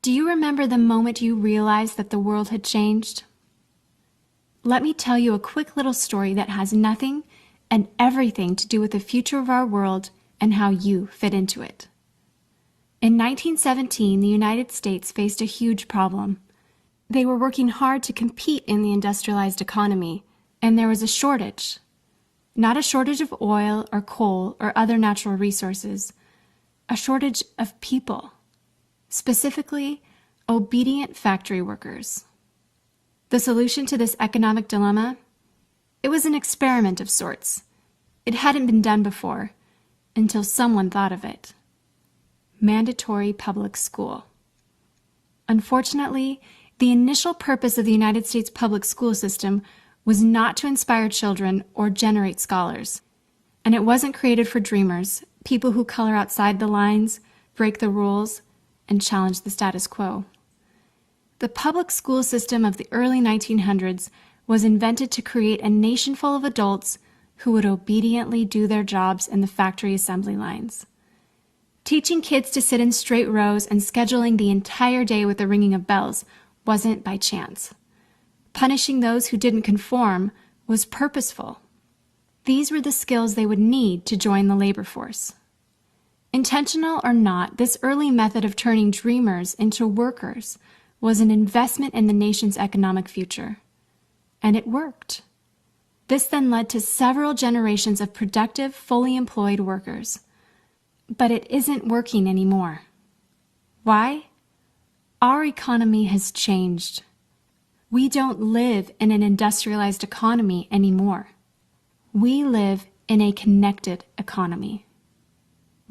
Do you remember the moment you realized that the world had changed? Let me tell you a quick little story that has nothing and everything to do with the future of our world and how you fit into it. In 1917, the United States faced a huge problem. They were working hard to compete in the industrialized economy, and there was a shortage. Not a shortage of oil or coal or other natural resources, a shortage of people. Specifically, obedient factory workers. The solution to this economic dilemma? It was an experiment of sorts. It hadn't been done before, until someone thought of it. Mandatory public school. Unfortunately, the initial purpose of the United States public school system was not to inspire children or generate scholars. And it wasn't created for dreamers, people who color outside the lines, break the rules, and challenge the status quo. The public school system of the early 1900s was invented to create a nation full of adults who would obediently do their jobs in the factory assembly lines. Teaching kids to sit in straight rows and scheduling the entire day with the ringing of bells wasn't by chance. Punishing those who didn't conform was purposeful. These were the skills they would need to join the labor force. Intentional or not, this early method of turning dreamers into workers was an investment in the nation's economic future. And it worked. This then led to several generations of productive, fully employed workers. But it isn't working anymore. Why? Our economy has changed. We don't live in an industrialized economy anymore. We live in a connected economy.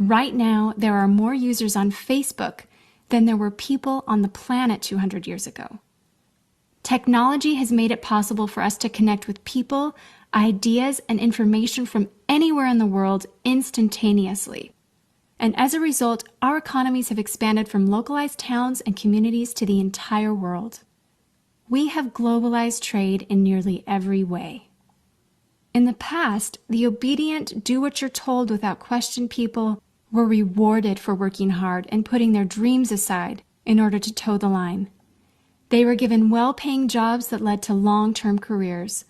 Right now, there are more users on Facebook than there were people on the planet 200 years ago. Technology has made it possible for us to connect with people, ideas, and information from anywhere in the world instantaneously. And as a result, our economies have expanded from localized towns and communities to the entire world. We have globalized trade in nearly every way. In the past, the obedient, do-what-you're-told without question people were rewarded for working hard and putting their dreams aside in order to toe the line. They were given well-paying jobs that led to long-term careers.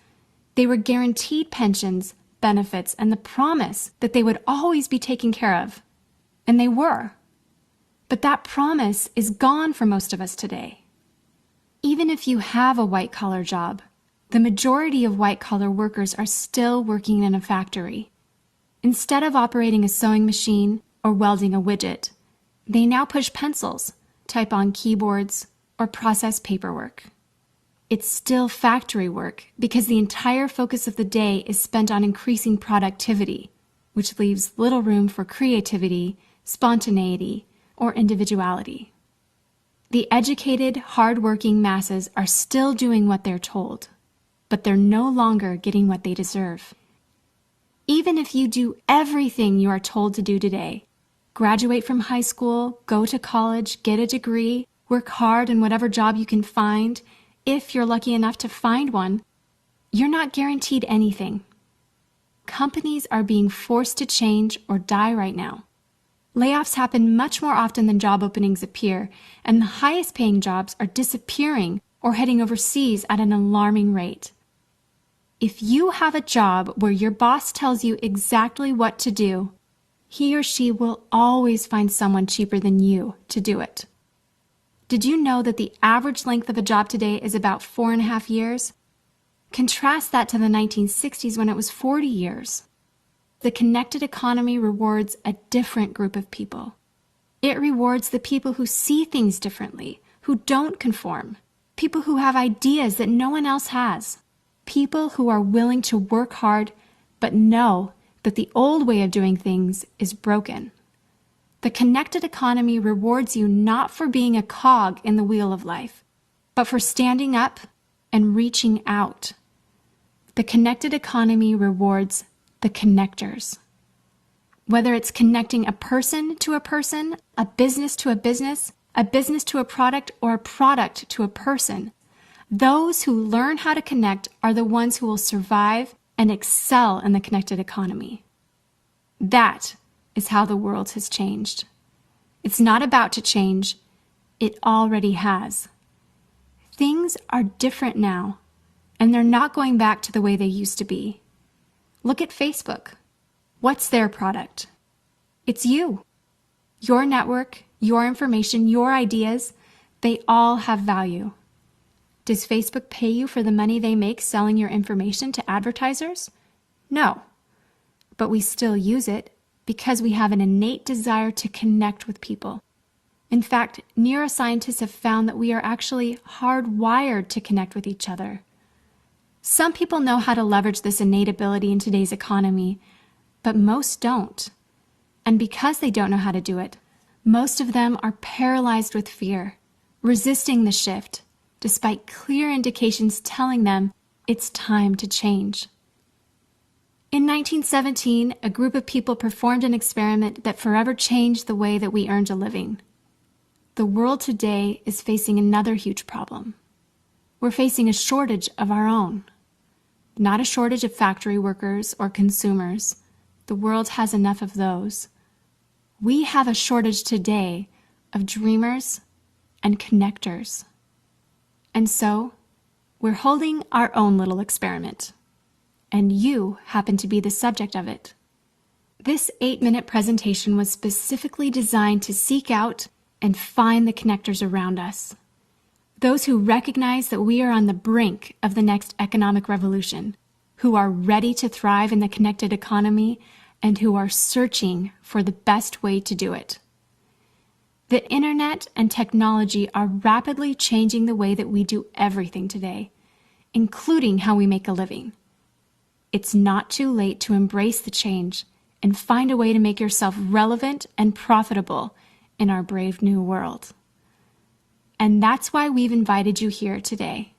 They were guaranteed pensions, benefits, and the promise that they would always be taken care of. And they were. But that promise is gone for most of us today. Even if you have a white-collar job, the majority of white-collar workers are still working in a factory. Instead of operating a sewing machine or welding a widget, they now push pencils, type on keyboards, or process paperwork. It's still factory work because the entire focus of the day is spent on increasing productivity, which leaves little room for creativity, spontaneity, or individuality. The educated, hard-working masses are still doing what they're told, but they're no longer getting what they deserve. Even if you do everything you are told to do today, graduate from high school, go to college, get a degree, work hard in whatever job you can find, if you're lucky enough to find one, you're not guaranteed anything. Companies are being forced to change or die right now. Layoffs happen much more often than job openings appear, and the highest paying jobs are disappearing or heading overseas at an alarming rate. If you have a job where your boss tells you exactly what to do, he or she will always find someone cheaper than you to do it. Did you know that the average length of a job today is about 4.5 years? Contrast that to the 1960s when it was 40 years. The connected economy rewards a different group of people. It rewards the people who see things differently, who don't conform, people who have ideas that no one else has, people who are willing to work hard but know that the old way of doing things is broken. The connected economy rewards you not for being a cog in the wheel of life, but for standing up and reaching out. The connected economy rewards the connectors. Whether it's connecting a person to a person, a business to a business to a product, or a product to a person, those who learn how to connect are the ones who will survive and excel in the connected economy. That is how the world has changed. It's not about to change. It already has. Things are different now, and they're not going back to the way they used to be. Look at Facebook. What's their product? It's you. Your network, your information, your ideas, they all have value. Does Facebook pay you for the money they make selling your information to advertisers? No. But we still use it because we have an innate desire to connect with people. In fact, neuroscientists have found that we are actually hardwired to connect with each other. Some people know how to leverage this innate ability in today's economy, but most don't. And because they don't know how to do it, most of them are paralyzed with fear, resisting the shift, despite clear indications telling them it's time to change. In 1917, a group of people performed an experiment that forever changed the way that we earned a living. The world today is facing another huge problem. We're facing a shortage of our own. Not a shortage of factory workers or consumers. The world has enough of those. We have a shortage today of dreamers and connectors. And so, we're holding our own little experiment. And you happen to be the subject of it. This 8-minute presentation was specifically designed to seek out and find the connectors around us. Those who recognize that we are on the brink of the next economic revolution, who are ready to thrive in the connected economy, and who are searching for the best way to do it. The internet and technology are rapidly changing the way that we do everything today, including how we make a living. It's not too late to embrace the change and find a way to make yourself relevant and profitable in our brave new world. And that's why we've invited you here today.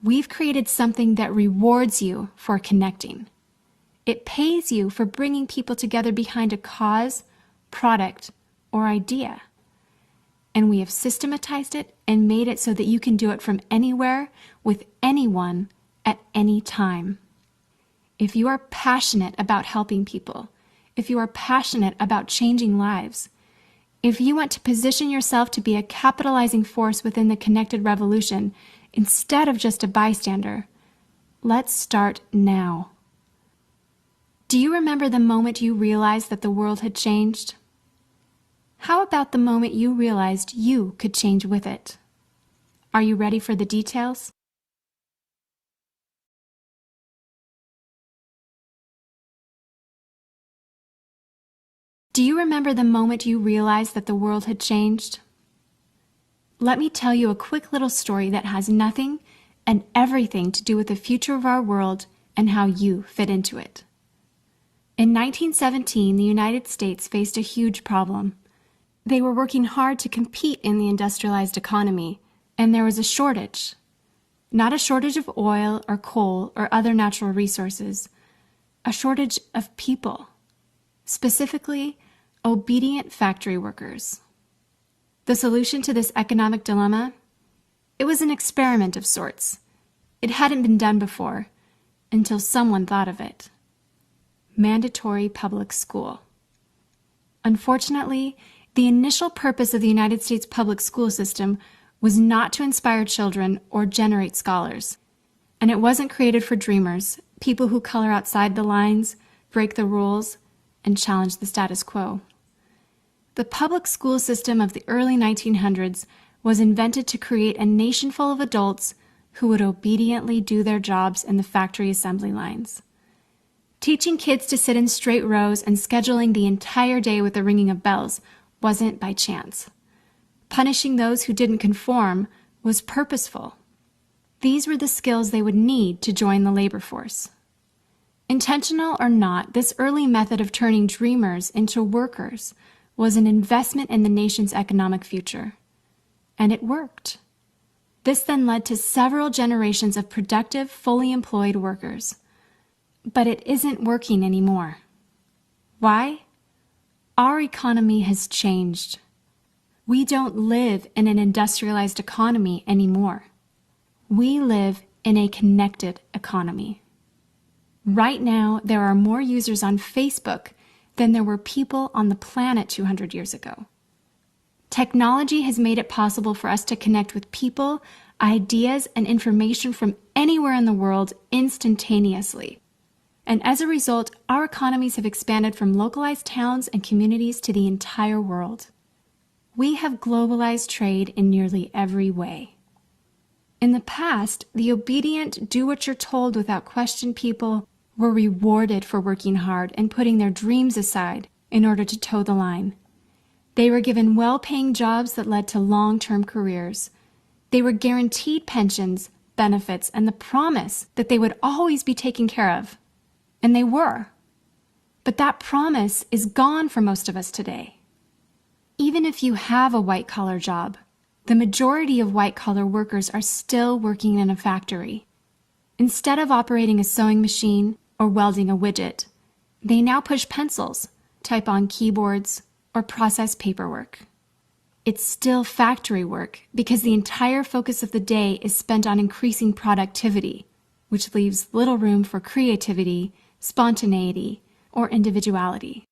We've created something that rewards you for connecting. It pays you for bringing people together behind a cause, product, or idea. And we have systematized it and made it so that you can do it from anywhere, with anyone, at any time. If you are passionate about helping people, if you are passionate about changing lives, if you want to position yourself to be a capitalizing force within the connected revolution instead of just a bystander, let's start now. Do you remember the moment you realized that the world had changed? How about the moment you realized you could change with it? Are you ready for the details? Do you remember the moment you realized that the world had changed? Let me tell you a quick little story that has nothing and everything to do with the future of our world and how you fit into it. In 1917, the United States faced a huge problem. They were working hard to compete in the industrialized economy, and there was a shortage. Not a shortage of oil or coal or other natural resources, a shortage of people, specifically obedient factory workers. The solution to this economic dilemma? It was an experiment of sorts. It hadn't been done before, until someone thought of it. Mandatory public school. Unfortunately, the initial purpose of the United States public school system was not to inspire children or generate scholars. And it wasn't created for dreamers, people who color outside the lines, break the rules, and challenge the status quo. The public school system of the early 1900s was invented to create a nation full of adults who would obediently do their jobs in the factory assembly lines. Teaching kids to sit in straight rows and scheduling the entire day with the ringing of bells wasn't by chance. Punishing those who didn't conform was purposeful. These were the skills they would need to join the labor force. Intentional or not, this early method of turning dreamers into workers was an investment in the nation's economic future. And it worked. This then led to several generations of productive, fully employed workers. But it isn't working anymore. Why? Our economy has changed. We don't live in an industrialized economy anymore. We live in a connected economy. Right now, there are more users on Facebook than there were people on the planet 200 years ago. Technology has made it possible for us to connect with people, ideas, and information from anywhere in the world instantaneously. And as a result, our economies have expanded from localized towns and communities to the entire world. We have globalized trade in nearly every way. In the past, the obedient, do-what-you're-told without question people were rewarded for working hard and putting their dreams aside in order to toe the line. They were given well-paying jobs that led to long-term careers. They were guaranteed pensions, benefits, and the promise that they would always be taken care of. And they were. But that promise is gone for most of us today. Even if you have a white-collar job, the majority of white-collar workers are still working in a factory. Instead of operating a sewing machine or welding a widget, they now push pencils, type on keyboards, or process paperwork. It's still factory work because the entire focus of the day is spent on increasing productivity, which leaves little room for creativity, spontaneity, or individuality.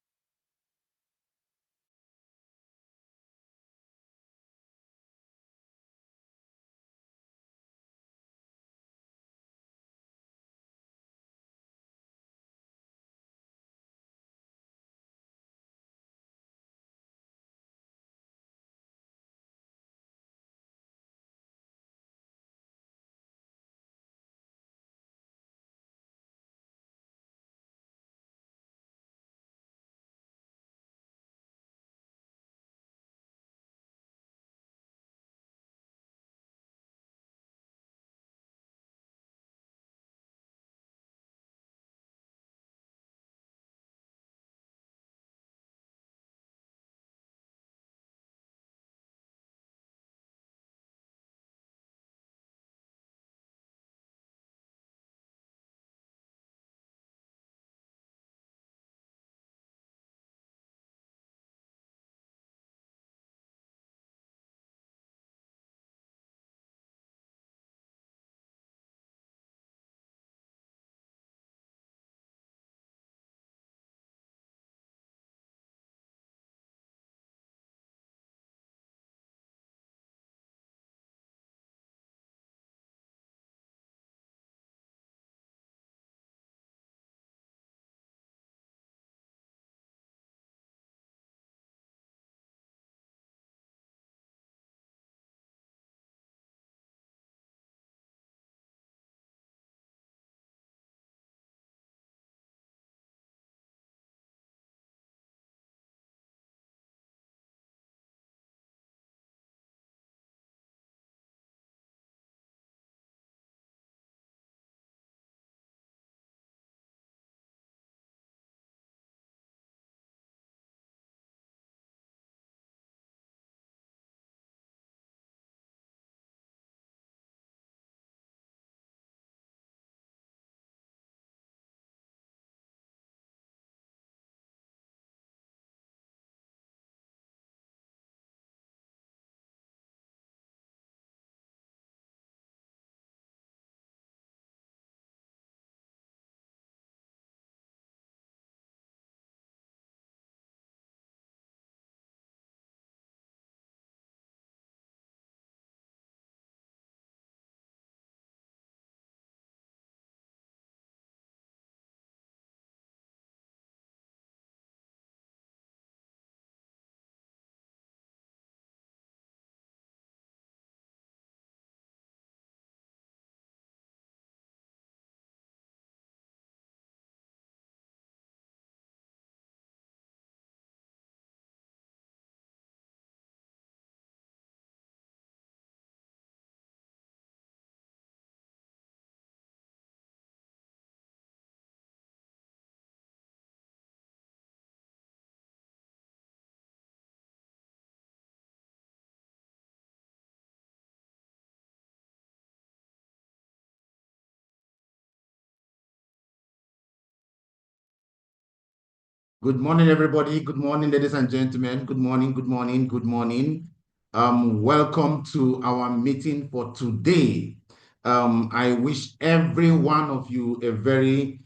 Good morning, everybody. Good morning, ladies and gentlemen. Good morning, good morning, good morning. Welcome to our meeting for today. I wish every one of you a very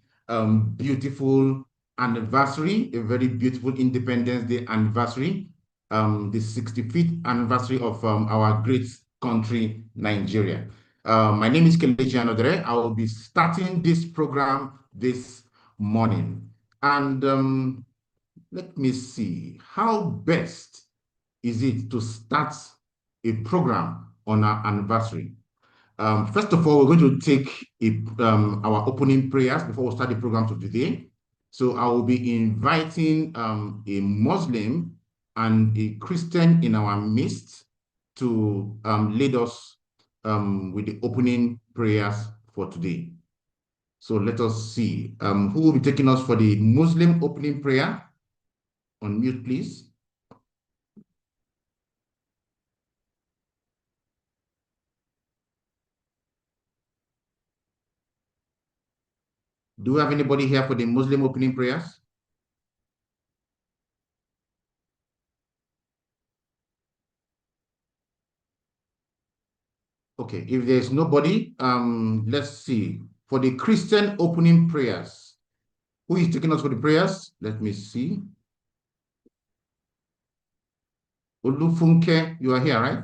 beautiful anniversary, a very beautiful Independence Day anniversary. the 65th anniversary of our great country, Nigeria. My name is Kelechi Anodere. I will be starting this program this morning. And let me see, how best is it to start a program on our anniversary? First of all, we're going to take our opening prayers before we start the program for today. So I will be inviting a Muslim and a Christian in our midst to lead us with the opening prayers for today. So let us see who will be taking us for the Muslim opening prayer. Unmute, please. Do we have anybody here for the Muslim opening prayers? Okay, if there's nobody, let's see. For the Christian opening prayers, who is taking us for the prayers? Let me see. Olufunke, you are here, right?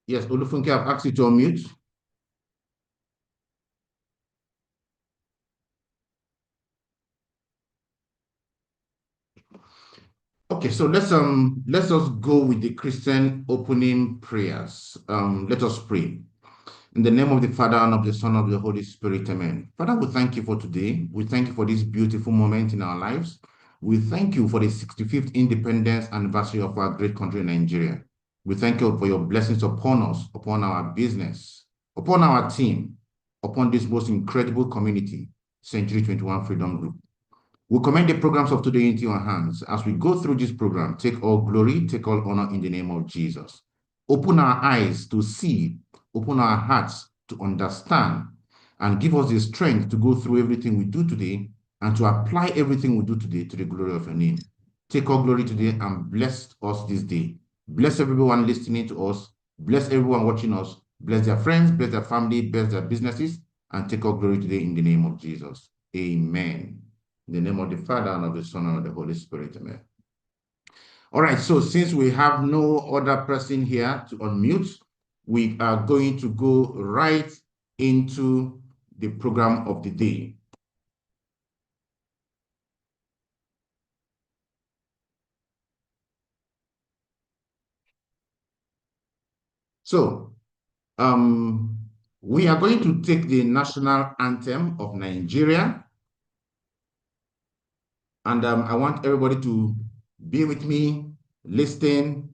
Yes, Olufunke, I've asked you to unmute. Okay, so let's us go with the Christian opening prayers. Let us pray. In the name of the Father, and of the Son, and of the Holy Spirit, amen. Father, we thank you for today. We thank you for this beautiful moment in our lives. We thank you for the 65th independence anniversary of our great country, Nigeria. We thank you for your blessings upon us, upon our business, upon our team, upon this most incredible community, Century 21 Freedom Group. We commend the programs of today into your hands. As we go through this program, take all glory, take all honor in the name of Jesus. Open our eyes to see, open our hearts to understand, and give us the strength to go through everything we do today and to apply everything we do today to the glory of your name. Take all glory today and bless us this day. Bless everyone listening to us. Bless everyone watching us. Bless their friends, bless their family, bless their businesses, and take all glory today in the name of Jesus. Amen. In the name of the Father, and of the Son, and of the Holy Spirit, amen. All right, so since we have no other person here to unmute, we are going to go right into the program of the day. So, we are going to take the national anthem of Nigeria. And I want everybody to be with me, listen,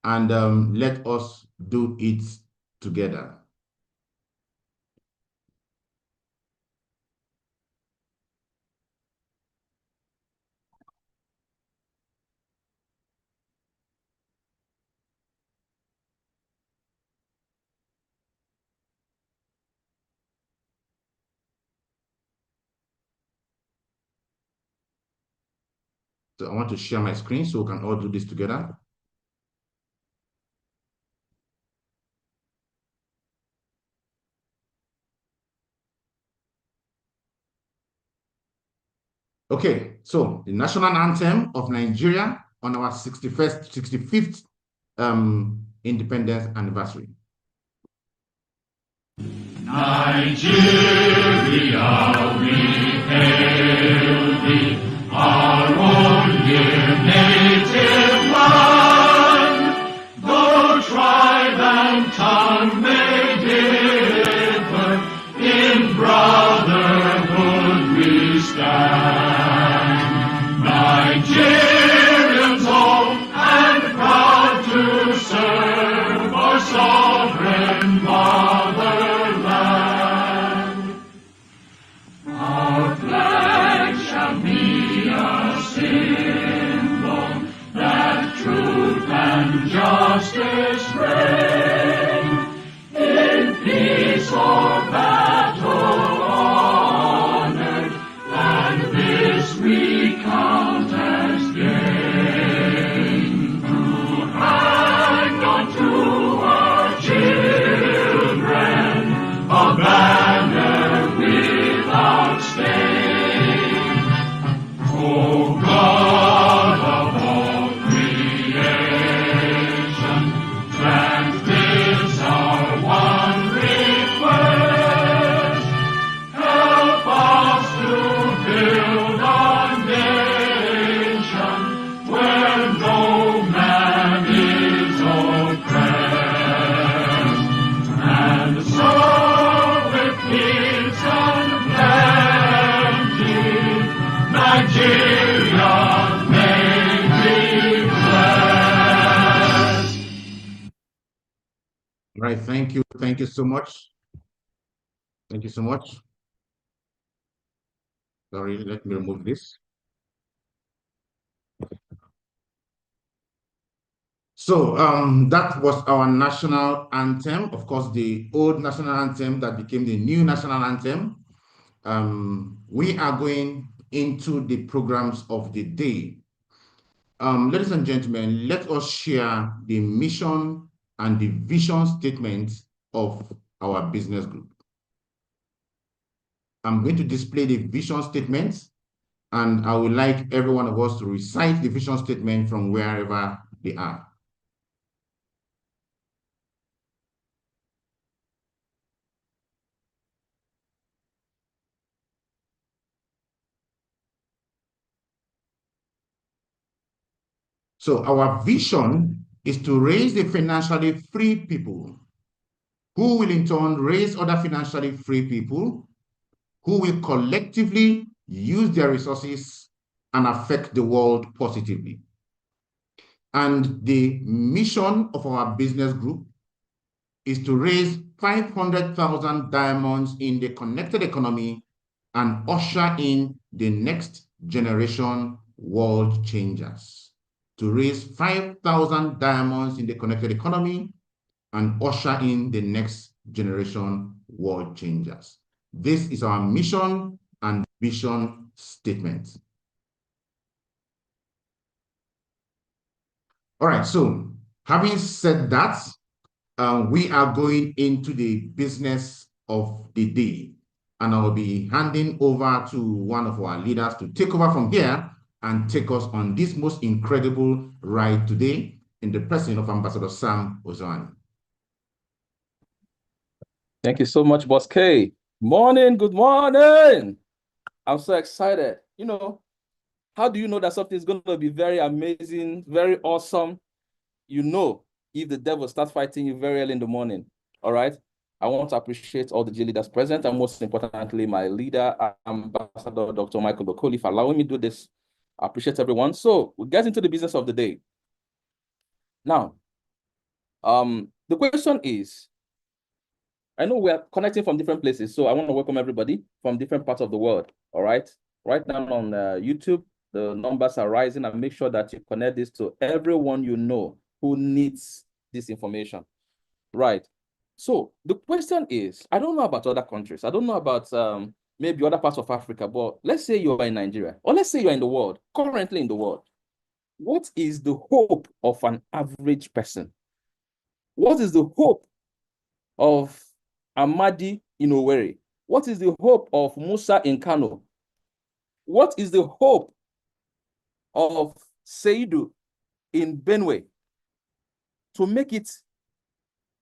and let us do it together. So I want to share my screen so we can all do this together. Okay, so the national anthem of Nigeria on our 65th independence anniversary. Nigeria, we hail thee, our own dear native land. Though tribe and tongue may differ, in brotherhood we stand. Nigerians old and proud to serve our sovereign motherland. Our flag shall be a symbol that truth and justice reign. In peace or battle honored, and this we count as gain. To hang on to Right. Thank you. Thank you so much. Thank you so much. Sorry, let me remove this. So that was our national anthem. Of course, the old national anthem that became the new national anthem. We are going into the programs of the day. Ladies and gentlemen, let us share the mission and the vision statement of our business group. I'm going to display the vision statement, and I would like every one of us to recite the vision statement from wherever they are. So our vision is to raise the financially free people who will in turn raise other financially free people who will collectively use their resources and affect the world positively. And the mission of our business group is to raise 500,000 diamonds in the connected economy and usher in the next generation world changers. To raise 5,000 diamonds in the connected economy and usher in the next generation world changers. This is our mission and vision statement. All right, so having said that, we are going into the business of the day, and I will be handing over to one of our leaders to take over from here and take us on this most incredible ride today in the person of Ambassador Sam Ozoani. Thank you so much, Boss K. Morning, good morning. I'm so excited. You know, how do you know that something is going to be very amazing, very awesome? You know, if the devil starts fighting you very early in the morning, all right? I want to appreciate all the G leaders present, and most importantly, my leader, Ambassador Dr. Michael Bokoli, for allowing me to do this. I appreciate everyone. So we'll get into the business of the day. Now, the question is, I know we are connecting from different places, so I want to welcome everybody from different parts of the world, all right? Right now on YouTube, the numbers are rising, and make sure that you connect this to everyone you know who needs this information, right? So the question is, I don't know about other countries. I don't know about maybe other parts of Africa, but let's say you're in Nigeria, or let's say you're in the world, currently in the world. What is the hope of an average person? What is the hope of Amadi in Owerri? What is the hope of Musa in Kano? What is the hope of Seidu in Benue to make it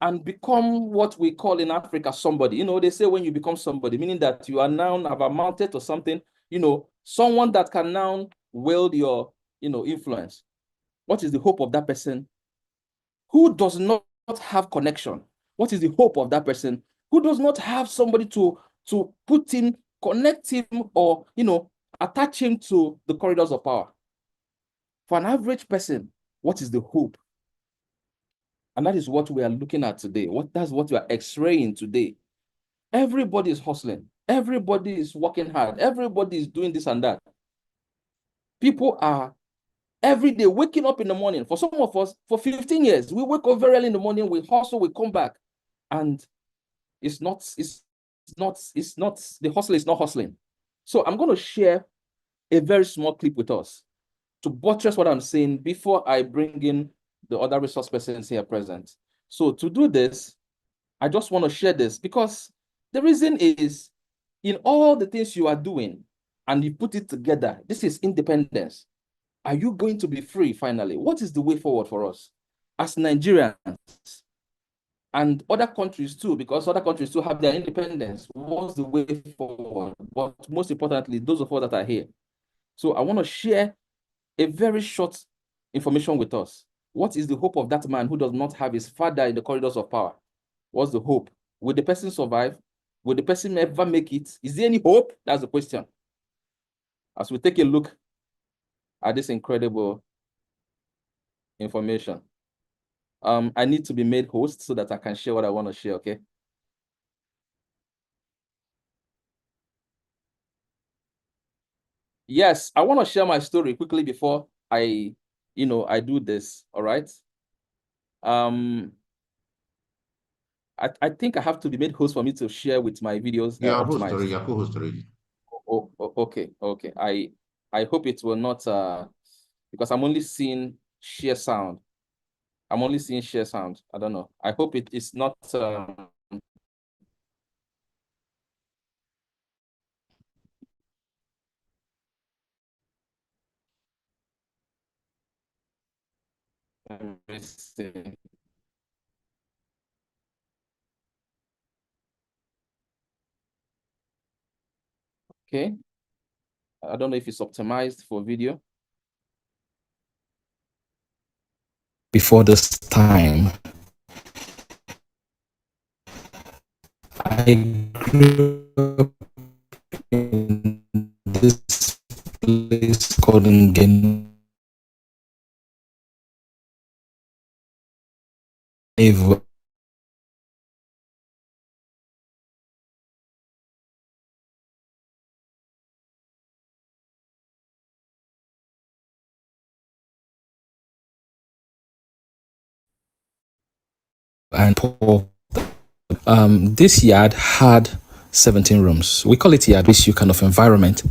and become what we call in Africa somebody? You know, they say when you become somebody, meaning that you are now have amounted to something, you know, someone that can now wield your, you know, influence. What is the hope of that person who does not have connection? What is the hope of that person who does not have somebody to put in, connect him, or, you know, attach him to the corridors of power? For an average person, what is the hope? And that is what we are looking at today. That's what we are x-raying today. Everybody is hustling. Everybody is working hard. Everybody is doing this and that. People are every day waking up in the morning. For some of us, for 15 years, we wake up very early in the morning, we hustle, we come back. And the hustle is not hustling. So I'm going to share a very small clip with us to buttress what I'm saying before I bring in the other resource persons here present. So to do this, I just want to share this because the reason is, in all the things you are doing and you put it together, this is independence. Are you going to be free finally? What is the way forward for us as Nigerians and other countries too, because other countries too have their independence? What's the way forward? But most importantly, those of us that are here. So I want to share a very short information with us. What is the hope of that man who does not have his father in the corridors of power? What's the hope? Will the person survive? Will the person ever make it? Is there any hope? That's the question. As we take a look at this incredible information. I need to be made host so that I can share what I want to share, okay? Yes, I want to share my story quickly before I do this, all right? I think I have to be made host for me to share with my videos You're a host already, optimized. you're co-host already. Okay. I hope it will not because I'm only seeing share sound. I'm only seeing share sound. I don't know. I hope it is not let me see. Okay. I don't know if it's optimized for video. Before this time, I grew up in this place called Geneva, and poor. This yard had 17 rooms. We call it yard, which you kind of environment.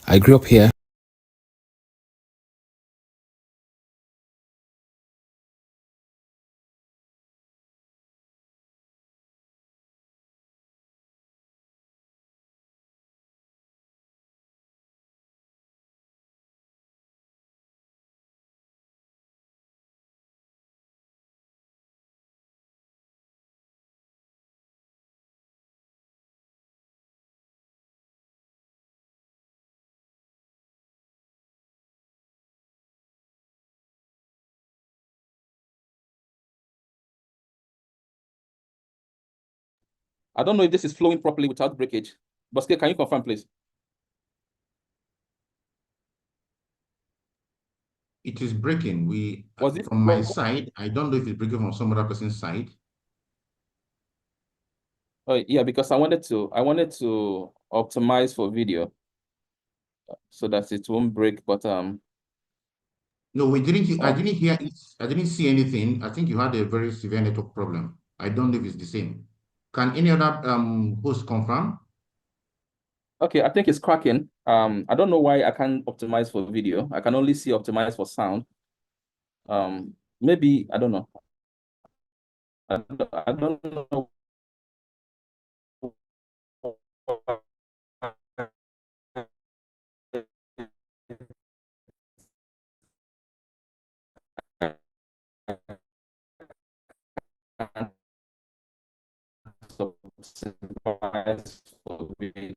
I grew up here. I don't know if this is flowing properly without breakage. Boske, can you confirm, please? It is breaking. Was it From my side, I don't know if it's breaking from some other person's side. Yeah, because I wanted to optimize for video so that it won't break, but No, we didn't. I oh, didn't hear it. I didn't see anything. I think you had a very severe network problem. I don't know if it's the same. Can any other host confirm? okay, I think it's cracking. I don't know why I can't optimize for video. I can only see optimize for sound. Maybe I don't know. I don't know. Optimize for video.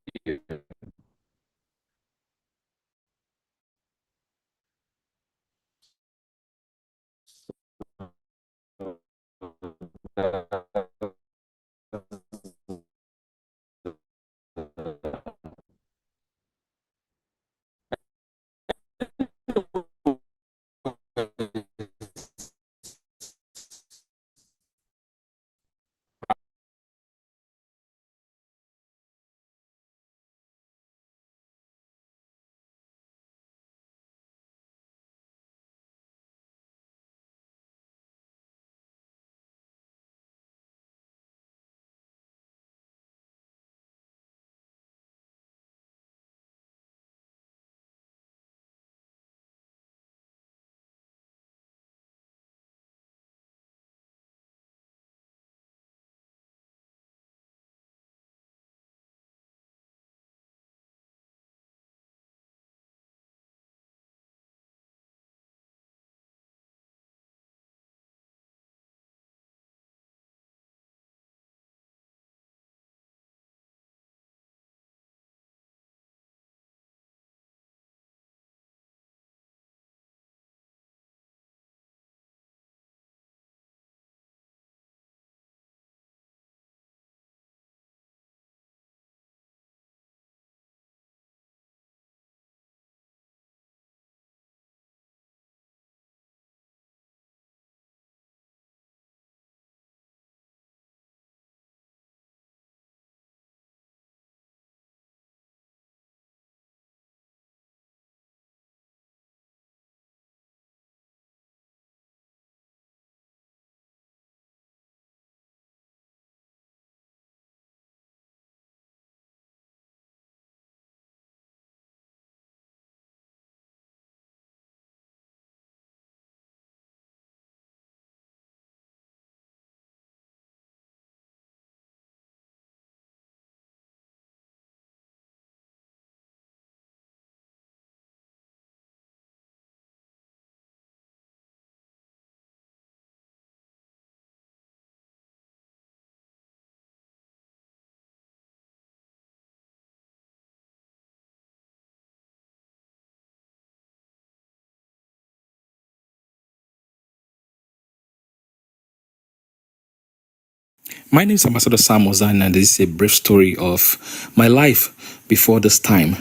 My name is Ambassador Sam Ozoani, and this is a brief story of my life before this time.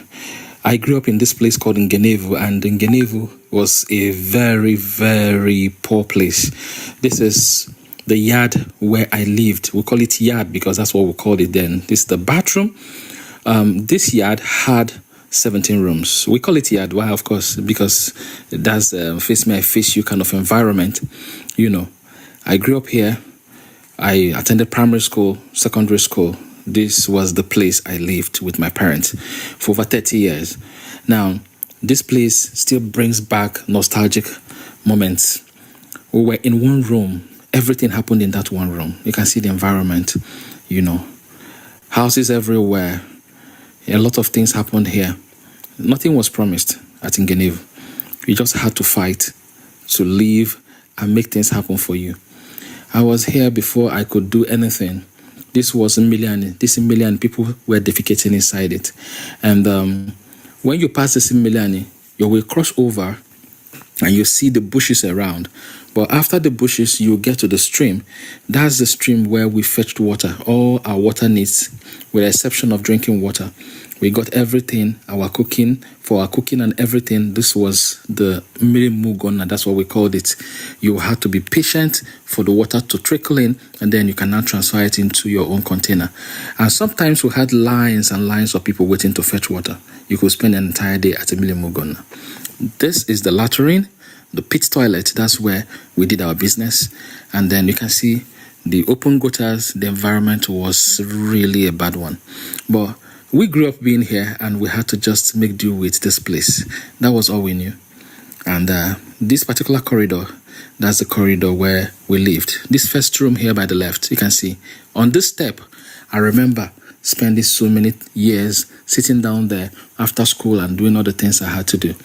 I grew up in this place called Ngenevu, and Ngenevu was a very, very poor place. This is the yard where I lived. We call it yard because that's what we called it then. This is the bathroom. This yard had 17 rooms. We call it yard. Why? Of course, because that's face me, I face you kind of environment. You know, I grew up here. I attended primary school, secondary school. This was the place I lived with my parents for over 30 years. Now, this place still brings back nostalgic moments. We were in one room. Everything happened in that one room. You can see the environment, houses everywhere. A lot of things happened here. Nothing was promised at Ngenevu. You just had to fight to live and make things happen for you. I was here before I could do anything. This was Miliani. People were defecating inside it. And when you pass this Miliani, you will cross over and you see the bushes around. But after the bushes, you get to the stream. That's the stream where we fetched water. All our water needs, with the exception of drinking water. We got everything, for our cooking and everything. This was the Mirimugona, that's what we called it. You had to be patient for the water to trickle in, and then you can now transfer it into your own container. And sometimes we had lines and lines of people waiting to fetch water. You could spend an entire day at a Mirimugona. This is the latrine, the pit toilet. That's where we did our business. And then you can see the open gutters. The environment was really a bad one. But we grew up being here, and we had to just make do with this place. That was all we knew. And this particular corridor, that's the corridor where we lived. This first room here by the left, you can see. On this step, I remember spending so many years sitting down there after school and doing all the things I had to do.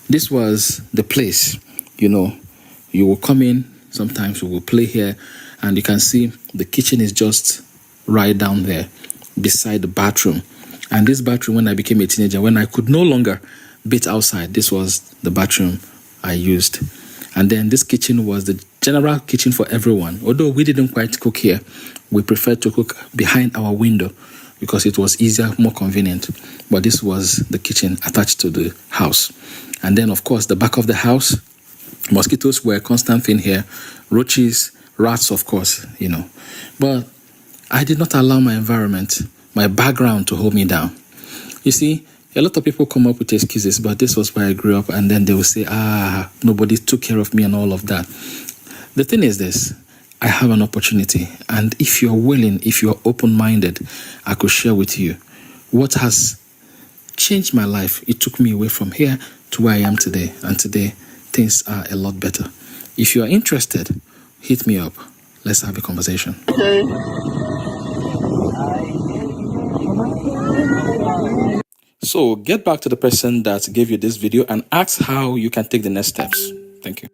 This was the place, you will come in, sometimes we will play here, and you can see the kitchen is just right down there beside the bathroom. And this bathroom, when I became a teenager, when I could no longer bathe outside, this was the bathroom I used. And then this kitchen was the general kitchen for everyone. Although we didn't quite cook here, we preferred to cook behind our window because it was easier, more convenient. But this was the kitchen attached to the house. And then, of course, the back of the house, mosquitoes were a constant thing here. Roaches, rats, of course, But I did not allow my environment, my background to hold me down. You see, a lot of people come up with excuses, but this was where I grew up, and then they will say, nobody took care of me and all of that. The thing is this, I have an opportunity, and if you're willing, if you're open-minded, I could share with you what has changed my life. It took me away from here to where I am today, and today things are a lot better. If you are interested, hit me up. Let's have a conversation. So get back to the person that gave you this video and ask how you can take the next steps. Thank you.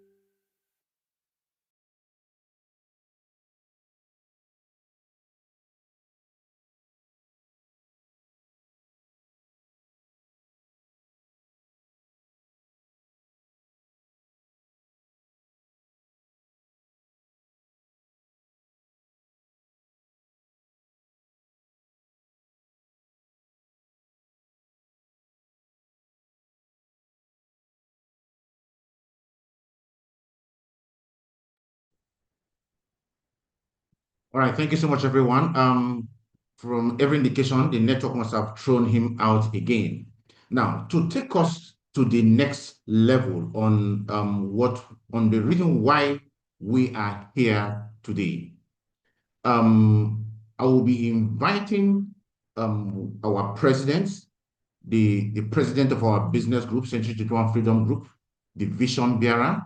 All right, thank you so much, everyone. From every indication, the network must have thrown him out again. Now, to take us to the next level on the reason why we are here today, I will be inviting our presidents, the president of our business group, Century 21 Freedom Group, the vision bearer,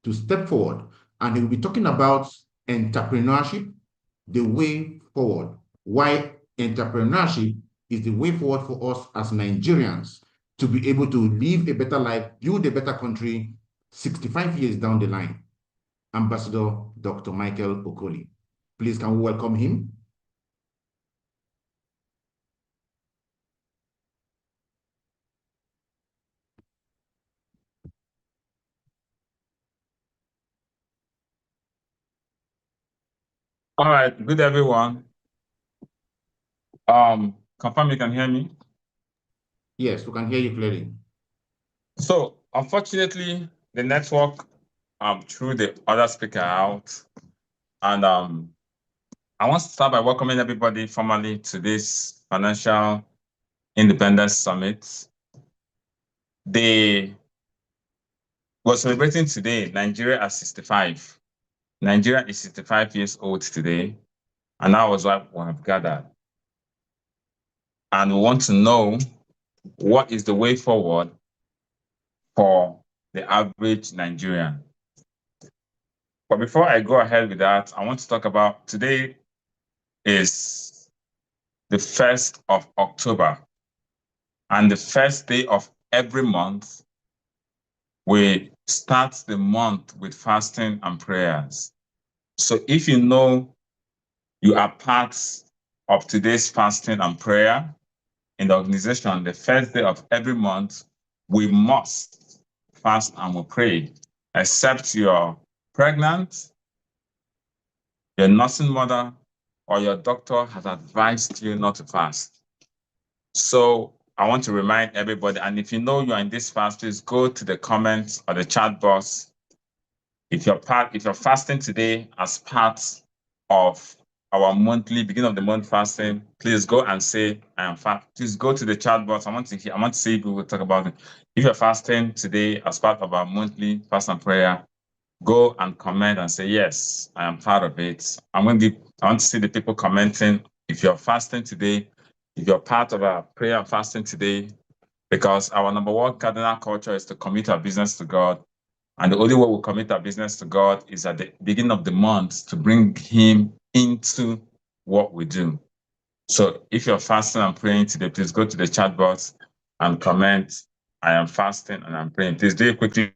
to step forward, and he will be talking about entrepreneurship, the way forward, why entrepreneurship is the way forward for us as Nigerians to be able to live a better life, build a better country 65 years down the line. Ambassador Dr. Michael Okoli. Please, can we welcome him? All right, good everyone. Confirm you can hear me? Yes, we can hear you clearly. So unfortunately, the network threw the other speaker out. And I want to start by welcoming everybody formally to this Financial Independence Summit. We're celebrating today, Nigeria at 65. Nigeria is 65 years old today, and that was why we have gathered. And we want to know what is the way forward for the average Nigerian. But before I go ahead with that, I want to talk about today is the 1st of October. And the first day of every month, we start the month with fasting and prayers. So if you know you are part of today's fasting and prayer in the organization, the first day of every month, we must fast and we pray, except you're pregnant, your nursing mother, or your doctor has advised you not to fast. So I want to remind everybody, and if you know you are in this fast, please go to the comments or the chat box. If you're fasting today as part of our monthly beginning of the month fasting, please go and say I am fast. Please go to the chat box. I want to see people talk about it. If you're fasting today as part of our monthly fast and prayer, go and comment and say, yes, I am part of it. I want to see the people commenting. If you're fasting today, if you're part of our prayer and fasting today, because our number one cardinal culture is to commit our business to God. And the only way we commit our business to God is at the beginning of the month to bring Him into what we do. So if you're fasting and praying today, please go to the chat box and comment, I am fasting and I'm praying. Please do it quickly.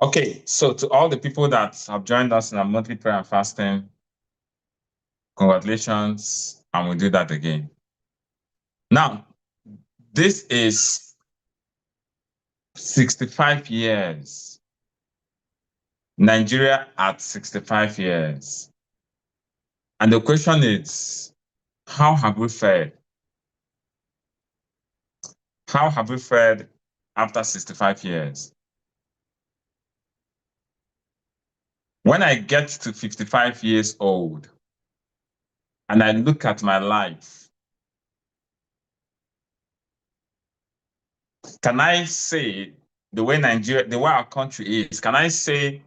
Okay, so to all the people that have joined us in our monthly prayer and fasting, congratulations, and we'll do that again. Now, this is 65 years. Nigeria at 65 years. And the question is, how have we fared? How have we fared after 65 years? When I get to 55 years old and I look at my life, can I say the way our country is, can I say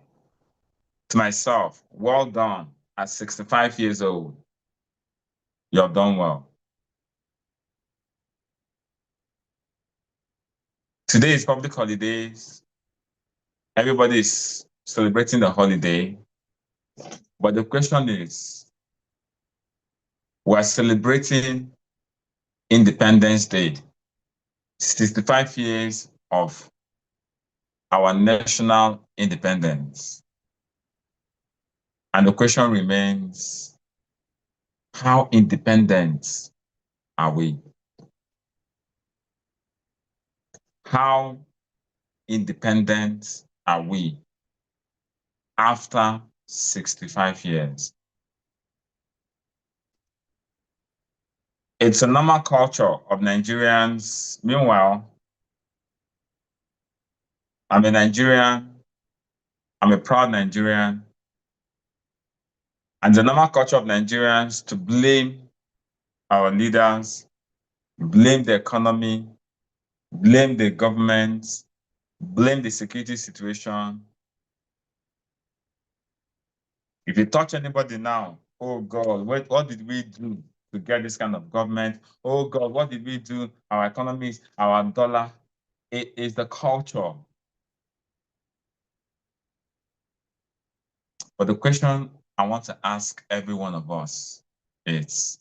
to myself, well done at 65 years old, you've done well? Today is public holidays. Everybody is celebrating the holiday. But the question is, we're celebrating Independence Day, 65 years of our national independence. And the question remains, how independent are we? How independent are we after 65 years? It's a normal culture of Nigerians. Meanwhile, I'm a Nigerian. I'm a proud Nigerian. And the normal culture of Nigerians to blame our leaders, blame the economy, blame the government, blame the security situation. If you touch anybody now, oh God, what did we do to get this kind of government? Oh God, what did we do? Our economies, our dollar. It is the culture. But the question I want to ask every one of us is,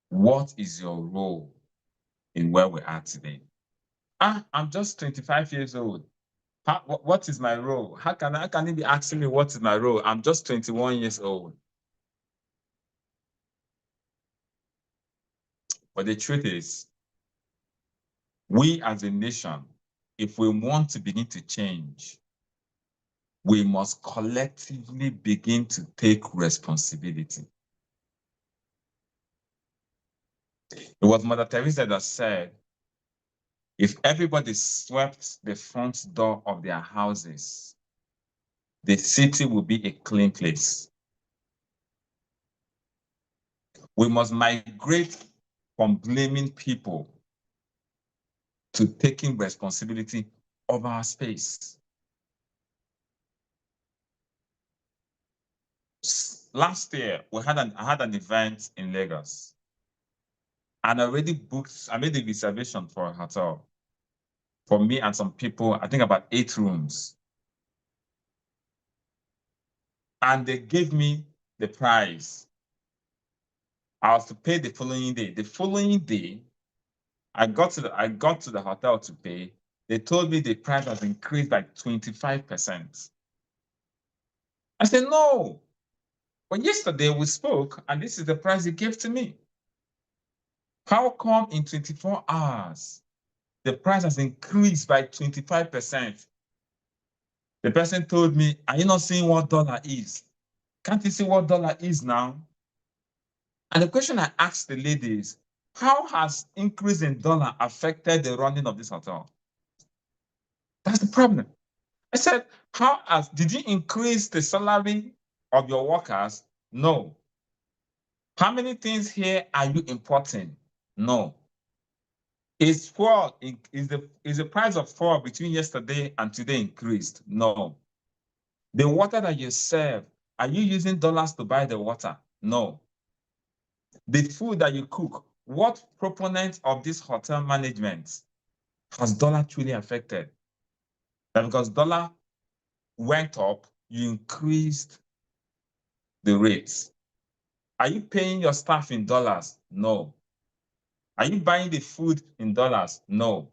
what is your role in where we are today? I'm just 25 years old. What is my role? How can he be asking me what is my role? I'm just 21 years old. But the truth is, we as a nation, if we want to begin to change, we must collectively begin to take responsibility. It was Mother Teresa that said, if everybody swept the front door of their houses, the city will be a clean place. We must migrate from blaming people to taking responsibility of our space. Last year, I had an event in Lagos, and I made a reservation for a hotel for me and some people, I think about 8 rooms. And they gave me the price. I was to pay the following day. The following day, I got to the hotel to pay. They told me the price has increased by 25%. I said, no. But yesterday we spoke, and this is the price you gave to me. How come in 24 hours, the price has increased by 25%? The person told me, are you not seeing what dollar is? Can't you see what dollar is now? And the question I asked the lady is, how has increase in dollar affected the running of this hotel? That's the problem. I said, did you increase the salary of your workers? No. How many things here are you importing? No. Is the price of fuel between yesterday and today increased? No. The water that you serve, are you using dollars to buy the water? No. The food that you cook, what proponent of this hotel management has dollar truly affected? That because dollar went up, you increased the rates. Are you paying your staff in dollars? No. Are you buying the food in dollars? No.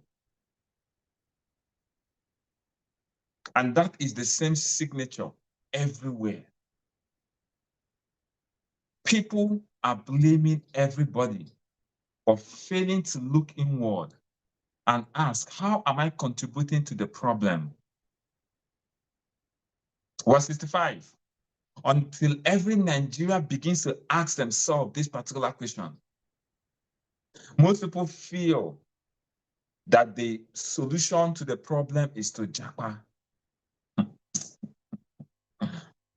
And that is the same signature everywhere. People are blaming everybody for failing to look inward and ask, how am I contributing to the problem? Verse 65. Until every Nigerian begins to ask themselves this particular question. Most people feel that the solution to the problem is to japa.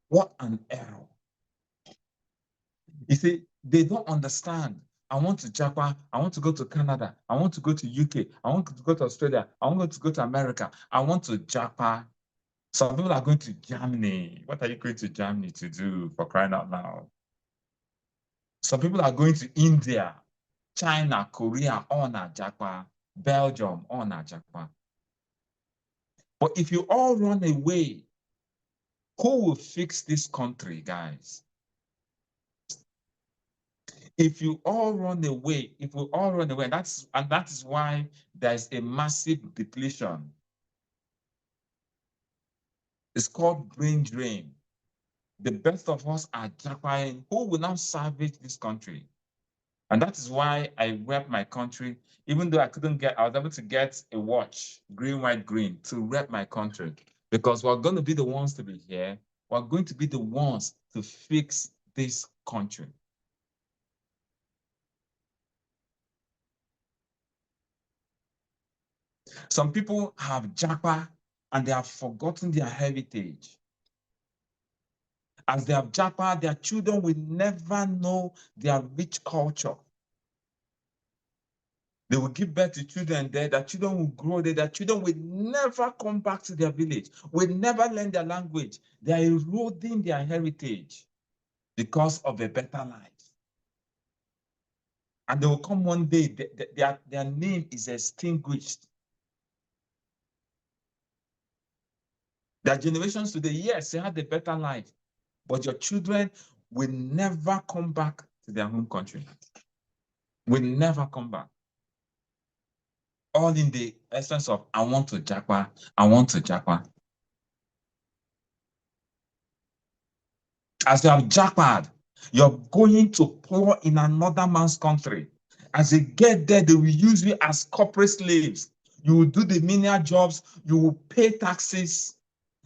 What an error. You see, they don't understand. I want to japa. I want to go to Canada. I want to go to UK. I want to go to Australia. I want to go to America. I want to japa. Some people are going to Germany. What are you going to Germany to do, for crying out loud? Some people are going to India, China, Korea, on a japa. Belgium, on a japa. But if you all run away, who will fix this country, guys? If you all run away, and that is why there's a massive depletion. It's called brain drain. The best of us are jackpying. Who will now salvage this country? And that is why I rep my country, even though I was able to get a watch, green, white, green, to rep my country. Because we're going to be the ones to be here. We're going to be the ones to fix this country. Some people have japa and they have forgotten their heritage. As they have japa, their children will never know their rich culture. They will give birth to children there, their children will grow there, their children will never come back to their village, will never learn their language. They are eroding their heritage because of a better life. And they will come one day, their name is extinguished. Their generations today, yes, they had a better life, but your children will never come back to their home country. Will never come back. all in the essence of, I want to japa, I want to japa. As you have jackpad, you're going to pour in another man's country. As you get there, they will use you as corporate slaves. You will do the menial jobs, you will pay taxes.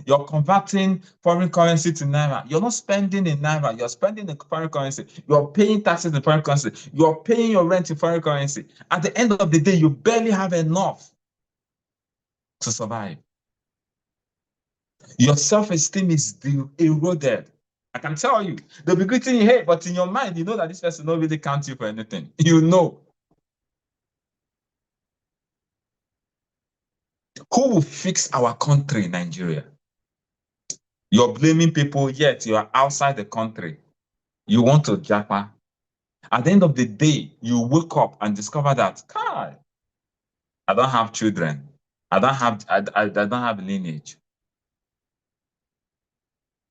You're converting foreign currency to Naira. You're not spending in Naira, you're spending in foreign currency. You're paying taxes in foreign currency. You're paying your rent in foreign currency. At the end of the day, you barely have enough to survive. Your self-esteem is eroded. I can tell you, they'll be greeting you, hey, but in your mind, you know that this person don't really count you for anything. You know. Who will fix our country, Nigeria? You're blaming people, yet you are outside the country. You want to japa. At the end of the day, you wake up and discover that, God, I don't have children. I don't have lineage.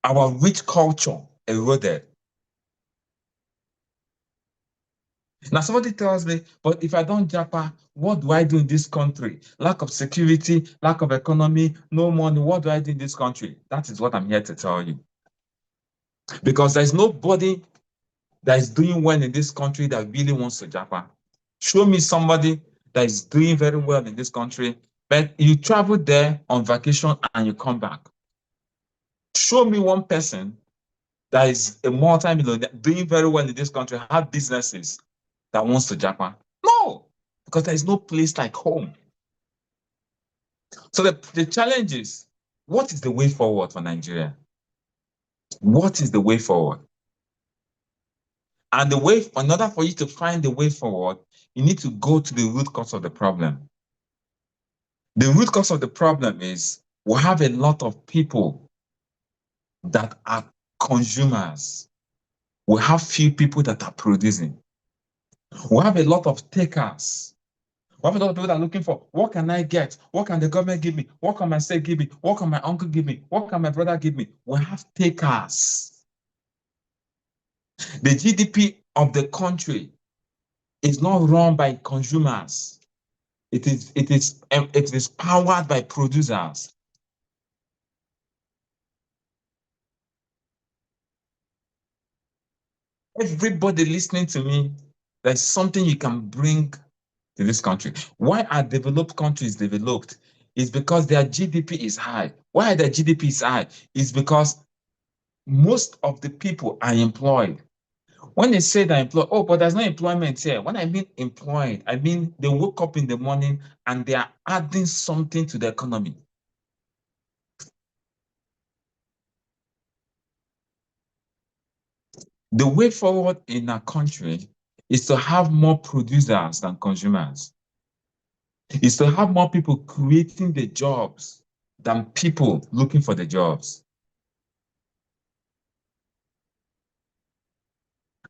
Our rich culture eroded. Now somebody tells me, but if I don't japa, what do I do in this country? Lack of security, lack of economy, no money. What do I do in this country? That is what I'm here to tell you. Because there's nobody that is doing well in this country that really wants to japa. Show me somebody that is doing very well in this country, but you travel there on vacation and you come back. Show me one person that is a multi-millionaire doing very well in this country, have businesses, that wants to japa. No, because there is no place like home. So the challenge is, what is the way forward for Nigeria? What is the way forward? And in order for you to find the way forward, you need to go to the root cause of the problem. The root cause of the problem is we have a lot of people that are consumers. We have few people that are producing. We have a lot of takers. We have a lot of people that are looking for, what can I get? What can the government give me? What can my state give me? What can my uncle give me? What can my brother give me? We have takers. The GDP of the country is not run by consumers. It is powered by producers. Everybody listening to me, there's something you can bring to this country. Why are developed countries developed? It's because their GDP is high. Why their GDP is high? It's because most of the people are employed. When they say they're employed, oh, but there's no employment here. When I mean employed, I mean they woke up in the morning and they are adding something to the economy. The way forward in our country is to have more producers than consumers. Is to have more people creating the jobs than people looking for the jobs.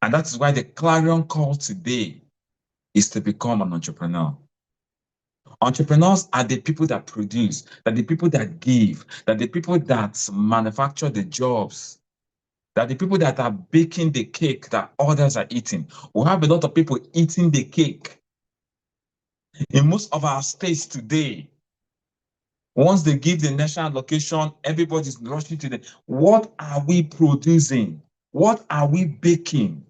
And that is why the clarion call today is to become an entrepreneur. Entrepreneurs are the people that produce, that the people that give, that the people that manufacture the jobs, that the people that are baking the cake that others are eating. We have a lot of people eating the cake. In most of our states today, once they give the national allocation, everybody's rushing to them. What are we producing? What are we baking?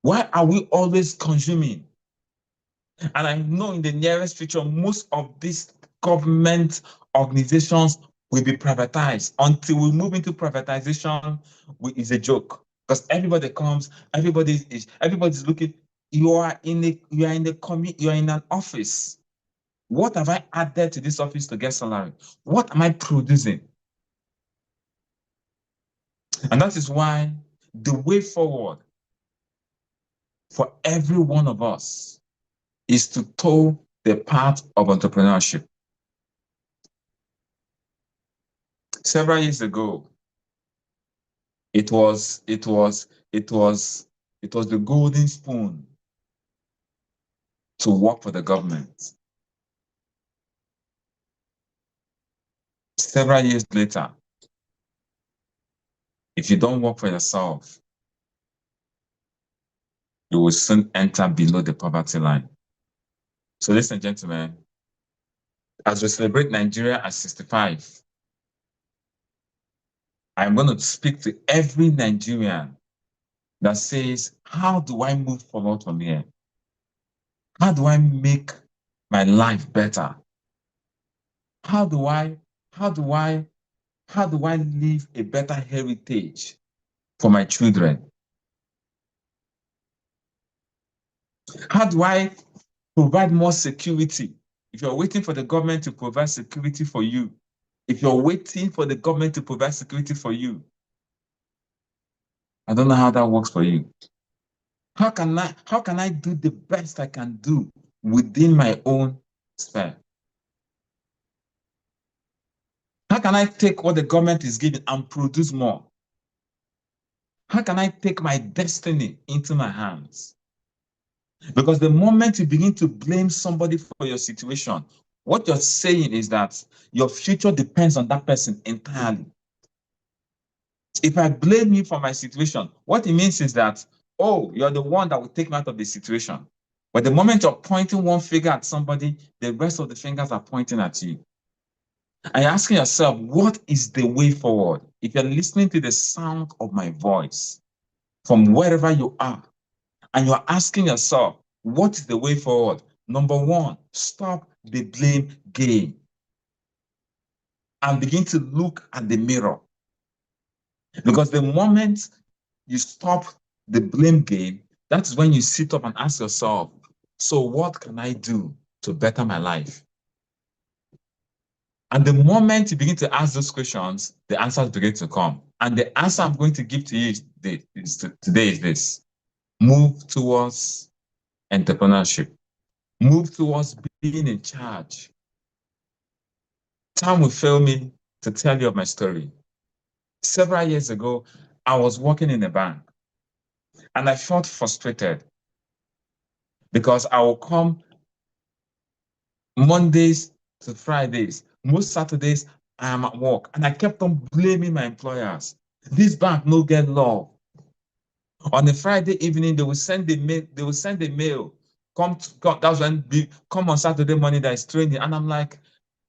Why are we always consuming? And I know in the nearest future, most of these government organizations will be privatized. Until we move into privatization, it's a joke. Because everybody comes, everybody's looking. You are in an office. What have I added to this office to get salary? What am I producing? And that is why the way forward for every one of us is to toe the path of entrepreneurship. Several years ago, it was the golden spoon to work for the government. Several years later, if you don't work for yourself, you will soon enter below the poverty line. So ladies and gentlemen, As we celebrate Nigeria at 65, I'm going to speak to every Nigerian that says, how do I move forward from here? How do I make my life better? How do I leave a better heritage for my children? How do I provide more security? If you're waiting for the government to provide security for you, if you're waiting for the government to provide security for you, I don't know how that works for you. How can I do the best I can do within my own sphere? How can I take what the government is giving and produce more? How can I take my destiny into my hands? Because the moment you begin to blame somebody for your situation, what you're saying is that your future depends on that person entirely. If I blame you for my situation, what it means is that, oh, you're the one that will take me out of the situation. But the moment you're pointing one finger at somebody, the rest of the fingers are pointing at you. And you're asking yourself, what is the way forward? If you're listening to the sound of my voice from wherever you are, and you're asking yourself, what is the way forward? Number one, stop the blame game and begin to look at the mirror. Because the moment you stop the blame game, that's when you sit up and ask yourself, so what can I do to better my life? And the moment you begin to ask those questions, the answers begin to come. And the answer I'm going to give to you today is this: move towards entrepreneurship. Move towards being in charge. Time will fail me to tell you of my story. Several years ago, I was working in a bank and I felt frustrated because I will come Mondays to Fridays. Most Saturdays, I am at work and I kept on blaming my employers. This bank no get love. On a Friday evening, they will send a mail. Come, that's when come on Saturday morning, there is training. And I'm like,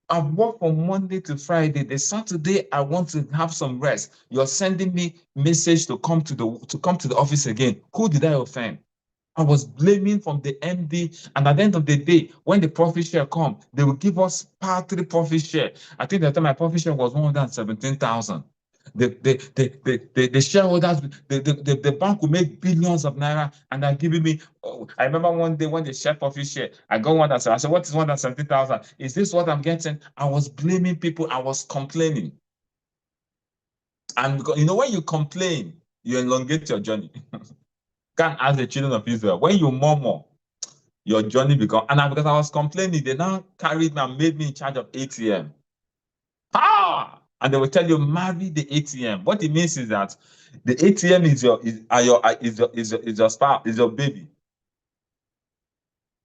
I've worked from Monday to Friday. The Saturday I want to have some rest. You're sending me message to come to the office again. Who did I offend? I was blaming from the MD, and at the end of the day, when the profit share come, they will give us part 3 profit share. I think the time my profit share was 117,000. The shareholders, the bank will make billions of naira, and they're giving me. Oh, I remember one day when they share profit share, I got one that said, I said, what is 117,000? Is this what I'm getting? I was blaming people, I was complaining. And because, when you complain, you elongate your journey. Can't ask the children of Israel. When you murmur, your journey becomes. And because I was complaining, they now carried me and made me in charge of ATM. And they will tell you, marry the ATM. What it means is that the ATM is your spouse, is your baby.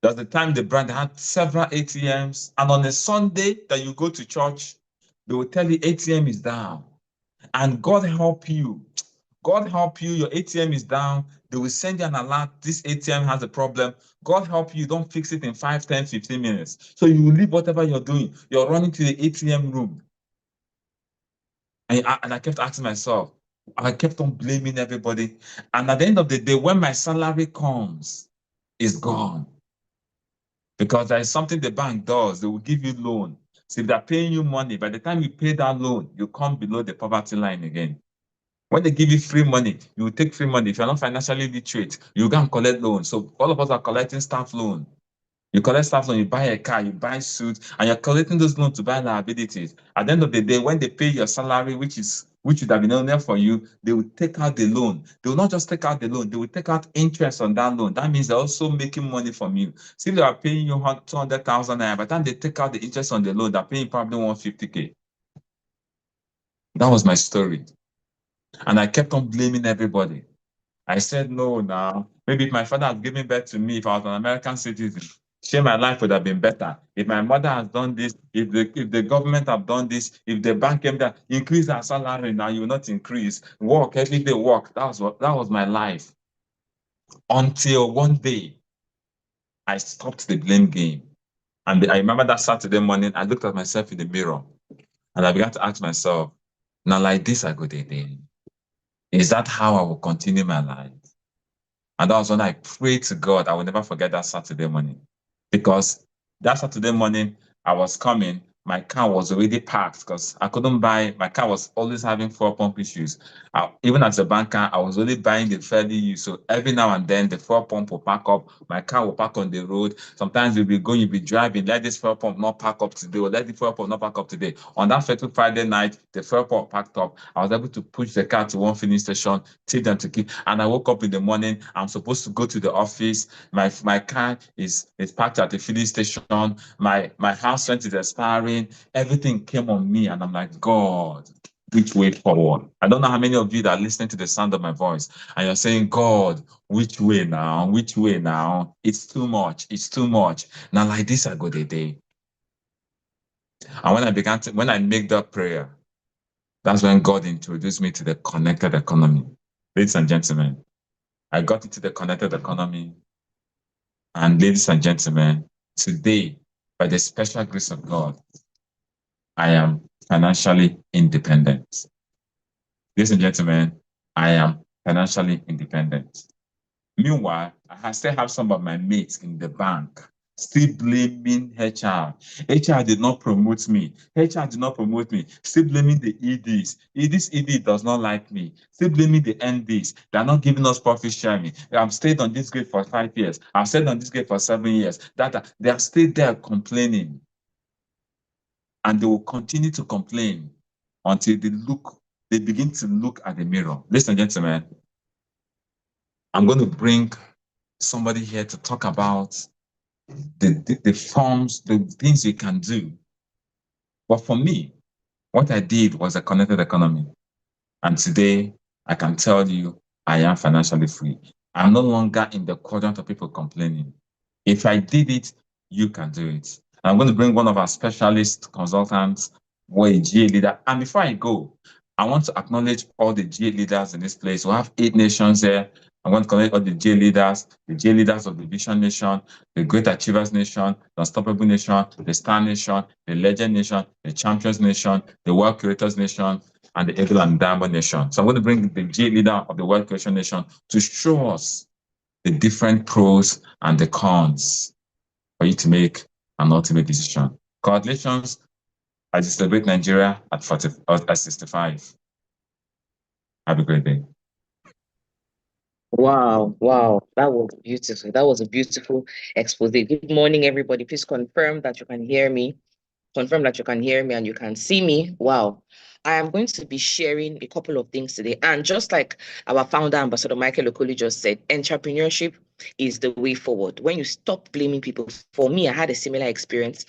There's the time they had several ATMs, and on a Sunday that you go to church, they will tell you ATM is down. And God help you, your ATM is down. They will send you an alert, this ATM has a problem. God help you, don't fix it in 5, 10, 15 minutes. So you will leave whatever you're doing. You're running to the ATM room. And I kept asking myself, I kept on blaming everybody. And at the end of the day, when my salary comes, it's gone. Because there is something the bank does. They will give you loan. So if they're paying you money, by the time you pay that loan, you come below the poverty line again. When they give you free money, you will take free money. If you're not financially literate, you go and collect loans. So all of us are collecting staff loan. You collect staff loan, you buy a car, you buy suits, and you're collecting those loans to buy liabilities. At the end of the day, when they pay your salary, which would have been on there for you, they will take out the loan. They will not just take out the loan, they will take out interest on that loan. That means they're also making money from you. See, if they are paying you 200,000 naira, by the time they take out the interest on the loan, they're paying probably 150K. That was my story. And I kept on blaming everybody. I said, no, now. Maybe if my father had given birth to me, if I was an American citizen, share my life would have been better. If my mother has done this, if the government have done this, if the bank came down, increase our salary, now you will not increase. Work, every day work. That was my life. Until one day, I stopped the blame game. And I remember that Saturday morning, I looked at myself in the mirror and I began to ask myself, now like this I go day. Is that how I will continue my life? And that was when I prayed to God. I will never forget that Saturday morning. Because that Saturday morning, I was coming, my car was already parked because I couldn't buy, my car was always having fuel pump issues. Even as a banker, I was only buying the fairly used. So every now and then, the fuel pump will pack up, my car will park on the road. Sometimes you'll be going, you'll be driving, let this fuel pump not pack up today, or let the fuel pump not pack up today. On that fateful Friday night, the fuel pump packed up. I was able to push the car to one filling station, take them to keep, and I woke up in the morning. I'm supposed to go to the office. My car is parked at the filling station. My house rent is expiring. Everything came on me, and I'm like, God, which way forward? I don't know how many of you that are listening to the sound of my voice, and you're saying, God, which way now? Which way now? It's too much. It's too much. Now, like this, I go the day. And when I made that prayer, that's when God introduced me to the connected economy. Ladies and gentlemen, I got into the connected economy. And ladies and gentlemen, today, by the special grace of God, I am financially independent. Ladies and gentlemen, I am financially independent. Meanwhile, I still have some of my mates in the bank still blaming HR. HR did not promote me. HR did not promote me. Still blaming the EDs. This ED does not like me. Still blaming the NDs. They are not giving us profit sharing. I've stayed on this grade for 5 years. I've stayed on this grade for 7 years. They are still there complaining. And they will continue to complain until they begin to look at the mirror. Ladies and gentlemen, I'm going to bring somebody here to talk about the forms, the things you can do. But for me, what I did was a connected economy. And today, I can tell you, I am financially free. I'm no longer in the quadrant of people complaining. If I did it, you can do it. I'm going to bring one of our specialist consultants, who is a GA leader. And before I go, I want to acknowledge all the GA leaders in this place. We have 8 nations here. I'm going to connect all the GA leaders of the Vision Nation, the Great Achievers Nation, the Unstoppable Nation, the Star Nation, the Legend Nation, the Champions Nation, the World Creators Nation, and the Eagle and Diamond Nation. So I'm going to bring the GA leader of the World Creation Nation to show us the different pros and the cons for you to make an ultimate decision. Congratulations, as you celebrate Nigeria at 65. Have a great day. Wow, that was beautiful. That was a beautiful expose. Good morning, everybody. Please confirm that you can hear me. Confirm that you can hear me and you can see me. Wow. I am going to be sharing a couple of things today. And just like our founder, Ambassador Michael Okoli just said, entrepreneurship is the way forward. When you stop blaming people, for me, I had a similar experience.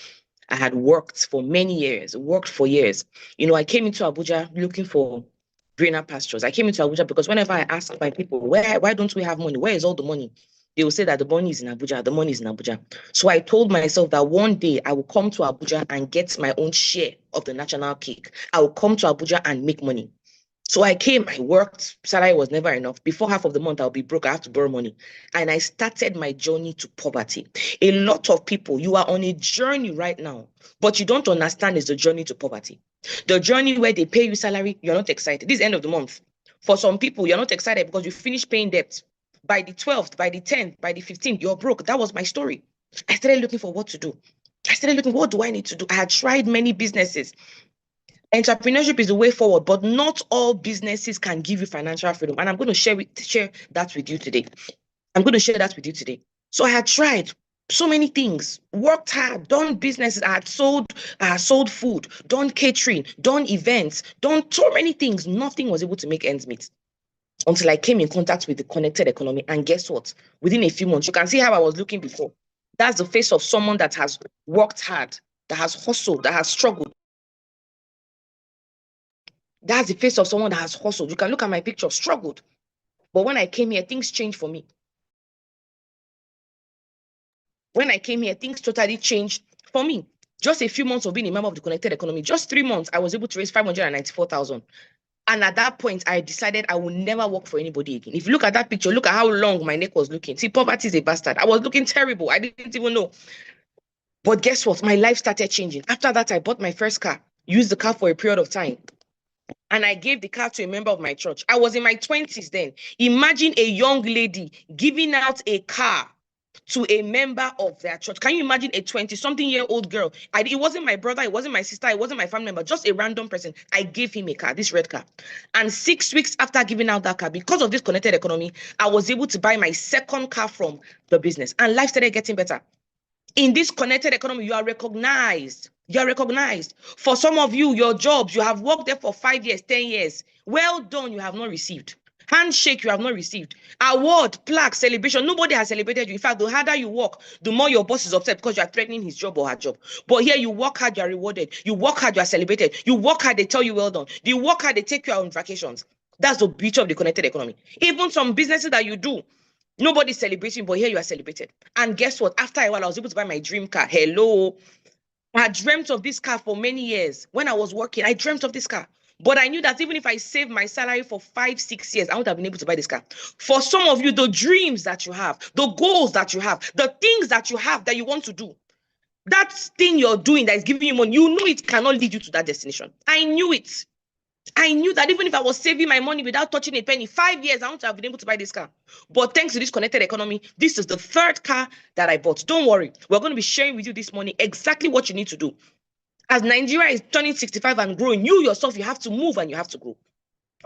I had worked for many years, worked for years. I came into Abuja looking for greener pastures. I came into Abuja because whenever I ask my people, why don't we have money? Where is all the money? They will say that the money is in Abuja, the money is in Abuja. So I told myself that one day I will come to Abuja and get my own share of the national cake. I will come to Abuja and make money. So I came, I worked, salary was never enough. Before half of the month, I'll be broke, I have to borrow money. And I started my journey to poverty. A lot of people, you are on a journey right now, but you don't understand it's the journey to poverty. The journey where they pay you salary, you're not excited. This is the end of the month. For some people, you're not excited because you finish paying debt. By the 12th, by the 10th, by the 15th, you're broke. That was my story. I started looking for what to do. I started looking, what do I need to do? I had tried many businesses. Entrepreneurship is the way forward, but not all businesses can give you financial freedom. And I'm going to share that with you today. So I had tried so many things, worked hard, done businesses. I had sold food, done catering, done events, done so many things. Nothing was able to make ends meet until I came in contact with the connected economy. And guess what? Within a few months, you can see how I was looking before. That's the face of someone that has worked hard, that has hustled, that has struggled. That's the face of someone that has hustled. You can look at my picture, struggled. But when I came here, things changed for me. When I came here, things totally changed for me. Just a few months of being a member of the connected economy, just 3 months, I was able to raise 594,000. And at that point, I decided I will never work for anybody again. If you look at that picture, look at how long my neck was looking. See, poverty is a bastard. I was looking terrible. I didn't even know. But guess what? My life started changing. After that, I bought my first car, used the car for a period of time. And I gave the car to a member of my church. I was in my 20s then. Imagine a young lady giving out a car to a member of their church. Can you imagine a 20-something-year-old girl? It wasn't my brother, it wasn't my sister, it wasn't my family member, just a random person. I gave him a car, this red car. And 6 weeks after giving out that car, because of this connected economy, I was able to buy my second car from the business. And life started getting better. In this connected economy, you are recognized. You are recognized. For some of you, your jobs, you have worked there for 5 years, 10 years. Well done, you have not received. Handshake, you have not received. Award, plaque, celebration, nobody has celebrated you. In fact, the harder you work, the more your boss is upset because you are threatening his job or her job. But here, you work hard, you are rewarded. You work hard, you are celebrated. You work hard, they tell you well done. You work hard, they take you out on vacations. That's the beauty of the connected economy. Even some businesses that you do, nobody's celebrating, but here you are celebrated. And guess what? After a while, I was able to buy my dream car. Hello. I had dreamt of this car for many years. When I was working, I dreamt of this car. But I knew that even if I saved my salary for 5-6 years, I would have been able to buy this car. For some of you, the dreams that you have, the goals that you have, the things that you have that you want to do, that thing you're doing that is giving you money, you know it cannot lead you to that destination. I knew it. I knew that even if I was saving my money without touching a penny, 5 years, I wouldn't have been able to buy this car. But thanks to this connected economy, this is the third car that I bought. Don't worry. We're going to be sharing with you this morning exactly what you need to do. As Nigeria is turning 65 and growing, you yourself, you have to move and you have to grow.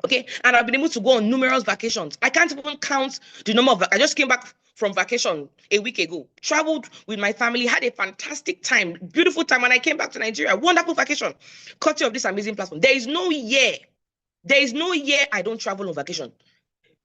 Okay? And I've been able to go on numerous vacations. I can't even count the number of, I just came back from vacation a week ago, traveled with my family, had a fantastic time, beautiful time. When I came back to Nigeria, wonderful vacation, courtesy of this amazing platform. There is no year I don't travel on vacation.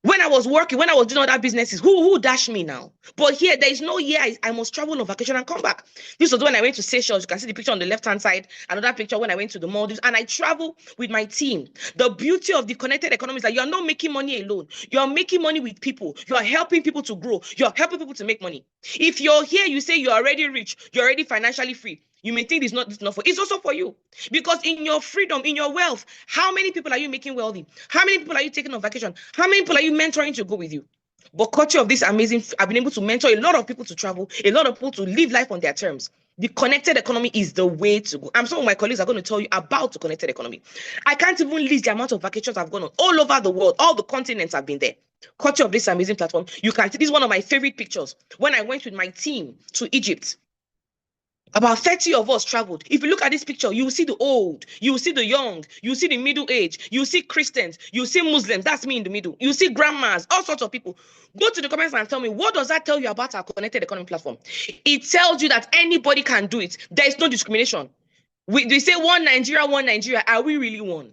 When I was working, when I was doing other businesses, who dashed me now? But here, there is no year I must travel on vacation and come back. This was when I went to Seychelles. You can see the picture on the left-hand side. Another picture when I went to the Maldives. And I travel with my team. The beauty of the connected economy is that you're not making money alone. You're making money with people. You're helping people to grow. You're helping people to make money. If you're here, you say you're already rich. You're already financially free. You may think it's not for. It's also for you. Because in your freedom, in your wealth, how many people are you making wealthy? How many people are you taking on vacation? How many people are you mentoring to go with you? But culture of this amazing, I've been able to mentor a lot of people to travel, a lot of people to live life on their terms. The connected economy is the way to go. Some of my colleagues are going to tell you about the connected economy. I can't even list the amount of vacations I've gone on all over the world. All the continents I've been there. Culture of this amazing platform. You can see this is one of my favorite pictures. When I went with my team to Egypt, about 30 of us traveled. If you look at this picture, you will see the old, you will see the young, you will see the middle age, you will see Christians, you will see Muslims, that's me in the middle. You will see grandmas, all sorts of people. Go to the comments and tell me, what does that tell you about our connected economy platform? It tells you that anybody can do it. There is no discrimination. They say one Nigeria, are we really one?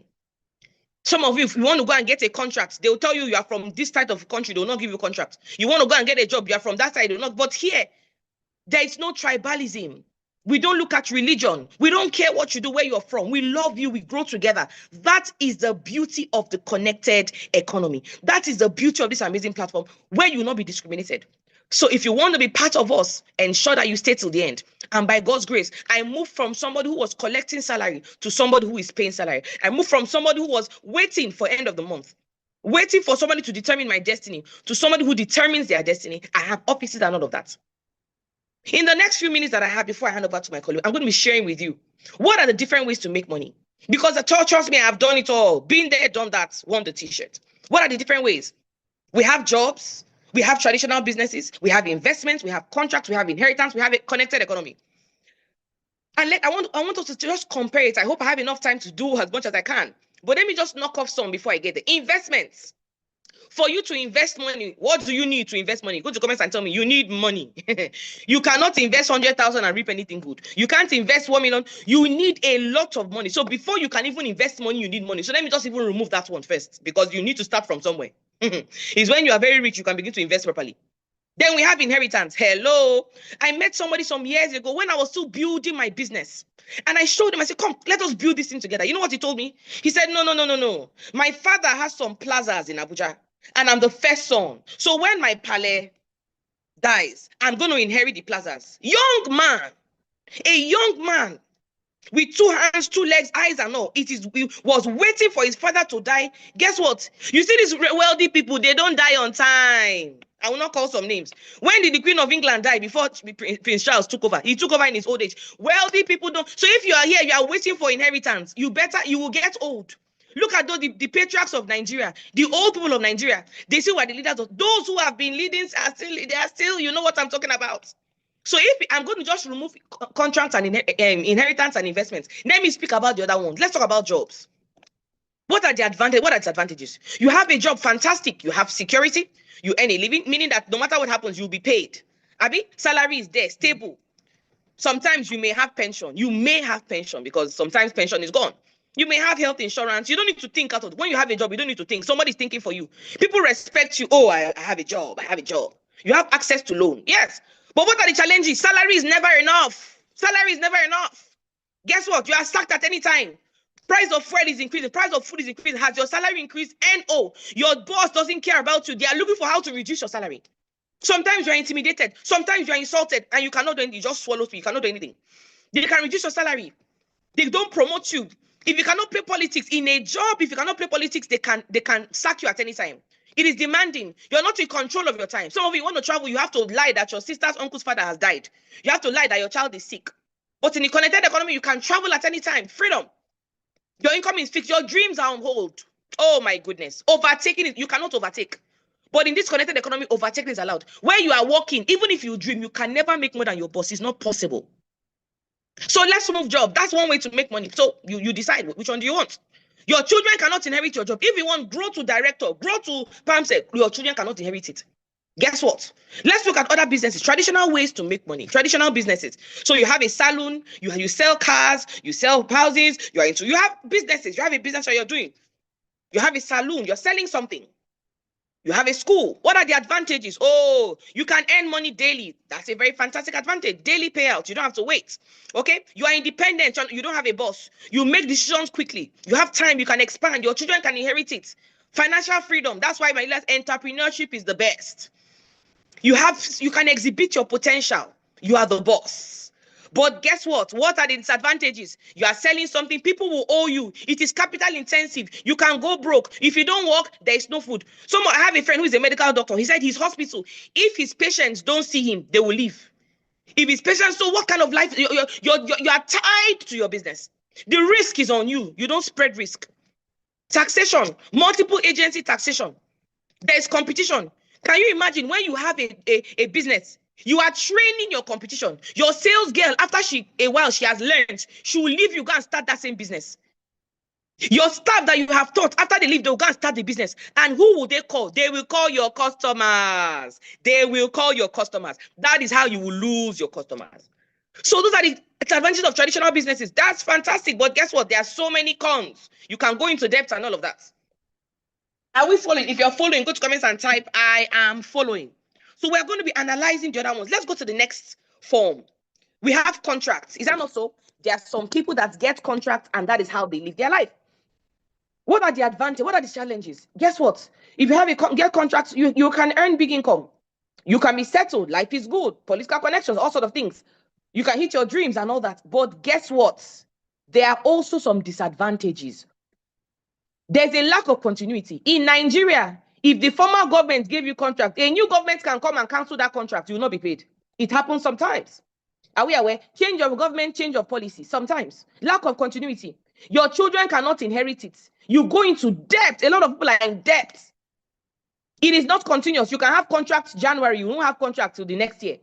Some of you, if you want to go and get a contract, they will tell you you are from this side of the country, they will not give you a contract. You want to go and get a job, you are from that side, they will not. But here, there is no tribalism. We don't look at religion. We don't care what you do, where you're from. We love you. We grow together. That is the beauty of the connected economy. That is the beauty of this amazing platform where you will not be discriminated. So if you want to be part of us, ensure that you stay till the end. And by God's grace, I moved from somebody who was collecting salary to somebody who is paying salary. I moved from somebody who was waiting for end of the month, waiting for somebody to determine my destiny, to somebody who determines their destiny. I have offices and all of that. In the next few minutes that I have before I hand over to my colleague, I'm going to be sharing with you what are the different ways to make money. Because trust me, I've done it all. Been there, done that, won the t-shirt. What are the different ways? We have jobs, we have traditional businesses, we have investments, we have contracts, we have inheritance, we have a connected economy. And I want us to just compare it. I hope I have enough time to do as much as I can. But let me just knock off some before I get there. Investments. For you to invest money, what do you need to invest money? Go to comments and tell me, you need money. You cannot invest 100,000 and reap anything good. You can't invest 1 million. You need a lot of money. So before you can even invest money, you need money. So let me just even remove that one first, because you need to start from somewhere. It's when you are very rich, you can begin to invest properly. Then we have inheritance. Hello. I met somebody some years ago when I was still building my business. And I showed him, I said, come, let us build this thing together. You know what he told me? He said, no. My father has some plazas in Abuja. And I'm the first son. So when my pale dies, I'm going to inherit the plazas. A young man. with 2 hands, 2 legs, eyes and all. It was waiting for his father to die. Guess what? You see these wealthy people, they don't die on time. I will not call some names. When did the Queen of England die before Prince Charles took over? He took over in his old age. Wealthy people don't. So if you are here, you are waiting for inheritance, you will get old. Look at the patriarchs of Nigeria, the old people of Nigeria. They still are the leaders of those who have been leading. They are still, you know what I'm talking about. So if I'm going to just remove contracts and inheritance and investments, let me speak about the other ones. Let's talk about jobs. What are the advantages? What are the advantages? You have a job, fantastic. You have security. You earn a living, meaning that no matter what happens, you'll be paid. Abi, salary is there, stable. Sometimes you may have pension. You may have pension because sometimes pension is gone. You may have health insurance. You don't need to think out of when you have a job. You don't need to think. Somebody's thinking for you. People respect you. Oh, I have a job. I have a job. You have access to loan. Yes. But what are the challenges? Salary is never enough. Salary is never enough. Guess what? You are sacked at any time. Price of fuel is increasing. Price of food is increasing. Has your salary increased? No. Your boss doesn't care about you. They are looking for how to reduce your salary. Sometimes you are intimidated. Sometimes you are insulted and you cannot do anything. You just swallow through. You cannot do anything. They can reduce your salary. They don't promote you. If you cannot play politics in a job, if you cannot play politics, they can sack you at any time. It is demanding. You're not in control of your time. Some of you want to travel, you have to lie that your sister's uncle's father has died. You have to lie that your child is sick. But in the connected economy, you can travel at any time. Freedom. Your income is fixed. Your dreams are on hold. Oh my goodness. Overtaking it, you cannot overtake. But in this connected economy, overtaking is allowed. Where you are working, even if you dream, you can never make more than your boss. It's not possible. So let's move job. That's one way to make money. So you decide which one do you want. Your children cannot inherit your job. If you want grow to director, grow to PAMSEC, your children cannot inherit it. Guess what? Let's look at other businesses, traditional ways to make money, traditional businesses. So you have a salon, you sell cars, you sell houses, you have businesses, you have a business that you're doing. You have a salon, you're selling something. You have a school. What are the advantages? Oh, you can earn money daily. That's a very fantastic advantage. Daily payout. You don't have to wait. Okay? You are independent. You don't have a boss. You make decisions quickly. You have time. You can expand. Your children can inherit it. Financial freedom. That's why my last entrepreneurship is the best. You can exhibit your potential. You are the boss. But guess what? What are the disadvantages? You are selling something, people will owe you. It is capital intensive. You can go broke. If you don't work, there is no food. I have a friend who is a medical doctor. He said his hospital, if his patients don't see him, they will leave. If his patients, so what kind of life? You are tied to your business. The risk is on you. You don't spread risk. Taxation, multiple agency taxation. There is competition. Can you imagine when you have a business? You are training your competition. Your sales girl, after a while she has learned, she will leave you, go and start that same business. Your staff that you have taught, after they leave, they'll go and start the business. And who will they call? They will call your customers. They will call your customers. That is how you will lose your customers. So those are the advantages of traditional businesses. That's fantastic. But guess what? There are so many cons. You can go into debt and all of that. Are we following? If you're following, go to comments and type, I am following. So we're going to be analyzing the other ones. Let's go to the next form. We have contracts. Is that not so? There are some people that get contracts and that is how they live their life. What are the advantages? What are the challenges? Guess what? If you get contracts, you can earn big income. You can be settled. Life is good. Political connections, all sorts of things. You can hit your dreams and all that. But guess what? There are also some disadvantages. There's a lack of continuity. In Nigeria, if the former government gave you contract, a new government can come and cancel that contract. You will not be paid. It happens sometimes. Are we aware? Change of government, change of policy. Sometimes. Lack of continuity. Your children cannot inherit it. You go into debt. A lot of people are in debt. It is not continuous. You can have contracts January. You won't have contracts till the next year.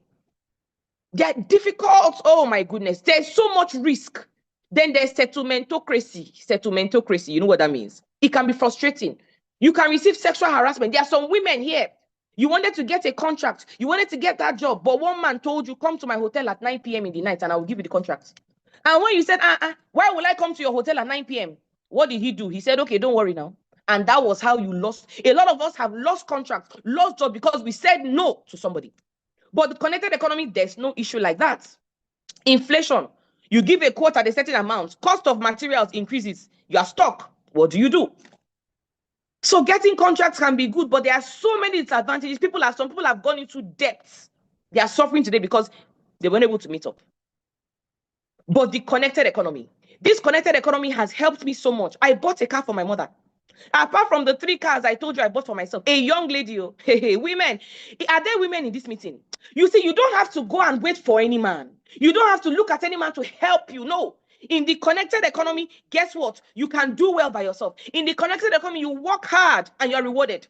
They're difficult. Oh my goodness. There's so much risk. Then there's settlementocracy. Settlementocracy. You know what that means? It can be frustrating. You can receive sexual harassment. There are some women here. You wanted to get a contract. You wanted to get that job. But one man told you, come to my hotel at 9 p.m. in the night and I will give you the contract. And when you said, why will I come to your hotel at 9 p.m.? What did he do? He said, okay, don't worry now. And that was how you lost. A lot of us have lost contracts, lost jobs because we said no to somebody. But the connected economy, there's no issue like that. Inflation. You give a quote at a certain amount. Cost of materials increases. You are stuck. What do you do? So getting contracts can be good, but there are so many disadvantages. Some people have gone into debt. They are suffering today because they weren't able to meet up. But the connected economy, This connected economy has helped me so much. I bought a car for my mother. Apart from the 3 cars I told you I bought for myself, a young lady, women, are there women in this meeting? You see, you don't have to go and wait for any man. You don't have to look at any man to help you. No. In the connected economy, guess what? You can do well by yourself. In the connected economy, you work hard and you're rewarded.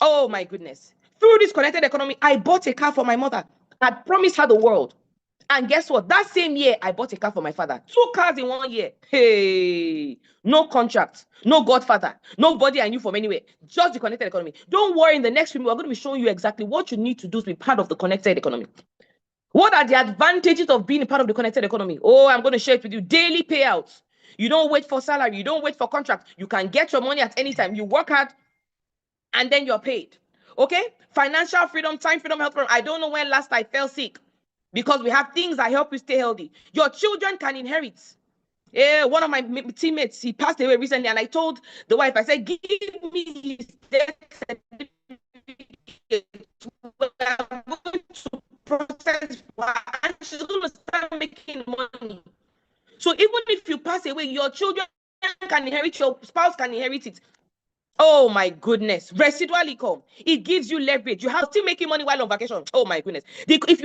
Oh my goodness. Through this connected economy, I bought a car for my mother. I promised her the world. And guess what? That same year, I bought a car for my father. 2 cars in 1 year. Hey, no contract, no godfather, nobody I knew from anywhere. Just the connected economy. Don't worry, in the next film, we're going to be showing you exactly what you need to do to be part of the connected economy. What are the advantages of being a part of the connected economy? Oh, I'm going to share it with you. Daily payouts. You don't wait for salary. You don't wait for contract. You can get your money at any time. You work hard and then you're paid. Okay? Financial freedom, time freedom, health freedom. I don't know when last I fell sick, because we have things that help you stay healthy. Your children can inherit. One of my teammates, he passed away recently, and I told the wife, I said, give me his death certificate. I'm going to process, and she's going to start making money. So even if you pass away, your children can inherit, your spouse can inherit it. Oh my goodness. Residual income. It gives you leverage. You have still making money while on vacation. Oh my goodness. If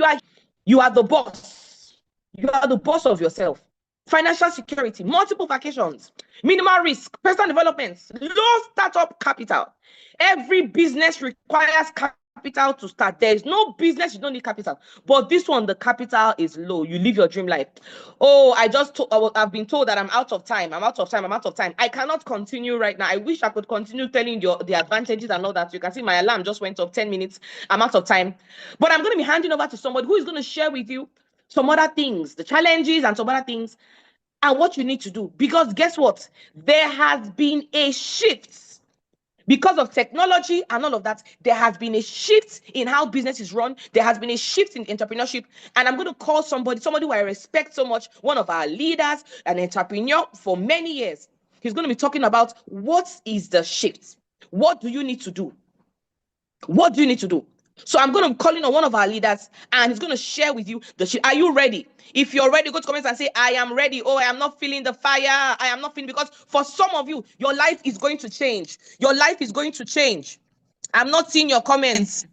you are the boss. You are the boss of yourself. Financial security, multiple vacations, minimal risk, personal development, low startup capital. Every business requires capital to start. There is no business you don't need capital. But this one, the capital is low. You live your dream life. Oh, I've been told that I'm out of time. I'm out of time. I cannot continue right now. I wish I could continue telling you the advantages and all that. You can see my alarm just went up 10 minutes. I'm out of time. But I'm going to be handing over to somebody who is going to share with you some other things, the challenges and some other things, and what you need to do. Because guess what? There has been a shift. Because of technology and all of that, there has been a shift in how business is run. There has been a shift in entrepreneurship. And I'm going to call somebody who I respect so much, one of our leaders, an entrepreneur for many years. He's going to be talking about what is the shift. What do you need to do? What do you need to do? So I'm going to call in on one of our leaders, and he's going to share with you the shift. Are you ready? If you're ready, go to comments and say, I am ready. Oh, I am not feeling the fire. I am not feeling, because for some of you, your life is going to change. Your life is going to change. I'm not seeing your comments.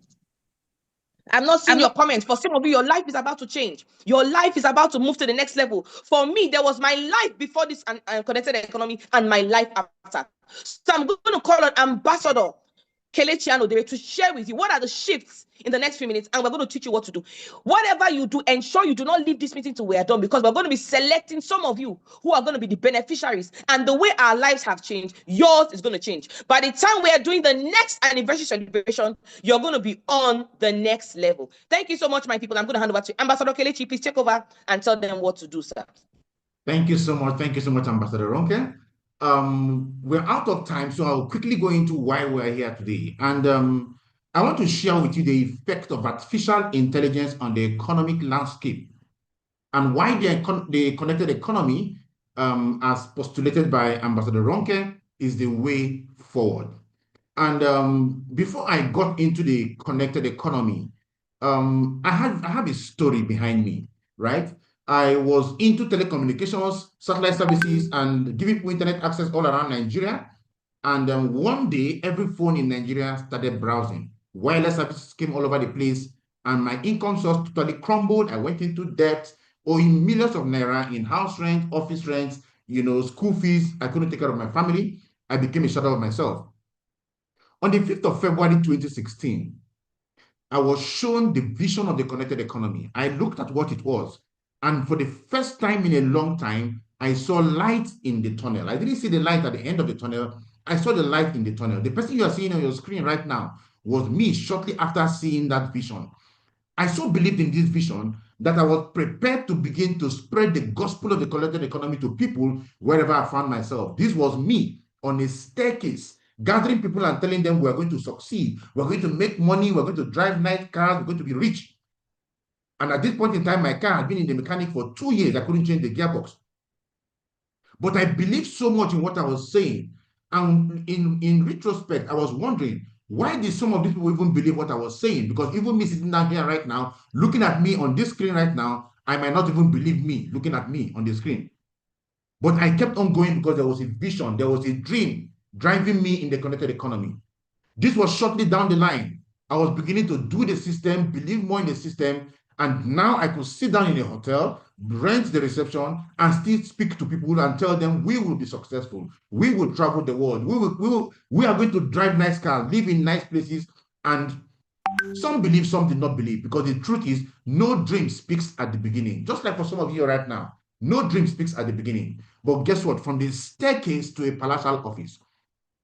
For some of you, your life is about to change. Your life is about to move to the next level. For me, there was my life before this connected economy and my life after. So I'm going to call on Ambassador Kelechi Anodere to share with you what are the shifts in the next few minutes, and we're going to teach you what to do. Whatever you do, ensure you do not leave this meeting till we are done, because we're going to be selecting some of you who are going to be the beneficiaries. And the way our lives have changed, yours is going to change. By the time we are doing the next anniversary celebration, you're going to be on the next level. Thank you so much, my people. I'm going to hand over to Ambassador Kelechi. Please take over and tell them what to do, sir. Thank you so much. Thank you so much, Ambassador Ronke. We're out of time, so I'll quickly go into why we're here today. And I want to share with you the effect of artificial intelligence on the economic landscape and why the connected economy, as postulated by Ambassador Ronke, is the way forward. And before I got into the connected economy, I have a story behind me, right? I was into telecommunications, satellite services, and giving people internet access all around Nigeria. And one day, every phone in Nigeria started browsing. Wireless services came all over the place, and my income source totally crumbled. I went into debt, owing millions of naira in house rent, office rent, school fees. I couldn't take care of my family. I became a shadow of myself. On the 5th of February 2016, I was shown the vision of the connected economy. I looked at what it was. And for the first time in a long time, I saw light in the tunnel. I didn't see the light at the end of the tunnel. I saw the light in the tunnel. The person you are seeing on your screen right now was me shortly after seeing that vision. I so believed in this vision that I was prepared to begin to spread the gospel of the connected economy to people wherever I found myself. This was me on a staircase, gathering people and telling them we're going to succeed, we're going to make money, we're going to drive nice cars, we're going to be rich. And at this point in time, my car had been in the mechanic for 2 years. I couldn't change the gearbox. But I believed so much in what I was saying. And in retrospect, I was wondering, why did some of these people even believe what I was saying? Because even me sitting down here right now, looking at me on this screen right now, I might not even believe me looking at me on the screen. But I kept on going because there was a vision, there was a dream driving me in the connected economy. This was shortly down the line. I was beginning to do the system, believe more in the system, and now I could sit down in a hotel, rent the reception, and still speak to people and tell them we will be successful. We will travel the world. We are going to drive nice cars, live in nice places. And some believe, some did not believe, because the truth is, no dream speaks at the beginning. Just like for some of you right now, no dream speaks at the beginning. But guess what? From the staircase to a palatial office,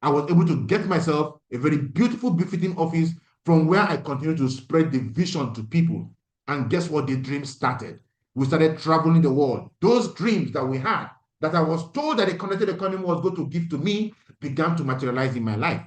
I was able to get myself a very beautiful, befitting office from where I continued to spread the vision to people. And guess what? The dream started. We started traveling the world. Those dreams that we had, that I was told that the connected economy was going to give to me, began to materialize in my life.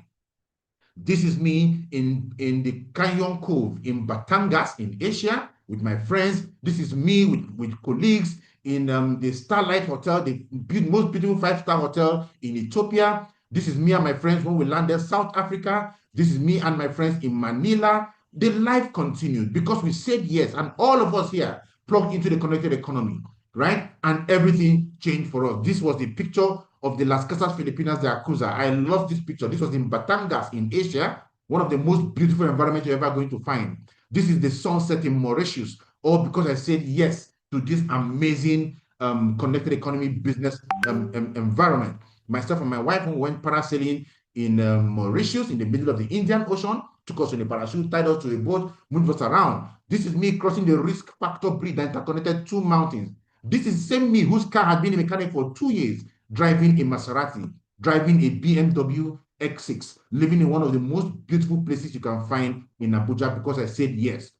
This is me in the Canyon Cove in Batangas in Asia with my friends. This is me with colleagues in the Starlight Hotel, the most beautiful 5-star hotel in Ethiopia. This is me and my friends when we landed South Africa. This is me and my friends in Manila. The life continued because we said yes, and all of us here plugged into the connected economy, right? And everything changed for us. This was the picture of the Las Casas Filipinas de Acusa. I love this picture. This was in Batangas in Asia, one of the most beautiful environments you're ever going to find. This is the sunset in Mauritius, all because I said yes to this amazing connected economy business environment. Myself and my wife went parasailing in Mauritius in the middle of the Indian Ocean, took us in a parachute, tied us to a boat, moved us around. This is me crossing the risk factor bridge that interconnected 2 mountains. This is the same me whose car had been a mechanic for 2 years, driving a Maserati, driving a BMW X6, living in one of the most beautiful places you can find in Abuja because I said yes.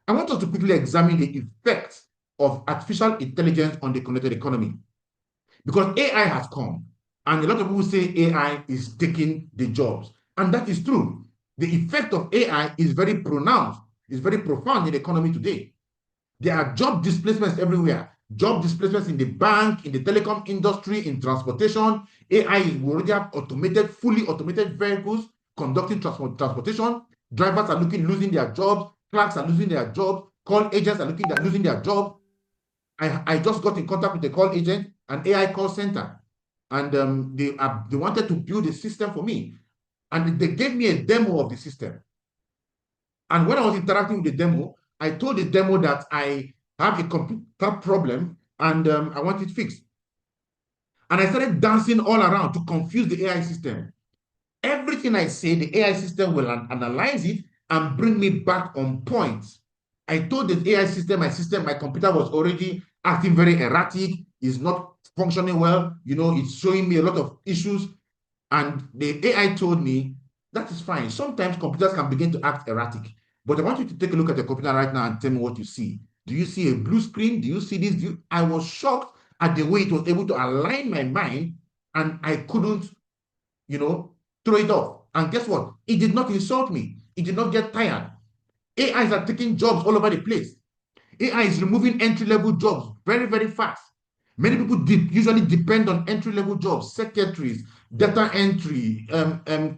I want us to quickly examine the effects of artificial intelligence on the connected economy, because AI has come, and a lot of people say AI is taking the jobs, and that is true. The effect of AI is very pronounced, is very profound in the economy today. There are job displacements everywhere. Job displacements in the bank, in the telecom industry, in transportation. AI is already have automated, fully automated vehicles conducting transportation. Drivers are losing their jobs. Clerks are losing their jobs. Call agents are losing their jobs. I just got in contact with a call agent, an AI call center, and they wanted to build a system for me, and they gave me a demo of the system. And when I was interacting with the demo, I told the demo that I have a computer problem and I want it fixed. And I started dancing all around to confuse the AI system. Everything I say, the AI system will analyze it and bring me back on point. I told the AI system, my computer was already acting very erratic, is not functioning well, it's showing me a lot of issues. And the AI told me, that is fine. Sometimes computers can begin to act erratic. But I want you to take a look at the computer right now and tell me what you see. Do you see a blue screen? Do you see this? I was shocked at the way it was able to align my mind, and I couldn't, throw it off. And guess what? It did not insult me. It did not get tired. AIs are taking jobs all over the place. AI is removing entry-level jobs very, very fast. Many people usually depend on entry-level jobs, secretaries, data entry,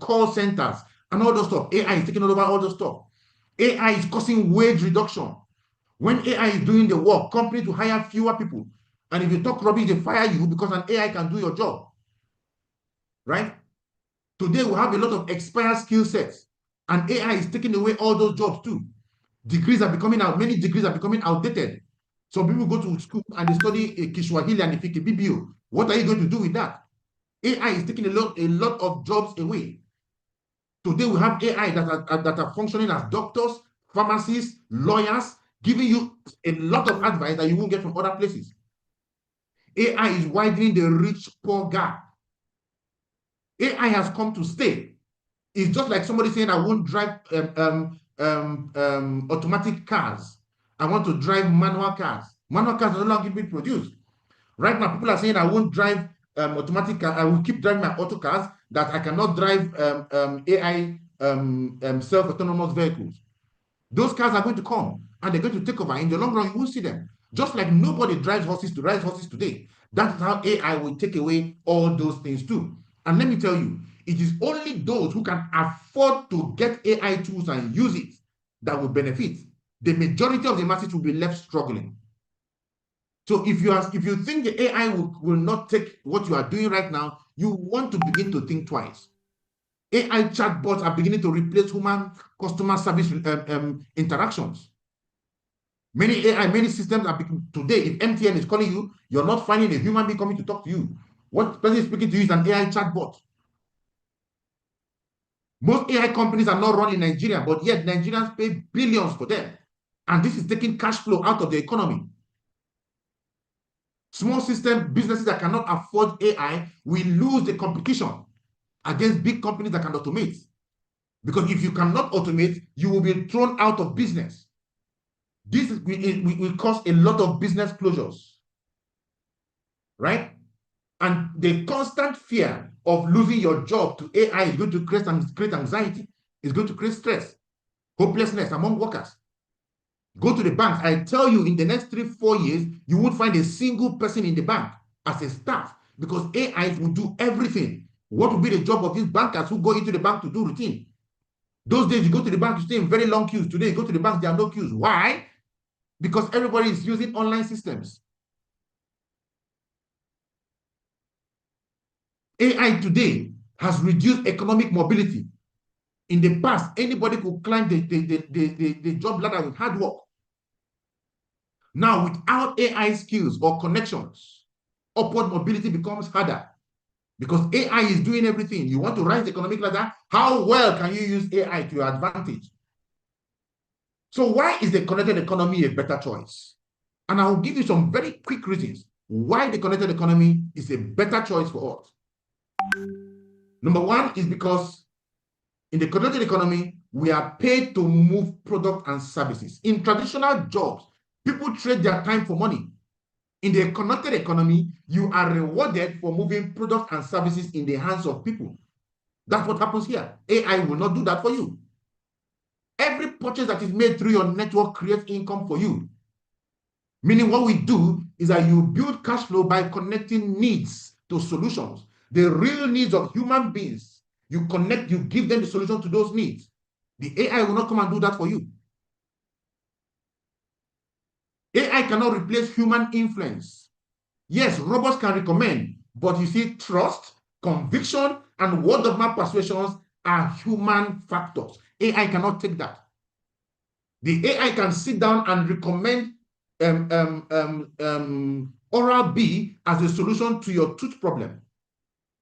call centers, and all those stuff. AI is taking over all those stuff. AI is causing wage reduction. When AI is doing the work, companies will hire fewer people. And if you talk rubbish, they fire you because an AI can do your job. Right? Today, we have a lot of expired skill sets, and AI is taking away all those jobs too. Many degrees are becoming outdated. Some people go to school and they study Kiswahili and Ifike BBO. What are you going to do with that? AI is taking a lot of jobs away. Today, we have AI that are functioning as doctors, pharmacists, lawyers, giving you a lot of advice that you won't get from other places. AI is widening the rich-poor gap. AI has come to stay. It's just like somebody saying, I won't drive automatic cars. I want to drive manual cars. Manual cars are no longer being produced. Right now, people are saying, I won't drive automatic cars. I will keep driving my auto cars, that I cannot drive AI self-autonomous vehicles. Those cars are going to come, and they're going to take over. In the long run, you won't see them. Just like nobody drives horses today. That's how AI will take away all those things too. And let me tell you, it is only those who can afford to get AI tools and use it that will benefit. The majority of the masses will be left struggling. So if you think the AI will not take what you are doing right now, you want to begin to think twice. AI chatbots are beginning to replace human customer service interactions. Many systems are today, if MTN is calling you, you're not finding a human being coming to talk to you. What person is speaking to you is an AI chatbot. Most AI companies are not run in Nigeria, but yet Nigerians pay billions for them. And this is taking cash flow out of the economy. Small system businesses that cannot afford AI will lose the competition against big companies that can automate. Because if you cannot automate, you will be thrown out of business. This will cause a lot of business closures, right? And the constant fear of losing your job to AI is going to create anxiety. It's going to create stress, hopelessness among workers. Go to the banks. I tell you, in the next 3-4 years, you won't find a single person in the bank as a staff because AI will do everything. What will be the job of these bankers who go into the bank to do routine? Those days, you go to the bank, you stay in very long queues. Today, you go to the bank, there are no queues. Why? Because everybody is using online systems. AI today has reduced economic mobility. In the past, anybody could climb the job ladder with hard work. Now, without AI skills or connections, upward mobility becomes harder because AI is doing everything. You want to rise the economic ladder? How well can you use AI to your advantage? So why is the connected economy a better choice? And I will give you some very quick reasons why the connected economy is a better choice for us. Number one is because in the connected economy, we are paid to move products and services. In traditional jobs, people trade their time for money. In the connected economy, you are rewarded for moving products and services in the hands of people. That's what happens here. AI will not do that for you. Every purchase that is made through your network creates income for you. Meaning what we do is that you build cash flow by connecting needs to solutions. The real needs of human beings, you connect, you give them the solution to those needs. The AI will not come and do that for you. AI cannot replace human influence. Yes, robots can recommend, but you see, trust, conviction, and word of mouth persuasions are human factors. AI cannot take that. The AI can sit down and recommend Oral-B as a solution to your tooth problem.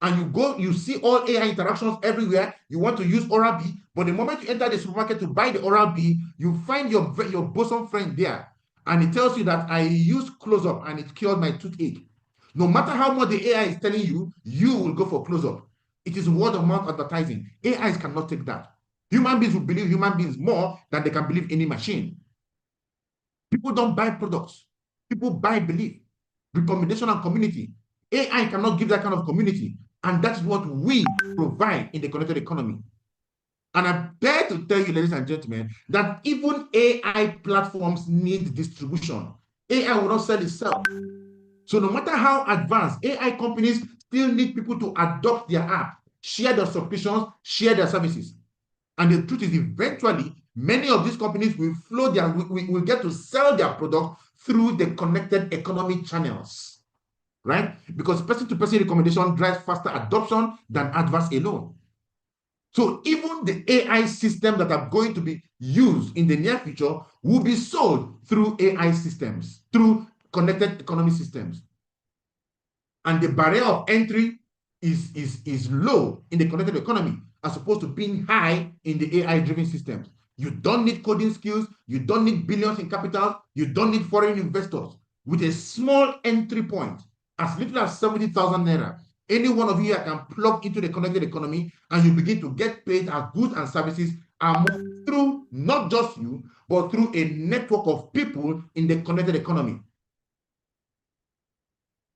And you see all AI interactions everywhere. You want to use Oral-B, but the moment you enter the supermarket to buy the Oral-B, you find your bosom friend there. And it tells you that I used Close-Up and it cured my toothache. No matter how much the AI is telling you, you will go for Close-Up. It is word of mouth advertising. AIs cannot take that. Human beings will believe human beings more than they can believe any machine. People don't buy products. People buy belief, recommendation, and community. AI cannot give that kind of community. And that's what we provide in the connected economy. And I dare to tell you, ladies and gentlemen, that even AI platforms need distribution. AI will not sell itself. So no matter how advanced, AI companies still need people to adopt their app, share their subscriptions, share their services. And the truth is, eventually, many of these companies will will get to sell their product through the connected economy channels, right? Because person-to-person recommendation drives faster adoption than adverts alone. So even the AI systems that are going to be used in the near future will be sold through AI systems, through connected economy systems. And the barrier of entry is low in the connected economy as opposed to being high in the AI-driven systems. You don't need coding skills. You don't need billions in capital. You don't need foreign investors. With a small entry point, as little as 70,000 naira, any one of you can plug into the connected economy and you begin to get paid as goods and services are moved through not just you, but through a network of people in the connected economy.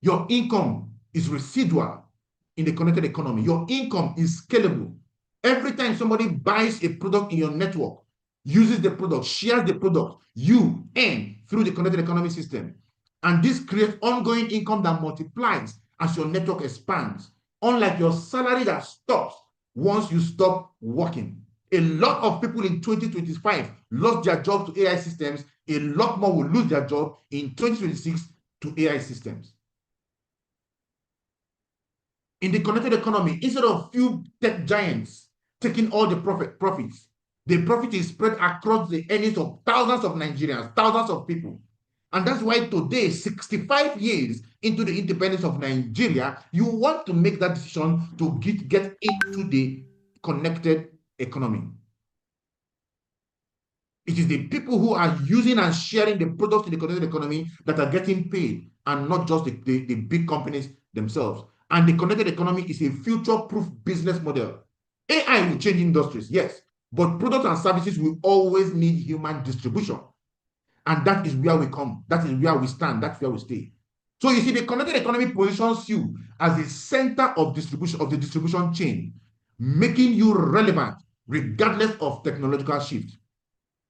Your income is residual in the connected economy. Your income is scalable. Every time somebody buys a product in your network, uses the product, shares the product, you earn through the connected economy system. And this creates ongoing income that multiplies as your network expands, unlike your salary that stops once you stop working. A lot of people in 2025 lost their job to AI systems. A lot more will lose their job in 2026 to AI systems. In the connected economy, instead of few tech giants taking all the profits, the profit is spread across the earnings of thousands of Nigerians, thousands of people. And that's why today, 65 years into the independence of Nigeria, you want to make that decision to get into the connected economy. It is the people who are using and sharing the products in the connected economy that are getting paid, and not just the big companies themselves. And the connected economy is a future-proof business model. AI will change industries, yes, but products and services will always need human distribution. And that is where we come. That is where we stand. That's where we stay. So you see, the connected economy positions you as the center of distribution of the distribution chain, making you relevant regardless of technological shift.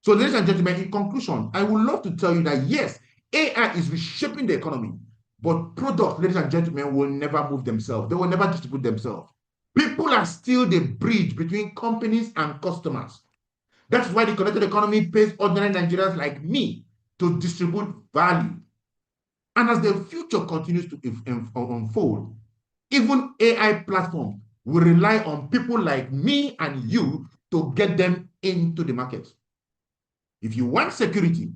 So, ladies and gentlemen, in conclusion, I would love to tell you that yes, AI is reshaping the economy, but products, ladies and gentlemen, will never move themselves. They will never distribute themselves. People are still the bridge between companies and customers. That's why the connected economy pays ordinary Nigerians like me to distribute value. And as the future continues to unfold, even AI platforms will rely on people like me and you to get them into the market. If you want security,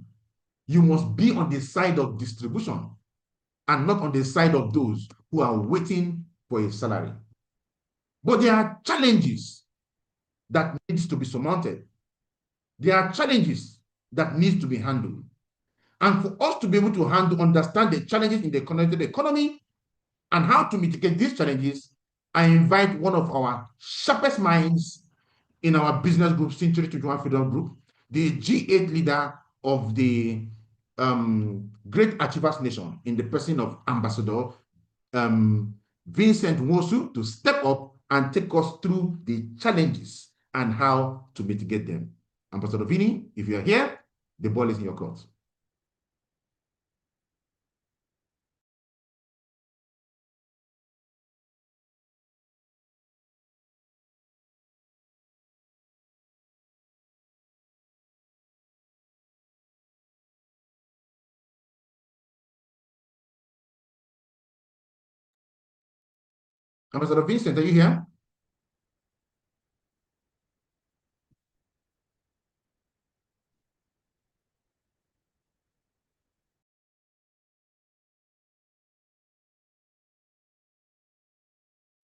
you must be on the side of distribution and not on the side of those who are waiting for a salary. But there are challenges that needs to be surmounted. There are challenges that needs to be handled. And for us to be able to understand the challenges in the connected economy and how to mitigate these challenges, I invite one of our sharpest minds in our business group, C21FG Freedom Group, the G8 leader of the Great Achievers Nation, in the person of Ambassador Vincent Nwosu, to step up and take us through the challenges and how to mitigate them. Ambassador Vini, if you are here, the ball is in your court. Ambassador Vincent, are you here?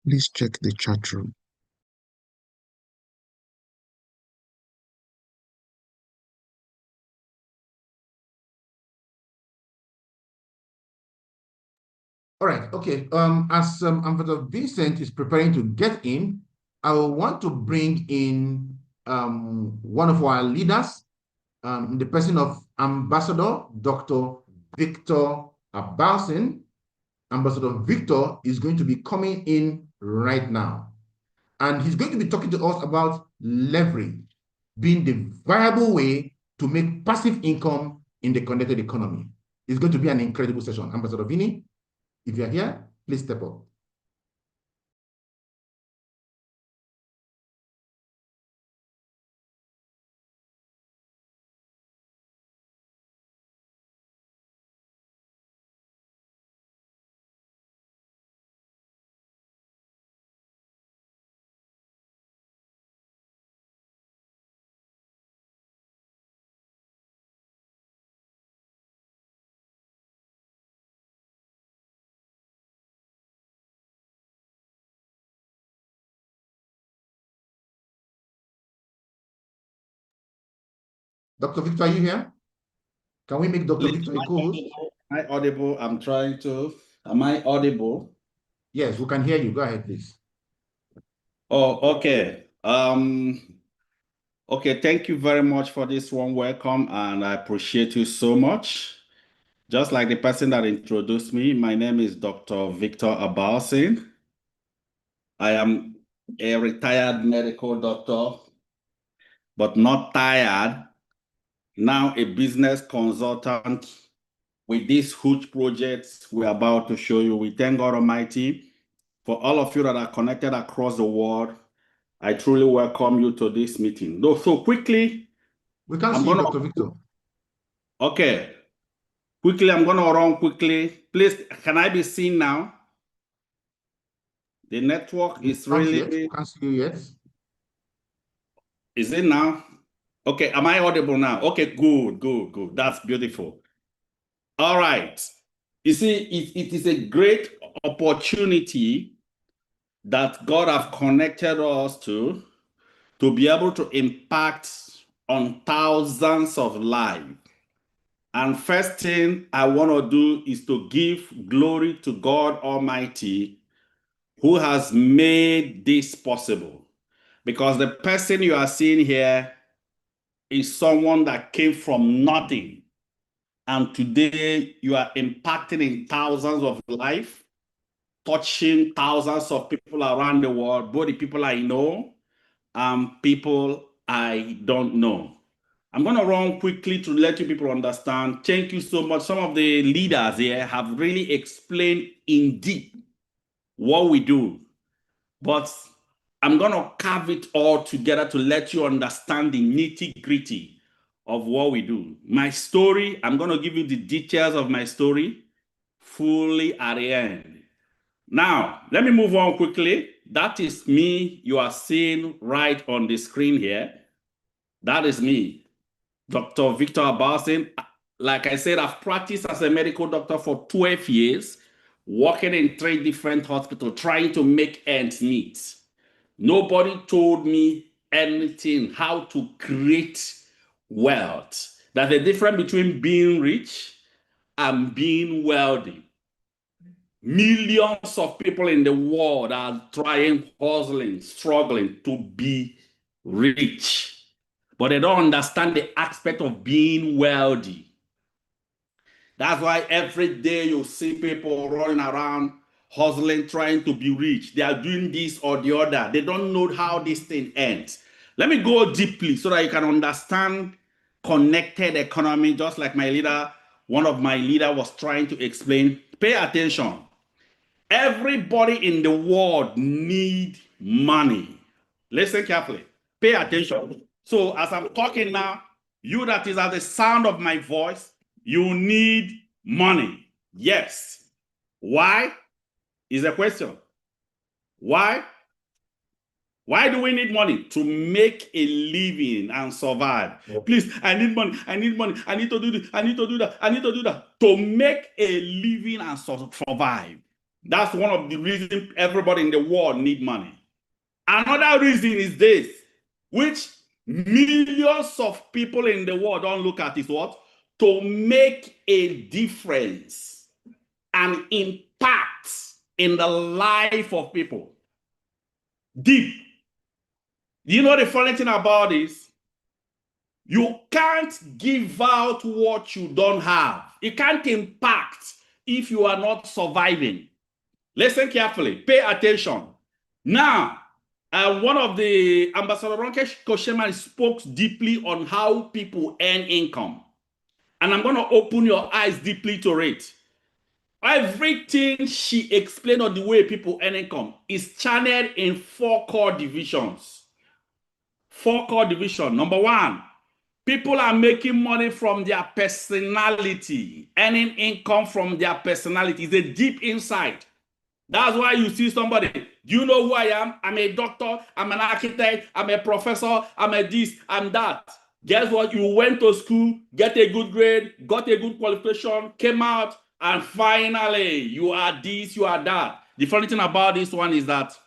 Please check the chat room. All right, okay. As Ambassador Vincent is preparing to get in, I will want to bring in one of our leaders, in the person of Ambassador Dr. Victor Abalsin. Ambassador Victor is going to be coming in right now. And he's going to be talking to us about leverage being the viable way to make passive income in the connected economy. It's going to be an incredible session. Ambassador Vini, if you're here, please step up. Dr. Victor, are you here? Can we make Dr. Victor a co-host? Am I audible? I'm trying to. Am I audible? Yes, we can hear you. Go ahead, please. Oh, okay. Okay, thank you very much for this warm welcome, and I appreciate you so much. Just like the person that introduced me, my name is Dr. Victor Abalsin. I am a retired medical doctor, but not tired. Now a business consultant with these huge projects we're about to show you. We thank God Almighty for all of you that are connected across the world. I truly welcome you to this meeting. So quickly, we can see Dr. Victor. Okay. Quickly, I'm going to run quickly please, can I be seen now? The network is really... Can't see you yet. Is it now? Okay, am I audible now? Okay, good. That's beautiful. All right. You see, it is a great opportunity that God have connected us to be able to impact on thousands of lives. And first thing I want to do is to give glory to God Almighty, who has made this possible. Because the person you are seeing here is someone that came from nothing. And today you are impacting in thousands of lives, touching thousands of people around the world, both the people I know and people I don't know. I'm going to run quickly to let you people understand. Thank you so much. Some of the leaders here have really explained in deep what we do. But I'm going to carve it all together to let you understand the nitty-gritty of what we do. My story, I'm going to give you the details of my story fully at the end. Now, let me move on quickly. That is me you are seeing right on the screen here. That is me. Dr. Victor Abalsin. Like I said, I've practiced as a medical doctor for 12 years, working in 3 different hospitals, trying to make ends meet. Nobody told me anything, how to create wealth. There's a difference between being rich and being wealthy. Millions of people in the world are trying, hustling, struggling to be rich. But they don't understand the aspect of being wealthy. That's why every day you see people running around, hustling, trying to be rich. They are doing this or the other. They don't know how this thing ends. Let me go deeply so that you can understand connected economy, just like my leader, one of my leaders was trying to explain. Pay attention. Everybody in the world needs money. Listen carefully. Pay attention. So as I'm talking now, you that is at the sound of my voice, you need money. Yes. Why? Is the question. Why? Why do we need money? To make a living and survive. Please, I need money. I need money. I need to do this. I need to do that. I need to do that. To make a living and survive. That's one of the reasons everybody in the world need money. Another reason is this, which millions of people in the world don't look at, is what? To make a difference and impact in the life of people. Deep. You know the funny thing about this? You can't give out what you don't have. You can't impact if you are not surviving. Listen carefully. Pay attention. Now, one of the Ambassador Ronke Kosheman spoke deeply on how people earn income. And I'm going to open your eyes deeply to it. Everything she explained on the way people earn income is channeled in 4 core divisions. 4 core divisions. Number 1, people are making money from their personality, earning income from their personality. It's a deep insight. That's why you see somebody, do you know who I am? I'm a doctor, I'm an architect, I'm a professor, I'm a this, I'm that. Guess what? You went to school, get a good grade, got a good qualification, came out, and finally, you are this, you are that. The funny thing about this one is that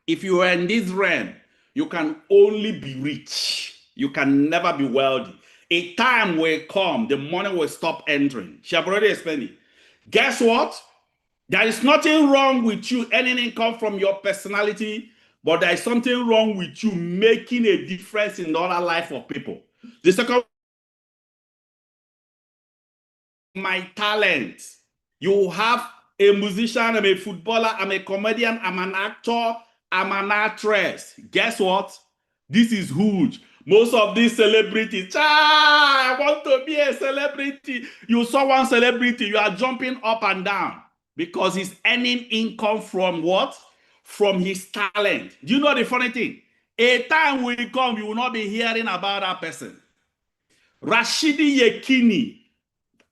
if you are in this realm, you can only be rich. You can never be wealthy. A time will come, the money will stop entering. She have already explained it. Guess what? There is nothing wrong with you earning income from your personality, but there is something wrong with you making a difference in the other life of people. The second, my talent. You have a musician, I'm a footballer, I'm a comedian, I'm an actor, I'm an actress. Guess what? This is huge. Most of these celebrities, I want to be a celebrity. You saw one celebrity, you are jumping up and down because he's earning income from what? From his talent. Do you know the funny thing? A time will come, you will not be hearing about that person. Rashidi Yekini,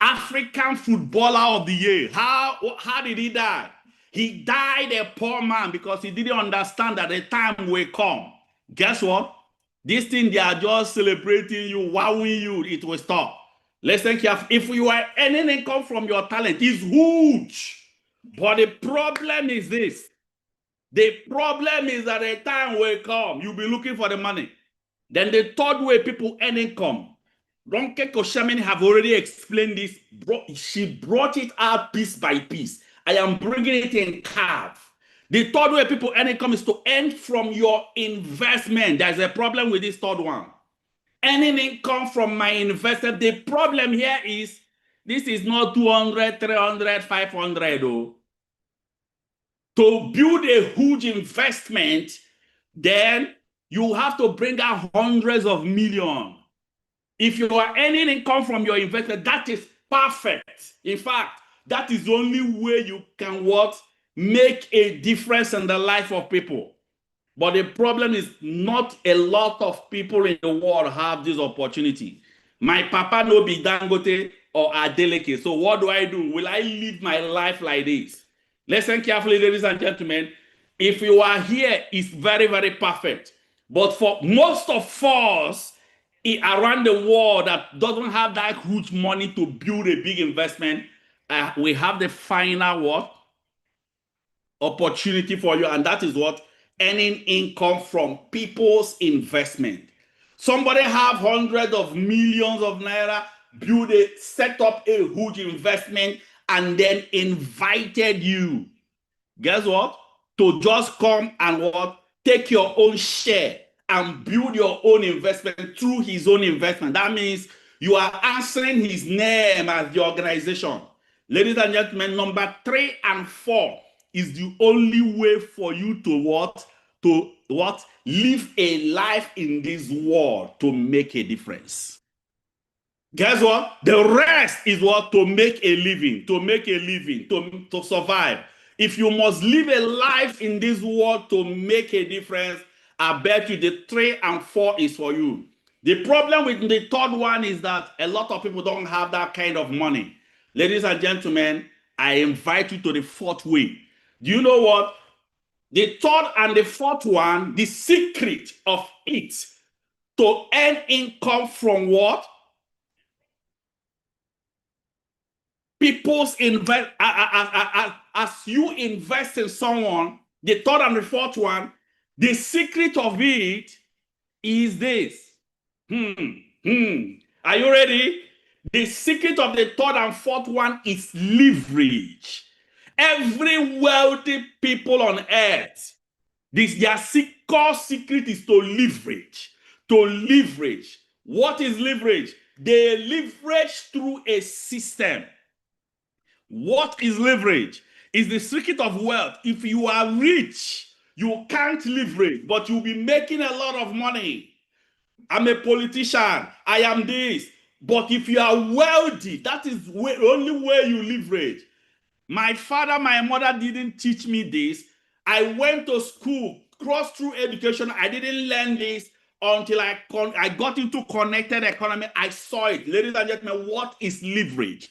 African Footballer of the Year. How did he die? He died a poor man because he didn't understand that the time will come. Guess what? This thing, they are just celebrating you, wowing you, it will stop. Listen carefully. If you are earning income from your talent, it's huge. But the problem is this. The problem is that a time will come, you'll be looking for the money. Then the third way people earn income. Ronke Koshamin have already explained this. She brought it out piece by piece. I am bringing it in curve. The third way people earn income is to earn from your investment. There's a problem with this third one. Earning income from my investment. The problem here is this is not 200, 300, 500. Oh. To build a huge investment, then you have to bring out hundreds of millions. If you are earning income from your investment, that is perfect. In fact, that is the only way you can make a difference in the life of people. But the problem is not a lot of people in the world have this opportunity. My papa no be Dangote or Adeleke. So what do? Will I live my life like this? Listen carefully, ladies and gentlemen. If you are here, it's very, very perfect. But for most of us around the world that doesn't have that huge money to build a big investment, we have the final opportunity for you, and that is earning income from people's investment. Somebody have hundreds of millions of naira, set up a huge investment, and then invited you. Guess what? To just come and take your own share and build your own investment through his own investment. That means you are answering his name as the organization. Ladies and gentlemen, number 3 and 4 is the only way for you to live a life in this world to make a difference. Guess what? The rest is to make a living, to survive. If you must live a life in this world to make a difference, I bet you the 3 and 4 is for you. The problem with the third one is that a lot of people don't have that kind of money. Ladies and gentlemen, I invite you to the 4th way. Do you know what? The 3rd and the 4th one, the secret of it to earn income from what? People's invest as you invest in someone, the 3rd and the 4th one, the secret of it is this. Are you ready? The secret of the 3rd and 4th one is leverage. Every wealthy people on earth, their core secret is to leverage. To leverage. What is leverage? They leverage through a system. What is leverage? Is the secret of wealth. If you are rich, you can't leverage, but you'll be making a lot of money. I'm a politician. I am this. But if you are wealthy, that is the only way you leverage. My father, my mother didn't teach me this. I went to school, crossed through education. I didn't learn this until I got into connected economy. I saw it. Ladies and gentlemen, what is leverage?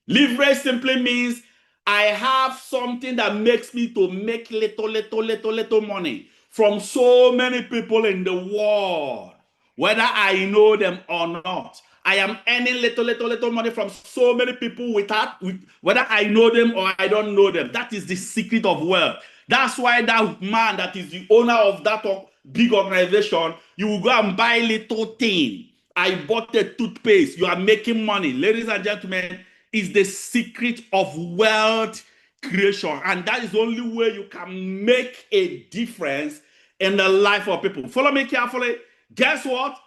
Leverage simply means I have something that makes me to make little money from so many people in the world, whether I know them or not. I am earning little money from so many people whether I know them or I don't know them. That is the secret of wealth. That's why that man that is the owner of that big organization, you will go and buy little thing. I bought the toothpaste. You are making money. Ladies and gentlemen, is the secret of wealth creation. And that is the only way you can make a difference in the life of people. Follow me carefully. Guess what?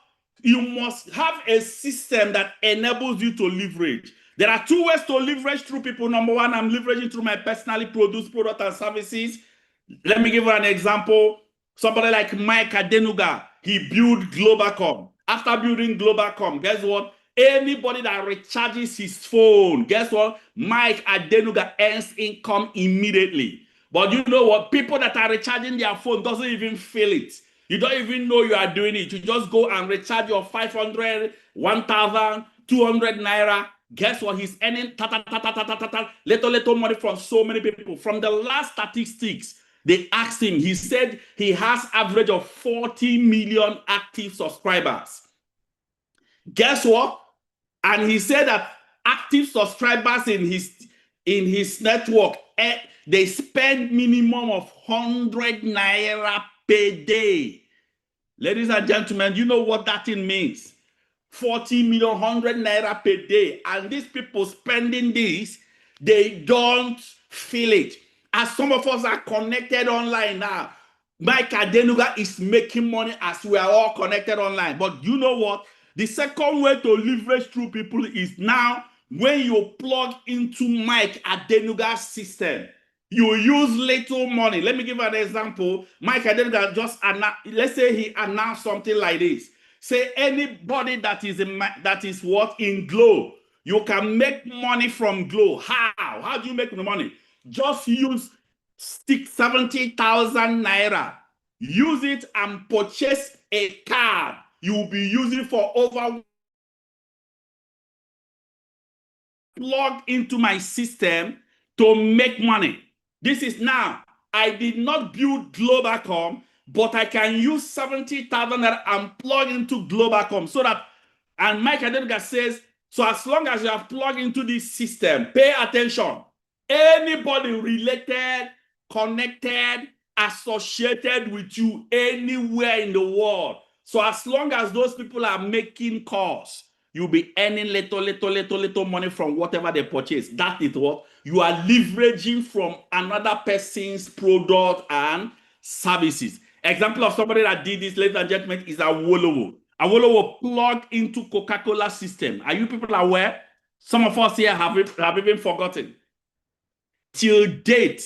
You must have a system that enables you to leverage. There are 2 ways to leverage through people. Number 1, I'm leveraging through my personally produced products and services. Let me give you an example. Somebody like Mike Adenuga, he built Globalcom. After building Globalcom, guess what? Anybody that recharges his phone, guess what? Mike Adenuga earns income immediately. But you know what? People that are recharging their phone doesn't even feel it. You don't even know you are doing it. You just go and recharge your 500, 1,000, 200 naira, Guess what? He's earning little money from so many people. From the last statistics, they asked him, he said he has average of 40 million active subscribers. Guess what? And he said that active subscribers in his network, they spend minimum of 100 naira per day. Ladies and gentlemen, you know what that thing means. 40 million, 100 naira per day. And these people spending this, they don't feel it. As some of us are connected online now, Mike Adenuga is making money as we are all connected online. But you know what? The second way to leverage through people is now when you plug into Mike Adenuga's system. You use little money. Let me give an example. Mike Adenuga just let's say he announced something like this. Say anybody that is what in Glow, you can make money from Glow. How do you make the money? Just use 70,000 naira. Use it and purchase a card. You will be using for over. Plug into my system to make money. This is now. I did not build Globacom, but I can use 70,000 and plug into Globacom so that, and Mike Adenuga says, so as long as you have plugged into this system, pay attention. Anybody related, connected, associated with you anywhere in the world, so as long as those people are making calls, you'll be earning little money from whatever they purchase. That is what you are leveraging from another person's product and services. Example of somebody that did this, ladies and gentlemen, is Awolowo. Awolowo plugged into Coca-Cola system. Are you people aware? Some of us here have even forgotten. Till date,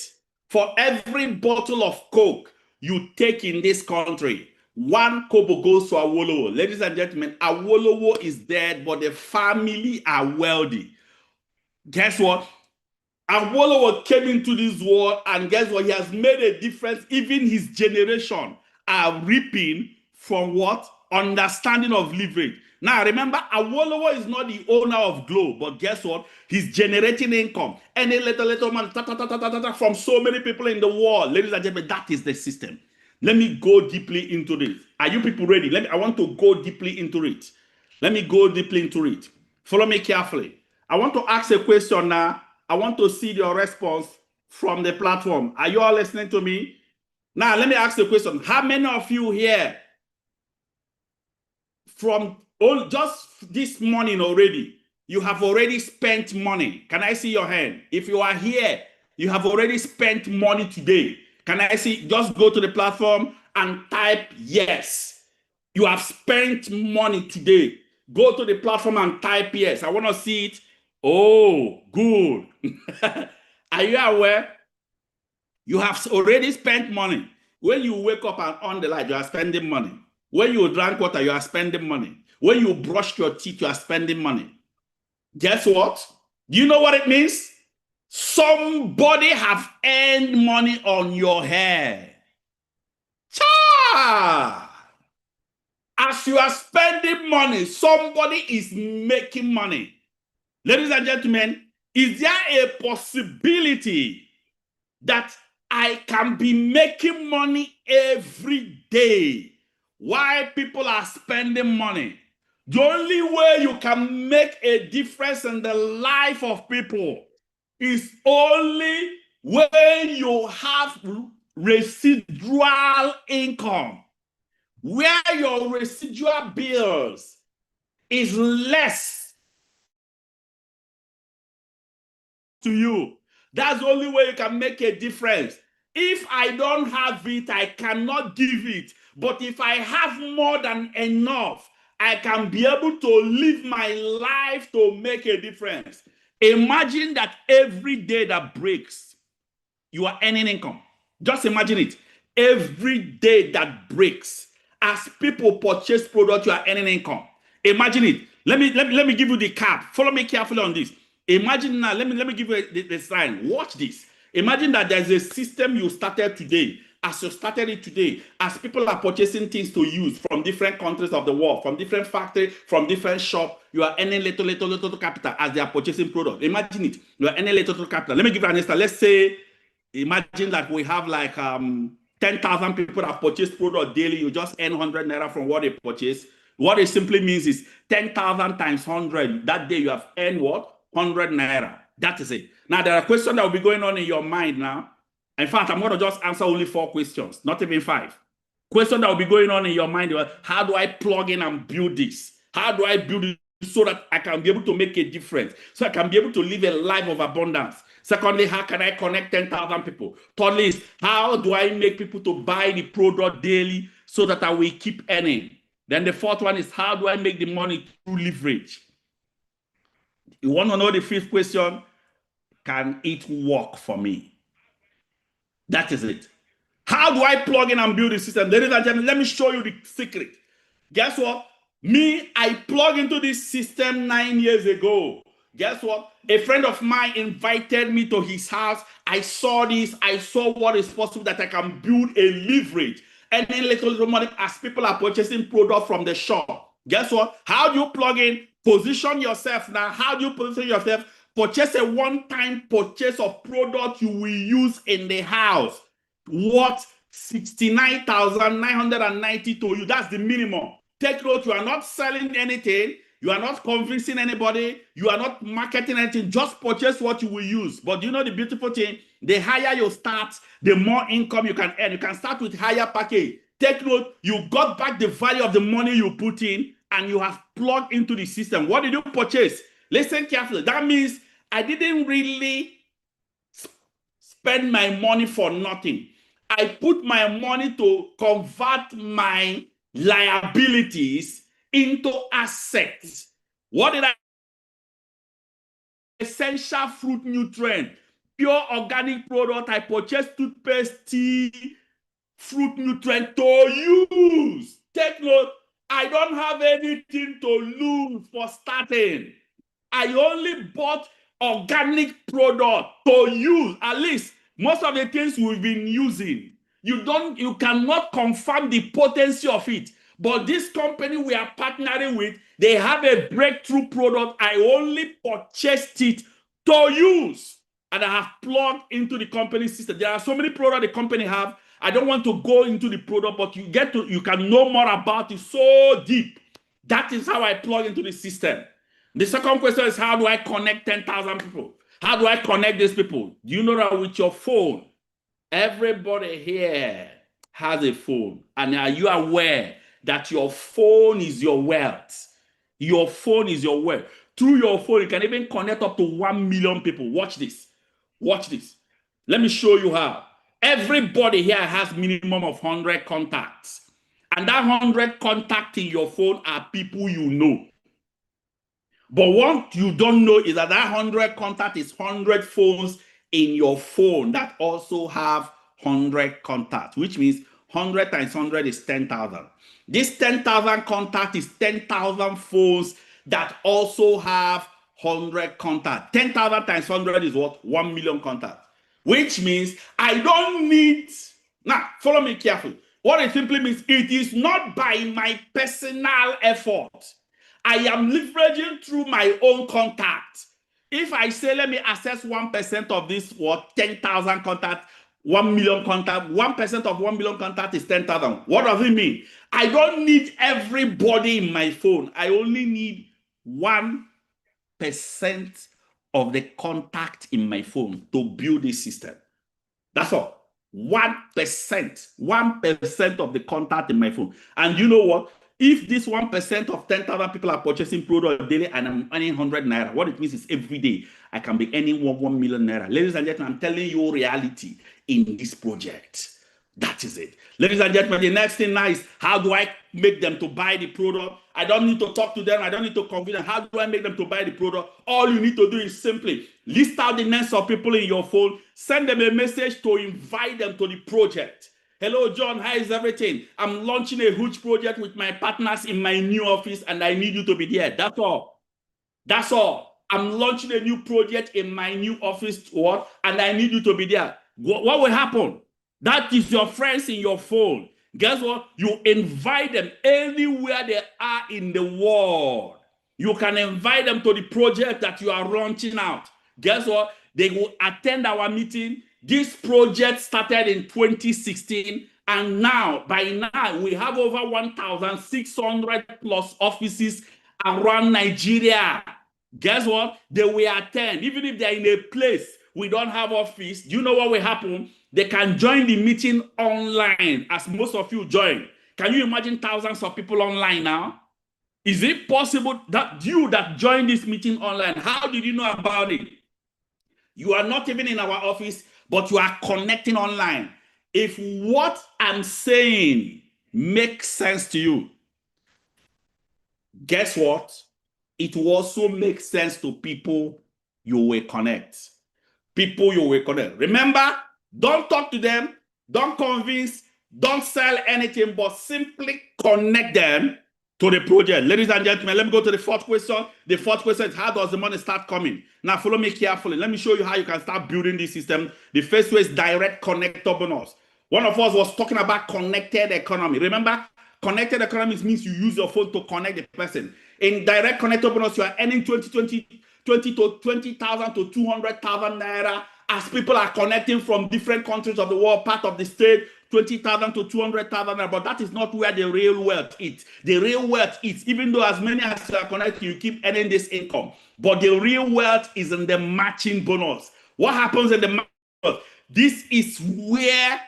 for every bottle of Coke you take in this country, 1 kobo goes to Awolowo. Ladies and gentlemen, Awolowo is dead, but the family are wealthy. Guess what? Awolowo came into this world, and guess what? He has made a difference. Even his generation are reaping from what? Understanding of leverage. Now, remember, Awolowo is not the owner of Glow, but guess what? He's generating income. Any little man from so many people in the world. Ladies and gentlemen, that is the system. Let me go deeply into this. Are you people ready? I want to go deeply into it. Let me go deeply into it. Follow me carefully. I want to ask a question now. I want to see your response from the platform. Are you all listening to me? Now, let me ask the question. How many of you here from just this morning already, you have already spent money? Can I see your hand? If you are here, you have already spent money today. Can I see? Just go to the platform and type yes. You have spent money today. Go to the platform and type yes. I want to see it. Oh, good. Are you aware? You have already spent money. When you wake up and on the light, you are spending money. When you drank water, you are spending money. When you brush your teeth, you are spending money. Guess what? Do you know what it means? Somebody have earned money on your hair. Cha! As you are spending money, somebody is making money. Ladies and gentlemen, is there a possibility that I can be making money every day while people are spending money? The only way you can make a difference in the life of people is only when you have residual income, where your residual bills is less to you. That's the only way you can make a difference. If I don't have it, I cannot give it. But if I have more than enough, I can be able to live my life to make a difference. Imagine that every day that breaks, you are earning income. Just imagine it. Every day that breaks, as people purchase products, you are earning income. Imagine it. Let me give you the cap. Follow me carefully on this. Imagine now, let me give you the sign. Watch this. Imagine that there's a system you started today as you started it today, as people are purchasing things to use from different countries of the world, from different factories, from different shops, you are earning little capital as they are purchasing products. Imagine it. You are earning little capital. Let me give you an instance. Let's say, imagine that we have like 10,000 people that purchase product daily. You just earn 100 naira from what they purchase. What it simply means is 10,000 times 100. That day you have earned what? 100 naira. That is it. Now, there are questions that will be going on in your mind now. In fact, I'm going to just answer only 4 questions, not even 5. Question that will be going on in your mind: how do I plug in and build this? How do I build it so that I can be able to make a difference? So I can be able to live a life of abundance. Secondly, how can I connect 10,000 people? Thirdly, is how do I make people to buy the product daily so that I will keep earning? Then the fourth one is, how do I make the money through leverage? You want to know the 5th question? Can it work for me? That is it. How do I plug in and build the system? Ladies and gentlemen, let me show you the secret. Guess what? Me, I plugged into this system 9 years ago. Guess what? A friend of mine invited me to his house. I saw this. I saw what is possible, that I can build a leverage. And then little money as people are purchasing products from the shop. Guess what? How do you plug in? Position yourself now. How do you position yourself? Purchase a one-time purchase of product you will use in the house. What? 69,990 to you. That's the minimum. Take note, you are not selling anything. You are not convincing anybody. You are not marketing anything. Just purchase what you will use. But you know the beautiful thing? The higher you start, the more income you can earn. You can start with higher package. Take note, you got back the value of the money you put in, and you have plugged into the system. What did you purchase? Listen carefully. That means I didn't really spend my money for nothing. I put my money to convert my liabilities into assets. What did I? Essential fruit nutrient, pure organic product. I purchased toothpaste, tea, fruit nutrient to use. Take note, I don't have anything to lose for starting. I only bought organic product to use. At least most of the things we've been using, you cannot confirm the potency of it. But this company we are partnering with, they have a breakthrough product. I only purchased it to use, and I have plugged into the company system. There are so many products the company have. I don't want to go into the product, but you can know more about it so deep. That is how I plug into the system. The second question is, how do I connect 10,000 people? How do I connect these people? Do you know that with your phone? Everybody here has a phone. And are you aware that your phone is your wealth? Your phone is your wealth. Through your phone, you can even connect up to 1 million people. Watch this. Watch this. Let me show you how. Everybody here has minimum of 100 contacts. And that 100 contacts in your phone are people you know. But what you don't know is that 100 contact is 100 phones in your phone that also have 100 contacts, which means 100 times 100 is 10,000. This 10,000 contact is 10,000 phones that also have 100 contacts. 10,000 times 100 is what? 1 million contacts, which means I don't need... Now, follow me carefully. What it simply means, it is not by my personal effort. I am leveraging through my own contact. If I say, let me access 1% of this, what, 10,000 contacts, 1 million contact, 1% of 1 million contact is 10,000. What does it mean? I don't need everybody in my phone. I only need 1% of the contact in my phone to build this system. That's all. 1% of the contact in my phone. And you know what? If this 1% of 10,000 people are purchasing product daily and I'm earning 100 naira, what it means is every day I can be earning 1 million naira. Ladies and gentlemen, I'm telling you reality in this project. That is it. Ladies and gentlemen, the next thing now is, how do I make them to buy the product? I don't need to talk to them. I don't need to convince them. How do I make them to buy the product? All you need to do is simply list out the names of people in your phone, send them a message to invite them to the project. Hello, John, how is everything? I'm launching a huge project with my partners in my new office and I need you to be there. That's all. That's all. I'm launching a new project in my new office, and I need you to be there. What will happen? That is your friends in your phone. Guess what? You invite them anywhere they are in the world. You can invite them to the project that you are launching out. Guess what? They will attend our meeting. This project started in 2016, and now, by now, we have over 1,600 plus offices around Nigeria. Guess what? They will attend. Even if they're in a place we don't have office, do you know what will happen? They can join the meeting online, as most of you join. Can you imagine thousands of people online now? Is it possible that you that joined this meeting online, how did you know about it? You are not even in our office, but you are connecting online. If what I'm saying makes sense to you, guess what? It will also make sense to people you will connect. People you will connect. Remember, don't talk to them, don't convince, don't sell anything, but simply connect them to the project. Ladies and gentlemen, let me go to the fourth question. The fourth question is, how does the money start coming? Now, follow me carefully. Let me show you how you can start building this system. The first way is direct connector bonus. One of us was talking about connected economy. Remember, connected economy means you use your phone to connect the person. In direct connector bonus, you are earning 20,000 to 200,000 naira as people are connecting from different countries of the world, part of the state, 20,000 to 200,000 naira. But that is not where the real wealth is. The real wealth is, even though as many as you are connected, you keep earning this income. But the real wealth is in the matching bonus. What happens in the matching bonus? This is where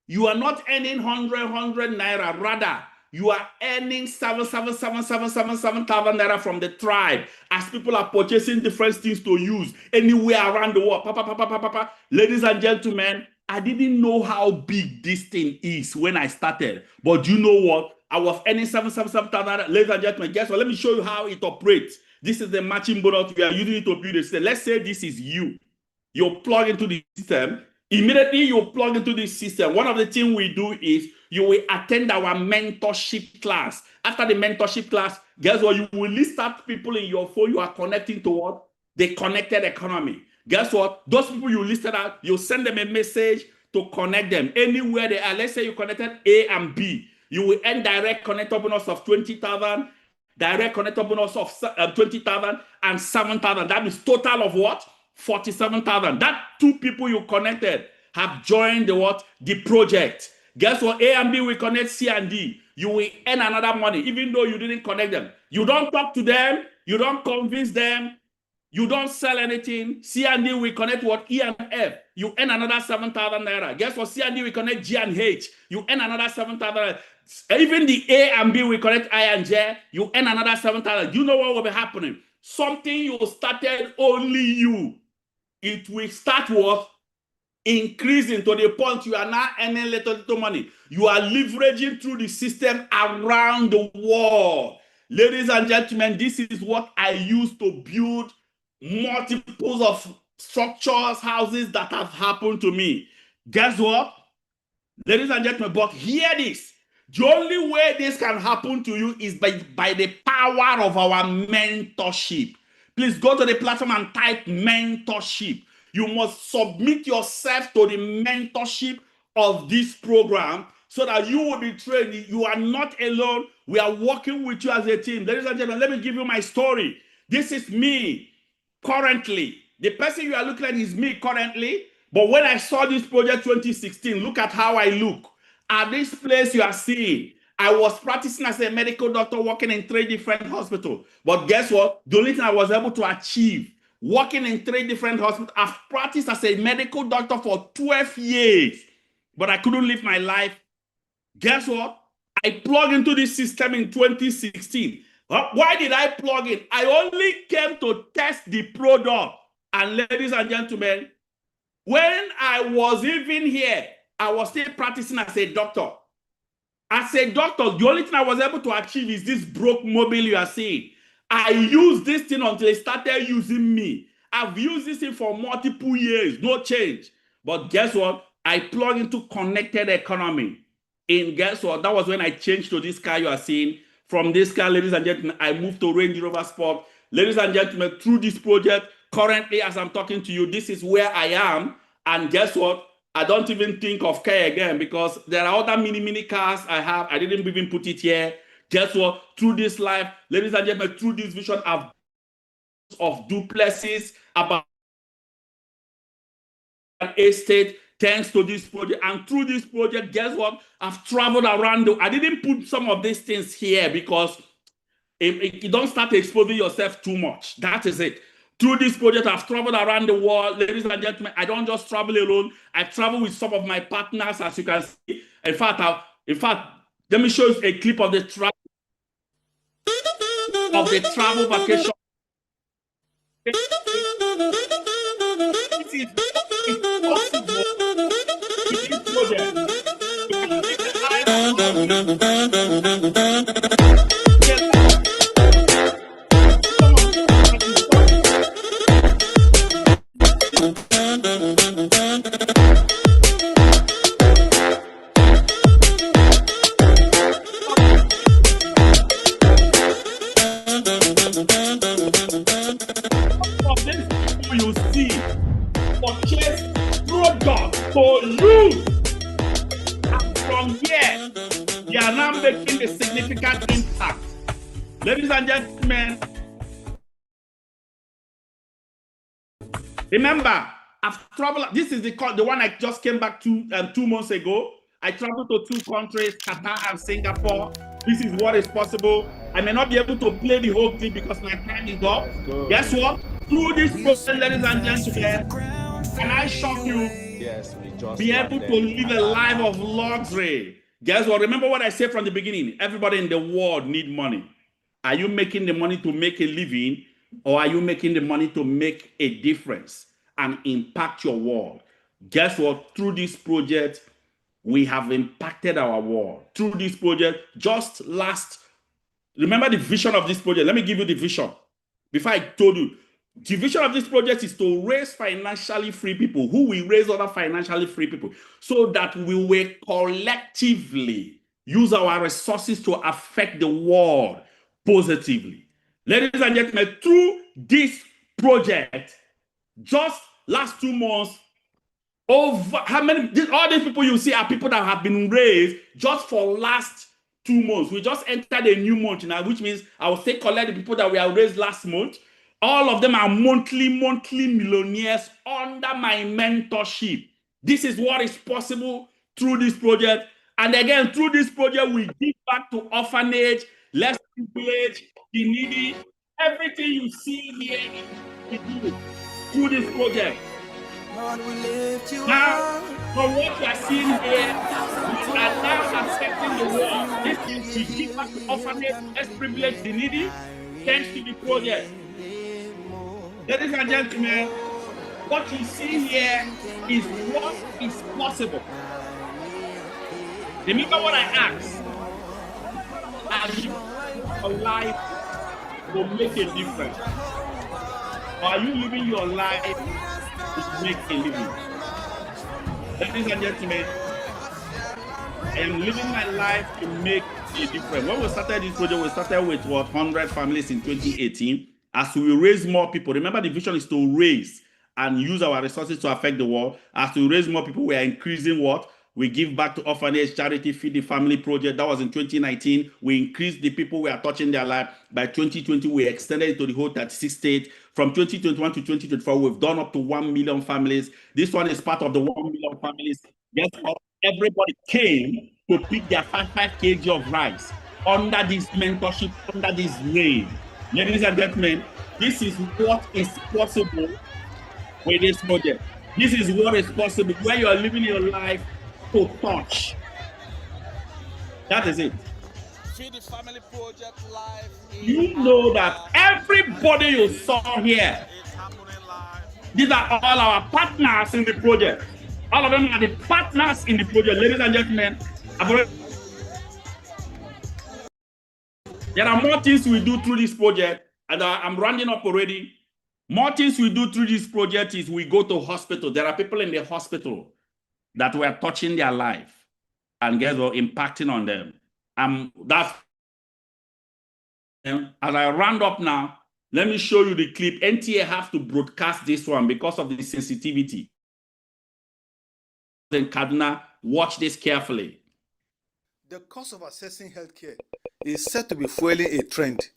you are not earning 100 naira. Rather, you are earning 7,000 naira from the tribe as people are purchasing different things to use anywhere around the world. Ladies and gentlemen, I didn't know how big this thing is when I started. But you know what? I was earning 7,000 naira. Ladies and gentlemen, guess what? Let me show you how it operates. This is the matching bonus we are using it to build a system. Let's say this is you. You plug into the system. Immediately you plug into this system. One of the things we do is you will attend our mentorship class. After the mentorship class, guess what? You will list out people in your phone you are connecting to what? The connected economy. Guess what? Those people you listed out, you send them a message to connect them anywhere they are. Let's say you connected A and B. You will earn direct connector bonus of 20,000, direct connector bonus of 20,000 and 7,000. That is total of what? 47,000. That two people you connected have joined the what? The project. Guess what? A and B will connect C and D. You will earn another money, even though you didn't connect them. You don't talk to them. You don't convince them. You don't sell anything. C and D will connect what? E and F. You earn another 7,000 naira. Guess what? C and D will connect G and H. You earn another 7,000. Even the A and B will connect I and J. You earn another 7,000. You know what will be happening? Something you started only you. It will start what? Increasing to the point you are now earning little money. You are leveraging through the system around the world. Ladies and gentlemen, this is what I use to build multiples of structures, houses that have happened to me. Guess what? Ladies and gentlemen, but hear this. The only way this can happen to you is by the power of our mentorship. Please go to the platform and type mentorship. You must submit yourself to the mentorship of this program so that you will be trained. You are not alone. We are working with you as a team. Ladies and gentlemen, let me give you my story. This is me currently. The person you are looking at is me currently. But when I saw this project 2016, look at how I look. At this place you are seeing, I was practicing as a medical doctor working in 3 different hospitals. But guess what? The only thing I was able to achieve working in 3 different hospitals, I've practiced as a medical doctor for 12 years, but I couldn't live my life. Guess what? I plugged into this system in 2016. Why did I plug in? I only came to test the product. And ladies and gentlemen, when I was even here, I was still practicing as a doctor. As a doctor, the only thing I was able to achieve is this broke mobile you are seeing. I used this thing until they started using me. I've used this thing for multiple years, no change. But guess what? I plug into connected economy. And guess what? That was when I changed to this car you are seeing. From this car, ladies and gentlemen, I moved to Range Rover Sport. Ladies and gentlemen, through this project, currently as I'm talking to you, this is where I am. And guess what? I don't even think of K again because there are other mini cars I have. I didn't even put it here. Guess what? Through this life, ladies and gentlemen, through this vision of duplexes, about an estate, thanks to this project. And through this project, guess what? I've traveled around. I didn't put some of these things here because you don't start exposing yourself too much. That is it. Through this project, I've traveled around the world. Ladies and gentlemen, I don't just travel alone. I travel with some of my partners, as you can see. In fact, let me show you a clip of the travel vacation. This is possible with this project. You can live the life you see, purchase product for you. And from here, they are now making a significant impact. Ladies and gentlemen, remember, I've traveled. This is the one I just came back to 2 months ago. I traveled to 2 countries, Qatar and Singapore. This is what is possible. I may not be able to play the whole thing because my time is up. Guess what? Through this process, ladies and gentlemen, can I shock you? Yes, we just be able to live a life of luxury. Guess what? Remember what I said from the beginning. Everybody in the world need money. Are you making the money to make a living, or are you making the money to make a difference and impact your world? Guess what? Through this project, we have impacted our world. Through this project, remember the vision of this project. Let me give you the vision. Before I told you, the vision of this project is to raise financially free people who will raise other financially free people so that we will collectively use our resources to affect the world positively. Ladies and gentlemen, through this project, just last 2 months, over how many, all these people you see are people that have been raised just for last 2 months. We just entered a new month now, which means I will say collect the people that we have raised last month. All of them are monthly millionaires under my mentorship. This is what is possible through this project. And again, through this project, we give back to orphanage, less privileged, the needy. Everything you see here is we do through this project. Now, from what you are seeing here, we are now affecting the world. This thing we give back to orphanage, less privileged, the needy, thanks to the project. Ladies and gentlemen, what you see here is what is possible. Remember what I asked. Are you alive to make a difference? Or are you living your life to make a living? Ladies and gentlemen, I am living my life to make a difference. When we started this project, we started with 100 families in 2018. As we raise more people, remember the vision is to raise and use our resources to affect the world. As we raise more people, we are increasing what? We give back to orphanage, charity, feed the family project. That was in 2019. We increased the people we are touching their life. By 2020, we extended it to the whole 36 states. From 2021 to 2024, we've done up to 1 million families. This one is part of the 1 million families. Guess what? Everybody came to pick their 5 kg of rice under this mentorship, under this name. Ladies and gentlemen, this is what is possible with this project. This is what is possible where you are living your life to touch. That is it. Feed the Family Project live. You know that everybody you saw here, these are all our partners in the project. All of them are the partners in the project. Ladies and gentlemen, there are more things we do through this project, and I'm rounding up already. More things we do through this project is we go to hospital. There are people in the hospital that we're touching their life and guess what, impacting on them. That's as I round up now, let me show you the clip. NTA have to broadcast this one because of the sensitivity. in Kaduna. Watch this carefully. The cost of accessing healthcare is said to be fueling a trend.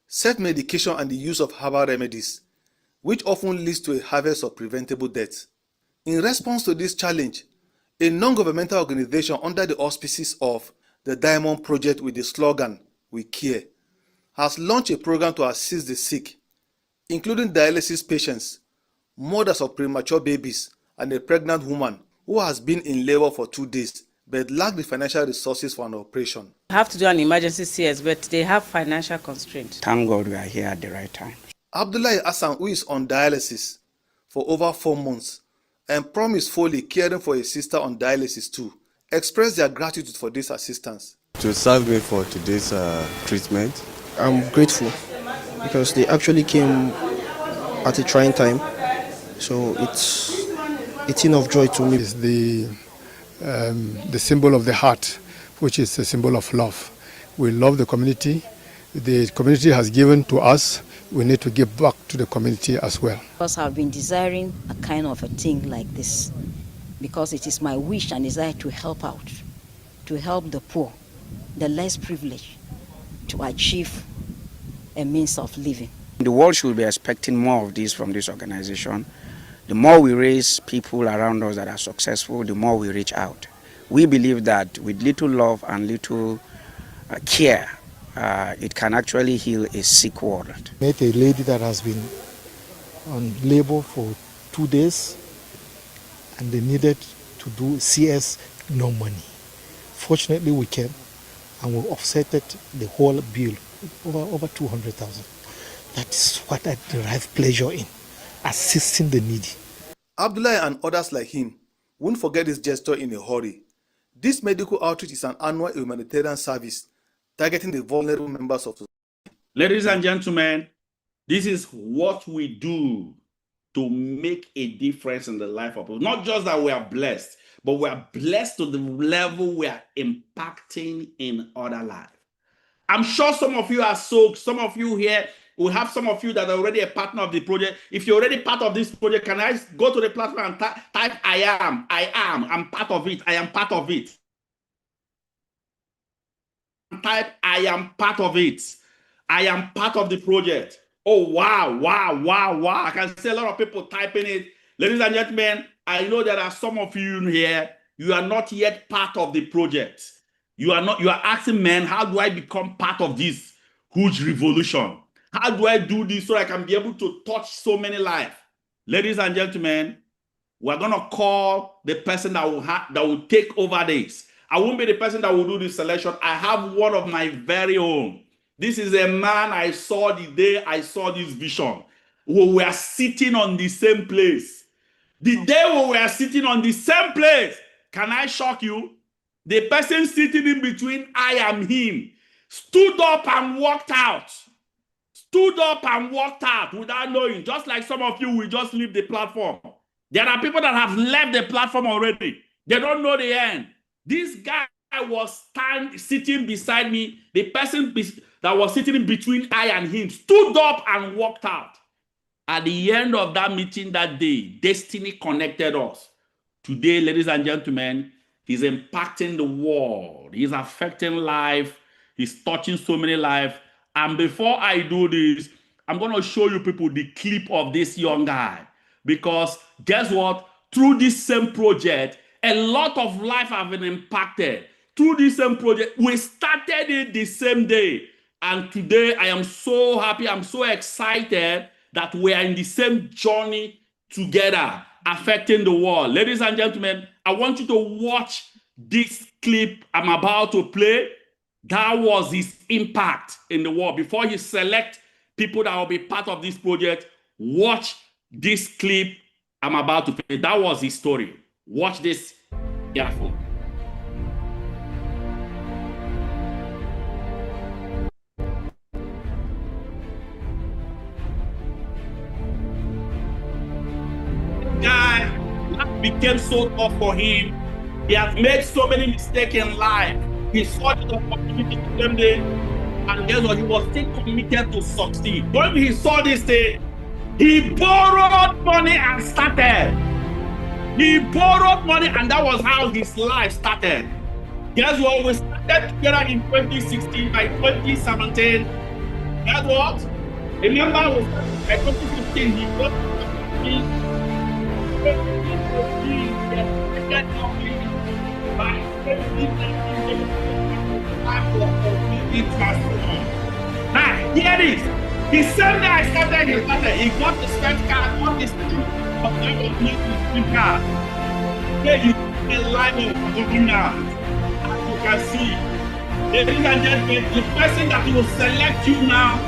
Self-medication and the use of herbal remedies, which often leads to a harvest of preventable deaths. In response to this challenge, a non-governmental organization under the auspices of the Diamond Project with the slogan, "We Care," has launched a program to assist the sick, including dialysis patients, mothers of premature babies, and a pregnant woman who has been in labor for 2 days but lack the financial resources for an operation. I have to do an emergency CS, but they have financial constraints. Thank God we are here at the right time. Abdullahi Hassan, who is on dialysis for over 4 months, and Promise Foley, caring for a sister on dialysis too, expressed their gratitude for this assistance. To serve me for today's treatment. I'm grateful because they actually came at a trying time, so it's enough joy to me. It's the symbol of the heart, which is a symbol of love. We love the community. The community has given to us. We need to give back to the community as well. Because I've been desiring a kind of a thing like this, because it is my wish and desire to help out, to help the poor, the less privileged, to achieve a means of living. The world should be expecting more of this from this organization. The more we raise people around us that are successful, the more we reach out. We believe that with little love and little care, it can actually heal a sick world. Met a lady that has been on labor for 2 days and they needed to do CS, no money. Fortunately, we came and we offsetted the whole bill, over 200,000. That is what I derive pleasure in, assisting the needy. Abdullah and others like him won't forget this gesture in a hurry. This medical outreach is an annual humanitarian service targeting the vulnerable members of society. Ladies and gentlemen, this is what we do to make a difference in the life of people. Not just that we are blessed, but we are blessed to the level we are impacting in other lives. I'm sure some of you are soaked. Some of you here, we have some of you that are already a partner of the project. If you're already part of this project, can I go to the platform and type I'm part of it, I am part of it. Type I am part of it. I am part of the project. Oh, wow. I can see a lot of people typing it. Ladies and gentlemen, I know there are some of you here, you are not yet part of the project. You are asking, man, how do I become part of this huge revolution? How do I do this so I can be able to touch so many lives? Ladies and gentlemen, we're going to call the person that will take over this. I won't be the person that will do the selection. I have one of my very own. This is a man I saw the day I saw this vision. We were sitting on the same place. The day we were sitting on the same place, can I shock you? The person sitting in between I and him stood up and walked out. Stood up and walked out without knowing. Just like some of you will just leave the platform. There are people that have left the platform already. They don't know the end. This guy was sitting beside me. The person that was sitting in between I and him stood up and walked out. At the end of that meeting that day, destiny connected us. Today, ladies and gentlemen, he's impacting the world. He's affecting life. He's touching so many lives. And before I do this, I'm going to show you people the clip of this young guy. Because guess what? Through this same project, a lot of life have been impacted. Through this same project, we started it the same day. And today, I am so happy, I'm so excited that we are in the same journey together, affecting the world. Ladies and gentlemen, I want you to watch this clip I'm about to play. That was his impact in the world. Before he select people that will be part of this project, watch this clip I'm about to play. That was his story. Watch this carefully. Guy, life became so tough for him. He has made so many mistakes in life. He saw the opportunity to them day, and guess what? He was still committed to succeed. When he saw this thing, he borrowed money and started. He borrowed money, and that was how his life started. Guess what? We started together in 2016. By 2017, guess what? Remember, we started by 2015. He got by 2019, now, hear this. The same day I started, he got the spent card, got this thing of the car. Here you can line up now. As you can see, ladies and gentlemen, the person that will select you now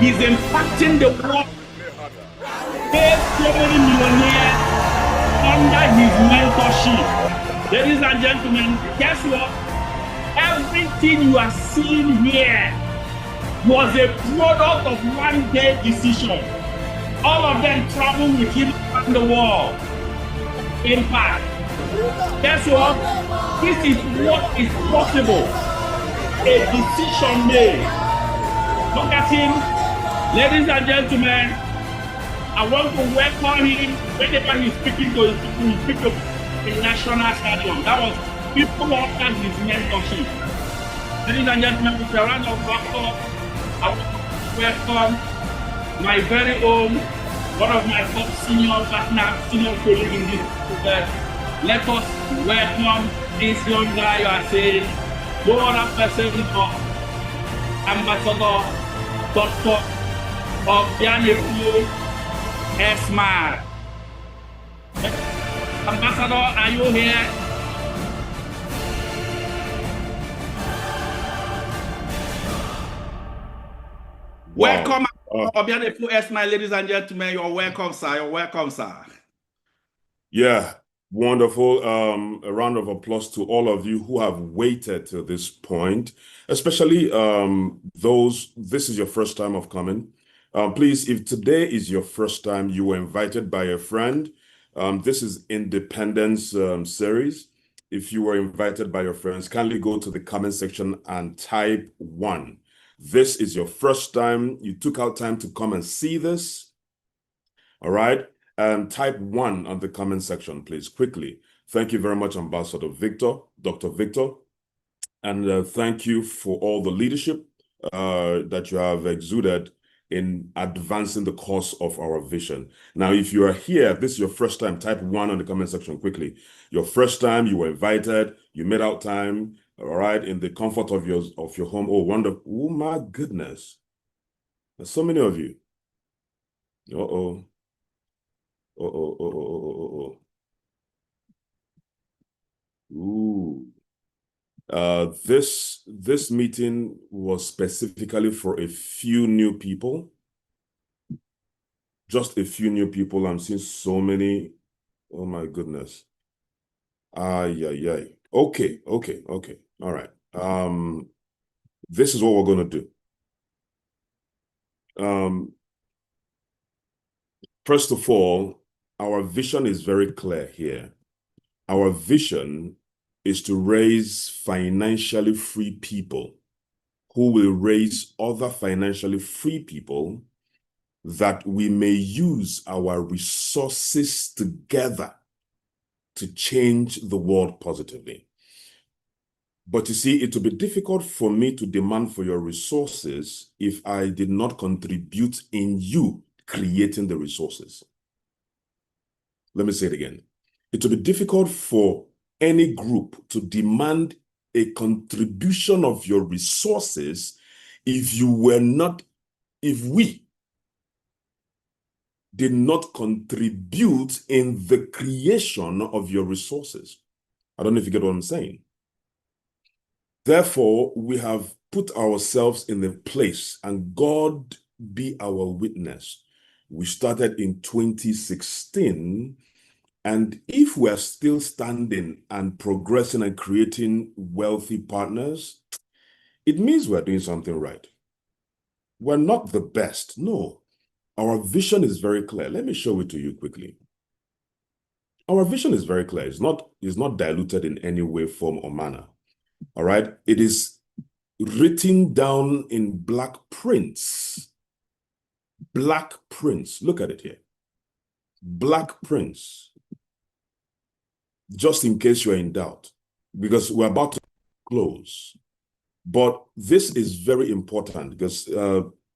is impacting the world. There's so many millionaires under his mentorship. Ladies and gentlemen, guess what? Everything you are seeing here was a product of one day decision. All of them travel with him around the world. Impact. Guess what? This is what is possible. A decision made. Look at him. Ladies and gentlemen, I want to welcome him whenever he's speaking to his people. He speaks to the national stadium. That was people after his mentorship. Ladies and gentlemen, with a round of applause, I want to welcome my very own, one of my top senior partners, senior colleagues in this program. Let us welcome this young guy you are saying, no other person but Ambassador Dr. Ozoani Esmar. Ambassador, are you here? Welcome, Obianefu Esmar, ladies and gentlemen. You're welcome, sir. You're welcome, sir. Yeah, wonderful. A round of applause to all of you who have waited to this point, especially those, this is your first time of coming. Please, if today is your first time, you were invited by a friend. This is Independence series. If you were invited by your friends, kindly go to the comment section and type 1. This is your first time. You took out time to come and see this. All right. Type 1 on the comment section, please, quickly. Thank you very much, Ambassador Victor, Dr. Victor. And thank you for all the leadership that you have exuded in advancing the cause of our vision. Now, if you are here, this is your first time, type 1 on the comment section quickly. Your first time, you were invited, you made out time, all right, in the comfort of your home. Oh, wonderful. Oh, my goodness. There's so many of you. Uh-oh. Ooh. This meeting was specifically for a few new people. Just a few new people. I'm seeing so many. Oh my goodness. Okay. All right. This is what we're going to do. First of all, our vision is very clear here. Our vision is to raise financially free people who will raise other financially free people, that we may use our resources together to change the world positively. But you see, it will be difficult for me to demand for your resources if I did not contribute in you creating the resources. Let me say it again. It will be difficult for any group to demand a contribution of your resources if we did not contribute in the creation of your resources. I don't know if you get what I'm saying. Therefore, we have put ourselves in a place, and God be our witness. We started in 2016, and if we are still standing and progressing and creating wealthy partners, it means we're doing something right. We're not the best, no. Our vision is very clear. Let me show it to you quickly. Our vision is very clear. It's not diluted in any way, form, or manner. All right? It is written down in black prints. Black prints. Look at it here. Black prints. just in case you're in doubt, because we're about to close. But this is very important because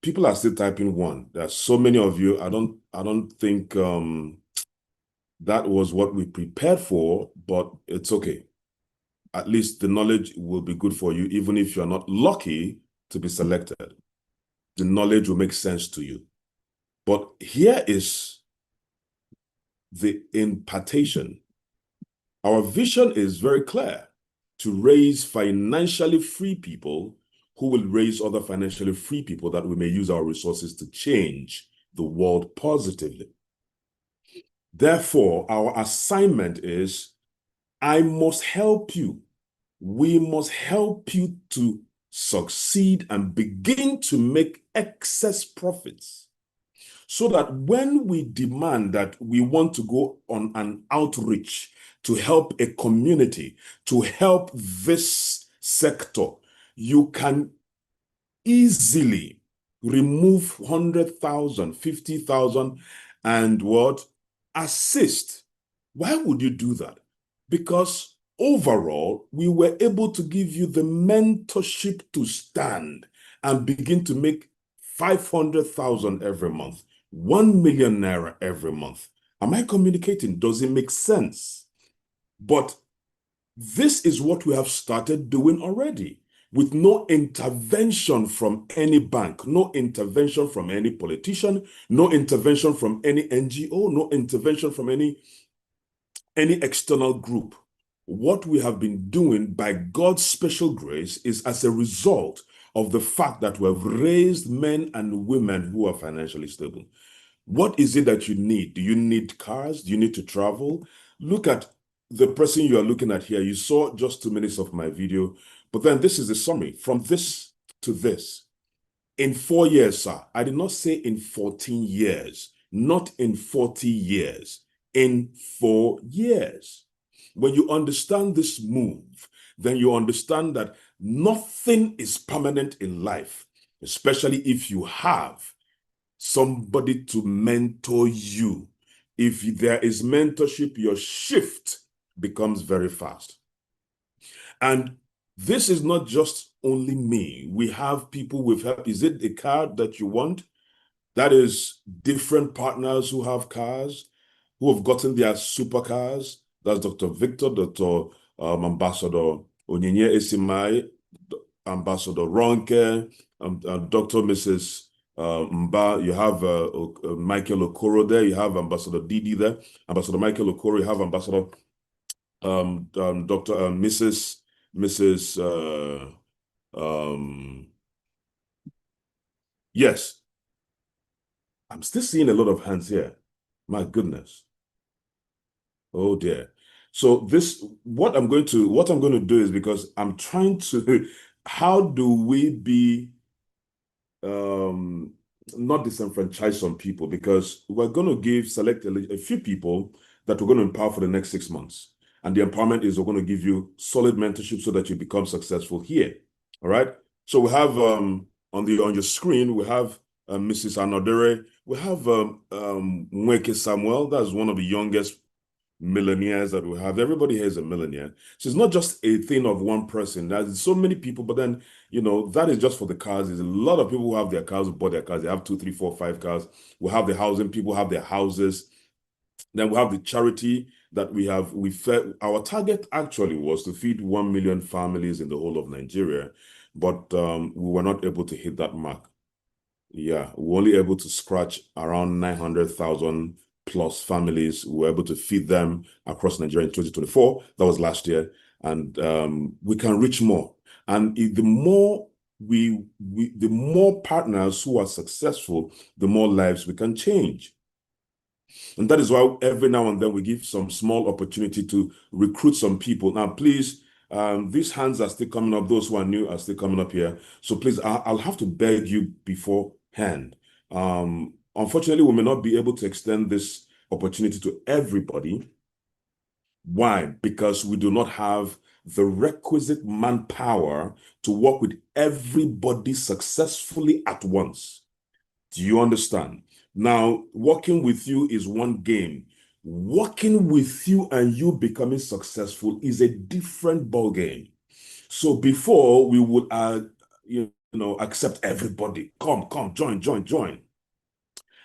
people are still typing one. There are so many of you. I don't think that was what we prepared for, but it's okay. At least the knowledge will be good for you, even if you're not lucky to be selected. The knowledge will make sense to you. But here is the impartation. Our vision is very clear: to raise financially free people who will raise other financially free people, that we may use our resources to change the world positively. Therefore, our assignment is, I must help you. We must help you to succeed and begin to make excess profits, so that when we demand that we want to go on an outreach to help a community, to help this sector, you can easily remove 100,000, 50,000 and what? Assist. Why would you do that? Because overall, we were able to give you the mentorship to stand and begin to make 500,000 every month, 1 million naira every month. Am I communicating? Does it make sense? But this is what we have started doing already, with no intervention from any bank, no intervention from any politician, no intervention from any NGO, no intervention from any external group. What we have been doing by God's special grace is as a result of the fact that we have raised men and women who are financially stable. What is it that you need? Do you need cars? Do you need to travel? Look at the person you are looking at here. You saw just 2 minutes of my video, but then this is the summary. From this to this. In 4 years, sir. I did not say in 14 years, not in 40 years, in 4 years. When you understand this move, then you understand that nothing is permanent in life, especially if you have somebody to mentor you. If there is mentorship, your shift becomes very fast. And this is not just only me. We have people with help. Is it the car that you want? That is different partners who have cars, who have gotten their supercars. That's Dr. Victor, Dr. Ambassador Onyinye Esimai, Ambassador Ronke, Dr. Mrs. Mba. You have Michael Okoro there. You have Ambassador Didi there. Ambassador Michael Okoro. You have Ambassador Dr. Mrs. Yes. I'm still seeing a lot of hands here. My goodness. Oh dear. So what I'm going to do is, because I'm trying to, how do we be not disenfranchise some people? Because we're going to select a few people that we're going to empower for the next 6 months. And the empowerment is, we're going to give you solid mentorship so that you become successful here. All right. So we have on your screen, we have Mrs. Anodere. We have Mweke Samuel. That's one of the youngest millionaires that we have. Everybody here is a millionaire. So it's not just a thing of one person. There's so many people, but then, that is just for the cars. There's a lot of people who have their cars, who bought their cars. They have 2, 3, 4, 5 cars. We have the housing. People have their houses. Then we have the charity that we fed. Our target actually was to feed 1 million families in the whole of Nigeria, but we were not able to hit that mark. Yeah, we were only able to scratch around 900,000 plus families. We were able to feed them across Nigeria in 2024. That was last year. And we can reach more. And the more the more partners who are successful, the more lives we can change. And that is why every now and then we give some small opportunity to recruit some people. Now, please, these hands are still coming up. Those who are new are still coming up here. So please, I'll have to beg you beforehand. Unfortunately, we may not be able to extend this opportunity to everybody. Why? Because we do not have the requisite manpower to work with everybody successfully at once. Do you understand? Now, working with you is one game. Working with you and you becoming successful is a different ballgame. So before we would accept everybody, come, join.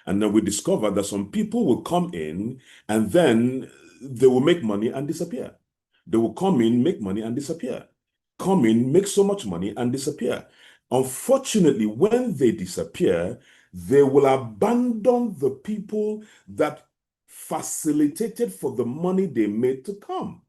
And then we discovered that some people will come in and then they will make money and disappear. They will come in, make money and disappear. Come in, make so much money and disappear. Unfortunately, when they disappear, they will abandon the people that facilitated for the money they made to come.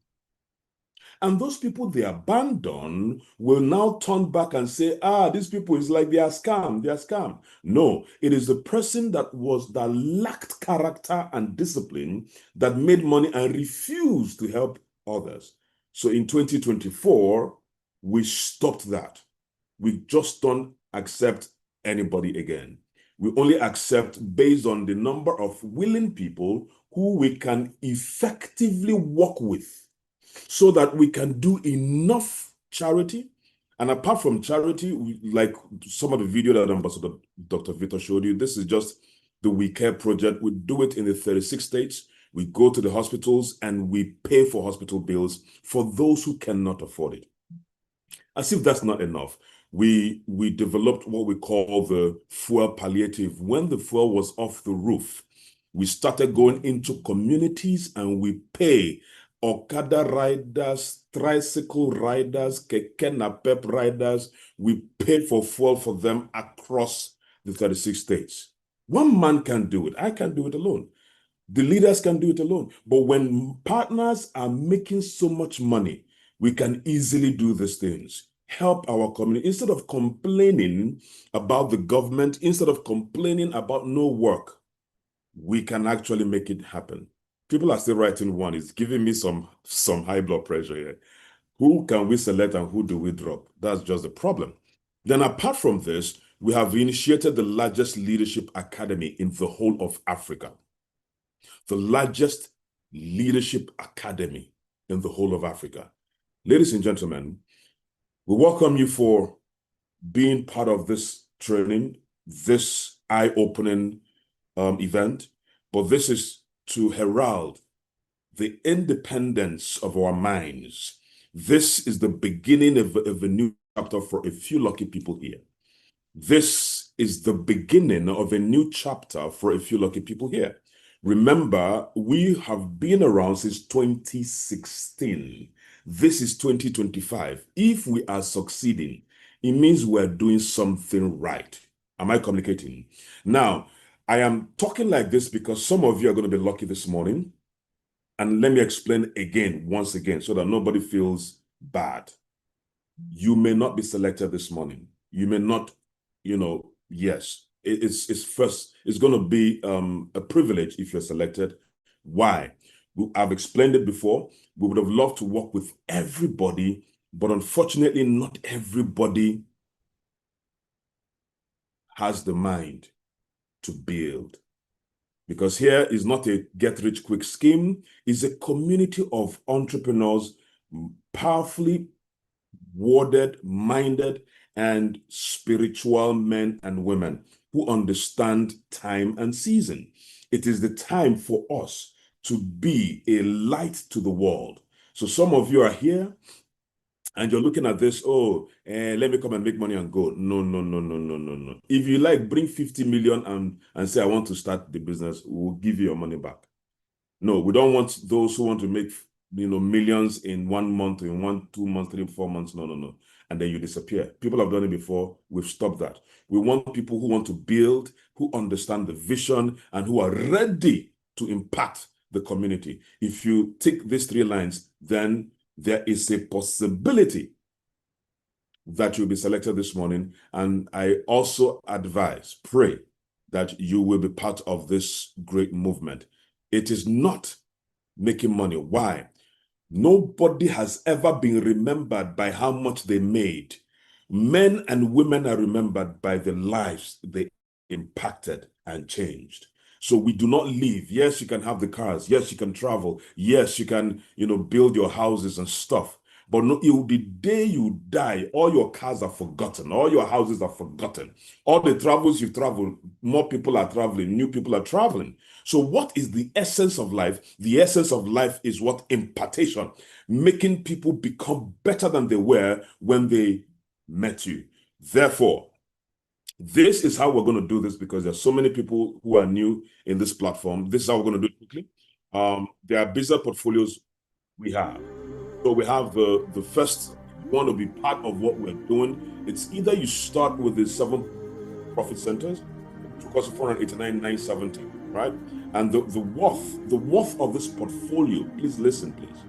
And those people they abandon will now turn back and say, these people is like they are scam. No, it is the person that lacked character and discipline that made money and refused to help others. So in 2024, we stopped that. We just don't accept anybody again. We only accept based on the number of willing people who we can effectively work with, so that we can do enough charity. And apart from charity, like some of the video that Ambassador Dr. Victor showed you, this is just the We Care project. We do it in the 36 states. We go to the hospitals and we pay for hospital bills for those who cannot afford it. As if that's not enough, we developed what we call the fuel palliative. When the fuel was off the roof, we started going into communities and we pay Okada riders, tricycle riders, keke napep riders. We pay for fuel for them across the 36 states. One man can do it. I can't do it alone. The leaders can do it alone. But when partners are making so much money, we can easily do these things. Help our community. Instead of complaining about the government, instead of complaining about no work, we can actually make it happen. People are still writing one. It's giving me some high blood pressure here. Who can we select and who do we drop? That's just the problem. Then apart from this, we have initiated the largest leadership academy in the whole of Africa. The largest leadership academy in the whole of Africa. Ladies and gentlemen, we welcome you for being part of this training, this eye-opening event, but this is to herald the independence of our minds. This is the beginning of a new chapter for a few lucky people here. This is the beginning of a new chapter for a few lucky people here. Remember, we have been around since 2016. This is 2025. If we are succeeding, it means we're doing something right. Am I communicating? Now, I am talking like this because some of you are going to be lucky this morning. And let me explain once again, so that nobody feels bad. You may not be selected this morning. You may not, yes, it's going to be a privilege if you're selected. Why? I've explained it before. We would have loved to work with everybody, but unfortunately, not everybody has the mind to build. Because here is not a get-rich-quick scheme. It's a community of entrepreneurs, powerfully worded, minded, and spiritual men and women who understand time and season. It is the time for us to be a light to the world. So some of you are here and you're looking at this, let me come and make money and go. No. If you like, bring 50 million and say, I want to start the business, we'll give you your money back. No, we don't want those who want to make millions in 1 month, in 1, 2 months, 3, 4 months. No. And then you disappear. People have done it before. We've stopped that. We want people who want to build, who understand the vision, and who are ready to impact the community. If you take these 3 lines, then there is a possibility that you'll be selected this morning. And I also pray that you will be part of this great movement. It is not making money. Why? Nobody has ever been remembered by how much they made. Men and women are remembered by the lives they impacted and changed. So we do not live. Yes, you can have the cars. Yes, you can travel. Yes, you can, build your houses and stuff. But no, it will be the day you die, all your cars are forgotten, all your houses are forgotten, all the travels you've traveled, more people are traveling, new people are traveling. So what is the essence of life? The essence of life is what? Impartation, making people become better than they were when they met you. Therefore, this is how we're going to do this, because there's so many people who are new in this platform. This is how we're going to do it quickly. There are business portfolios we have. So we have the first one to be part of what we're doing. It's either you start with the 7 profit centers, which costs 489,970, right? And the worth of this portfolio, please listen, please.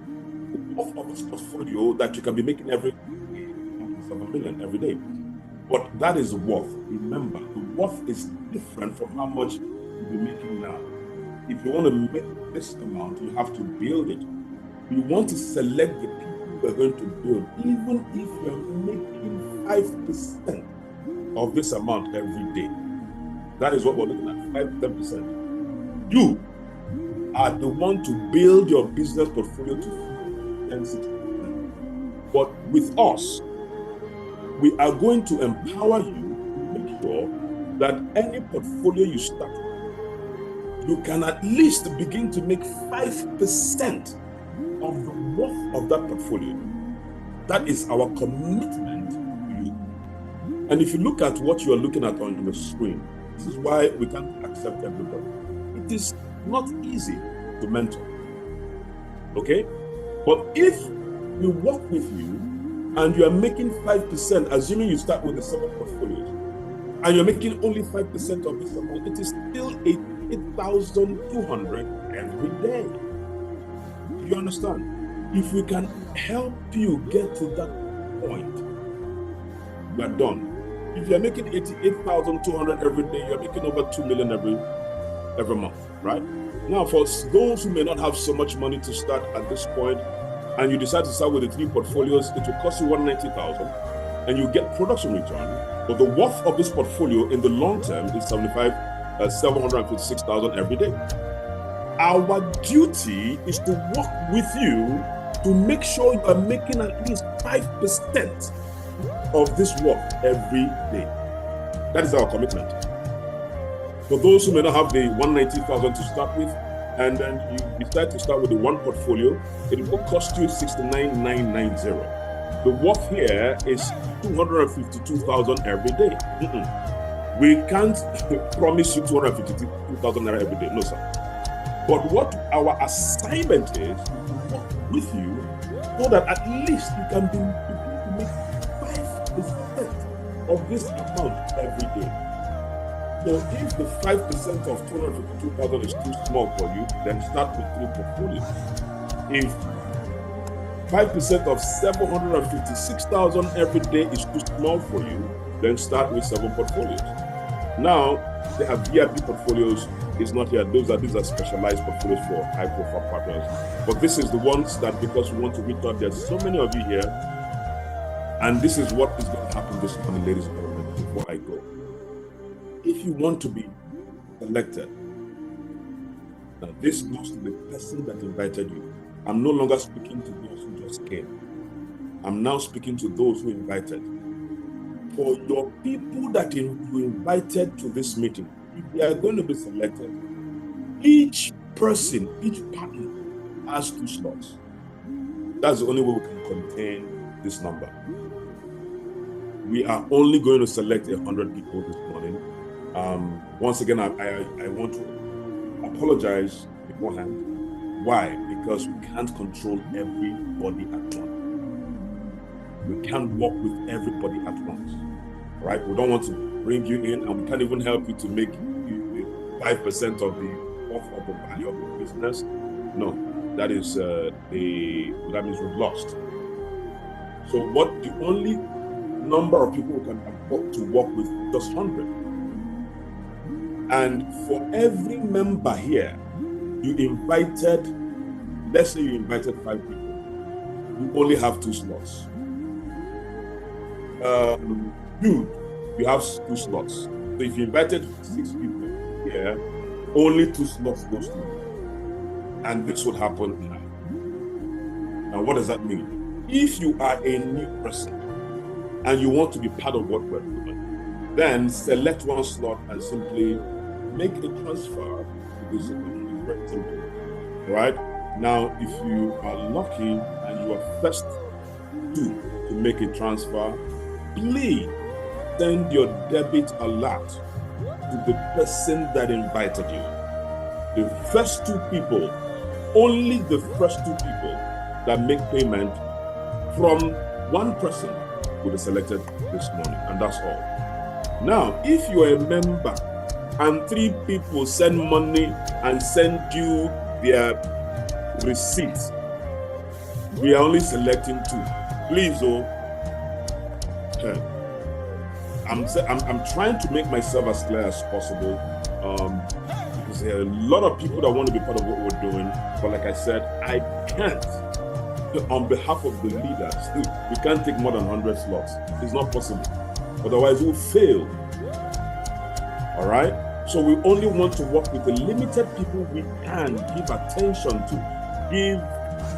The worth of this portfolio that you can be making every 7 million every day. But that is the worth. Remember, the worth is different from how much you'll be making now. If you want to make this amount, you have to build it. You want to select the people you're going to build, even if you're making 5% of this amount every day. That is what we're looking at, 5-10%. You are the one to build your business portfolio to 10-60%. But with us, we are going to empower you to make sure that any portfolio you start, you can at least begin to make 5% of the worth of that portfolio. That is our commitment to you. And if you look at what you are looking at on the screen, this is why we can't accept everybody. It is not easy to mentor, okay? But if we work with you and you are making 5%, assuming you start with the 7 portfolios, and you're making only 5% of this amount, it is still 8,200 every day. You understand? If we can help you get to that point, we're done. If you're making 88,200 every day, you're making over 2 million every month, right? Now, for those who may not have so much money to start at this point, and you decide to start with the 3 portfolios, it will cost you 190,000, and you get production return. But the worth of this portfolio in the long term is 756,000 every day. Our duty is to work with you to make sure you are making at least 5% of this work every day. That is our commitment. For those who may not have the 190,000 to start with, and then you decide to start with the 1 portfolio, it will cost you 69,990. The worth here is 252,000 every day. We can't promise you 252,000 every day, no sir. But what our assignment is to work with you so that at least you can make 5% of this amount every day. So if the 5% of 252,000 is too small for you, then start with 3 portfolios. If 5% of 756,000 every day is too small for you, then start with 7 portfolios. Now, they have VIP portfolios. It's not here. These are specialized portfolios for high-profile partners. But this is the ones that, because we want to reach out, there's so many of you here, and this is what is going to happen this morning, ladies and gentlemen, before I go. If you want to be selected, now this goes to the person that invited you. I'm no longer speaking to those who just came. I'm now speaking to those who invited. For your people that you invited to this meeting, if they are going to be selected, each person, each partner has 2 slots. That's the only way we can contain this number. We are only going to select 100 people this morning. Once again, I want to apologize beforehand. Why? Because we can't control everybody at once. We can't work with everybody at once, right? We don't want to bring you in, and we can't even help you to make 5% of the value of the business. No, that means we've lost. So the only number of people we can afford to work with is just 100. And for every member here, you invited, let's say you invited 5 people, you only have 2 slots. You have 2 slots. So if you invited 6 people here, only 2 slots goes to you. And this would happen now. Now, what does that mean? If you are a new person and you want to be part of what we're doing, then select one slot and simply make a transfer to this account. It's very simple, right? Now, if you are lucky and you are first to make a transfer, please send your debit alert to the person that invited you. The first two people, only the first two people that make payment from one person will be selected this morning, and that's all. Now, if you are a member and 3 people send money and send you their receipts, we are only selecting 2. Please, I'm trying to make myself as clear as possible, because there are a lot of people that want to be part of what we're doing, but like I said, I can't. On behalf of the leaders, we can't take more than 100 slots. It's not possible. Otherwise, we'll fail. All right? So we only want to work with the limited people we can give attention to, give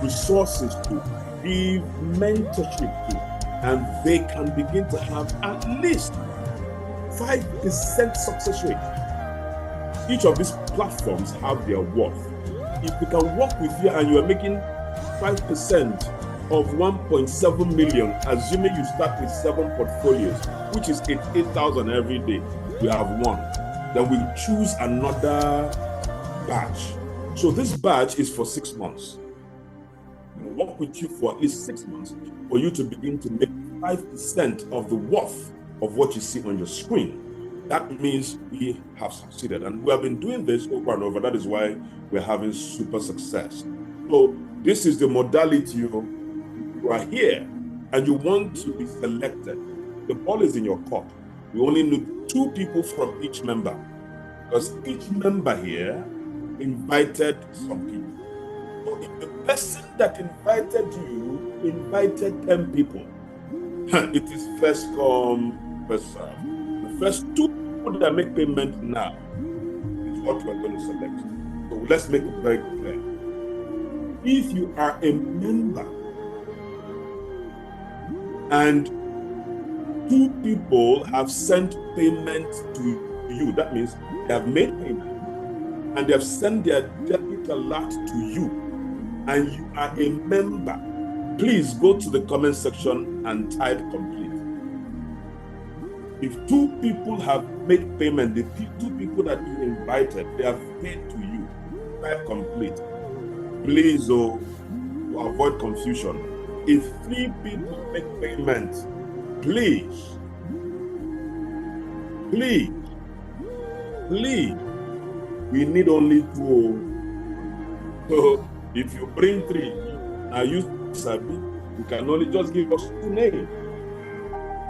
resources to, give mentorship to, and they can begin to have at least 5% success rate. Each of these platforms have their worth. If we can work with you and you are making 5% of 1.7 million, assuming you start with 7 portfolios, which is 8,000 every day, we have won. Then we choose another batch. So this batch is for 6 months. We'll work with you for at least 6 months for you to begin to make 5% of the worth of what you see on your screen. That means we have succeeded. And we have been doing this over and over. That is why we're having super success. So this is the modality. You are here and you want to be selected. The ball is in your court. We only need 2 people from each member, because each member here invited some people. So if the person that invited you invited 10 people, it is first come, first serve. The first 2 people that make payment now is what we're going to select. So let's make it very clear. If you are a member and 2 people have sent payment to you, that means they have made payment and they have sent their debit alert to you, and you are a member, please go to the comment section and type complete. If 2 people have made payment, the 2 people that you invited, they have paid to you, type complete. Please, to avoid confusion, if 3 people make payment, please, we need only 2. So if you bring 3, now you Sabi, you can only just give us 2 names.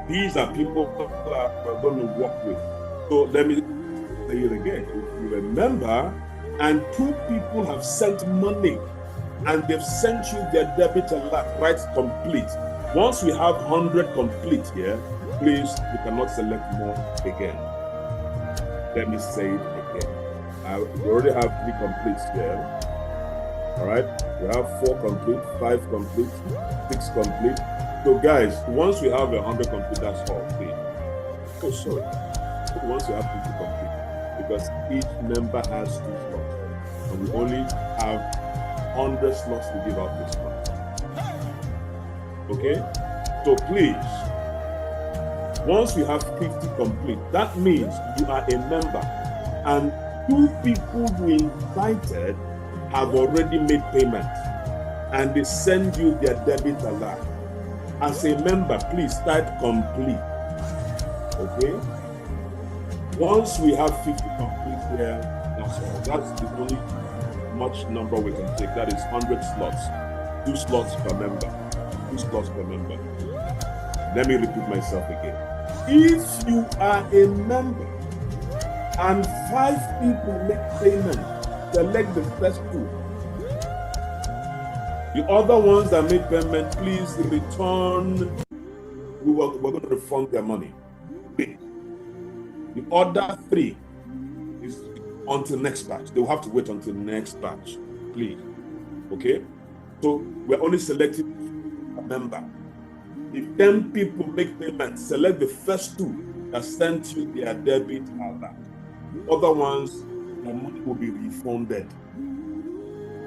These are people that we're going to work with. So let me say it again. If you remember, and 2 people have sent money and they've sent you their debit alert, right? Complete. Once we have 100 complete here, please, we cannot select more again. Let me say it again. We already have 3 completes here. All right, we have 4 complete, 5 complete, 6 complete. So guys, once we have 100 complete, that's all. Oh, sorry. Once we have 50 complete, because each member has 2 slots, and we only have 100 slots to give out this month. Okay, so please, once we have 50 complete, that means you are a member, and 2 people who invited have already made payment, and they send you their debit alert. As a member, please type complete. Okay? Once we have 50 complete here, that's all. That's the only much number we can take. That is 100 slots. 2 slots per member. 2 slots per member. Let me repeat myself again. If you are a member and 5 people make payment, select the first 2. The other ones that make payment, please return. We're going to refund their money. The other 3 is until next batch. They will have to wait until next batch, please. Okay? So we're only selecting remember, if 10 people make payments, select the first 2 that sent you their debit alert. The other ones, their money will be refunded.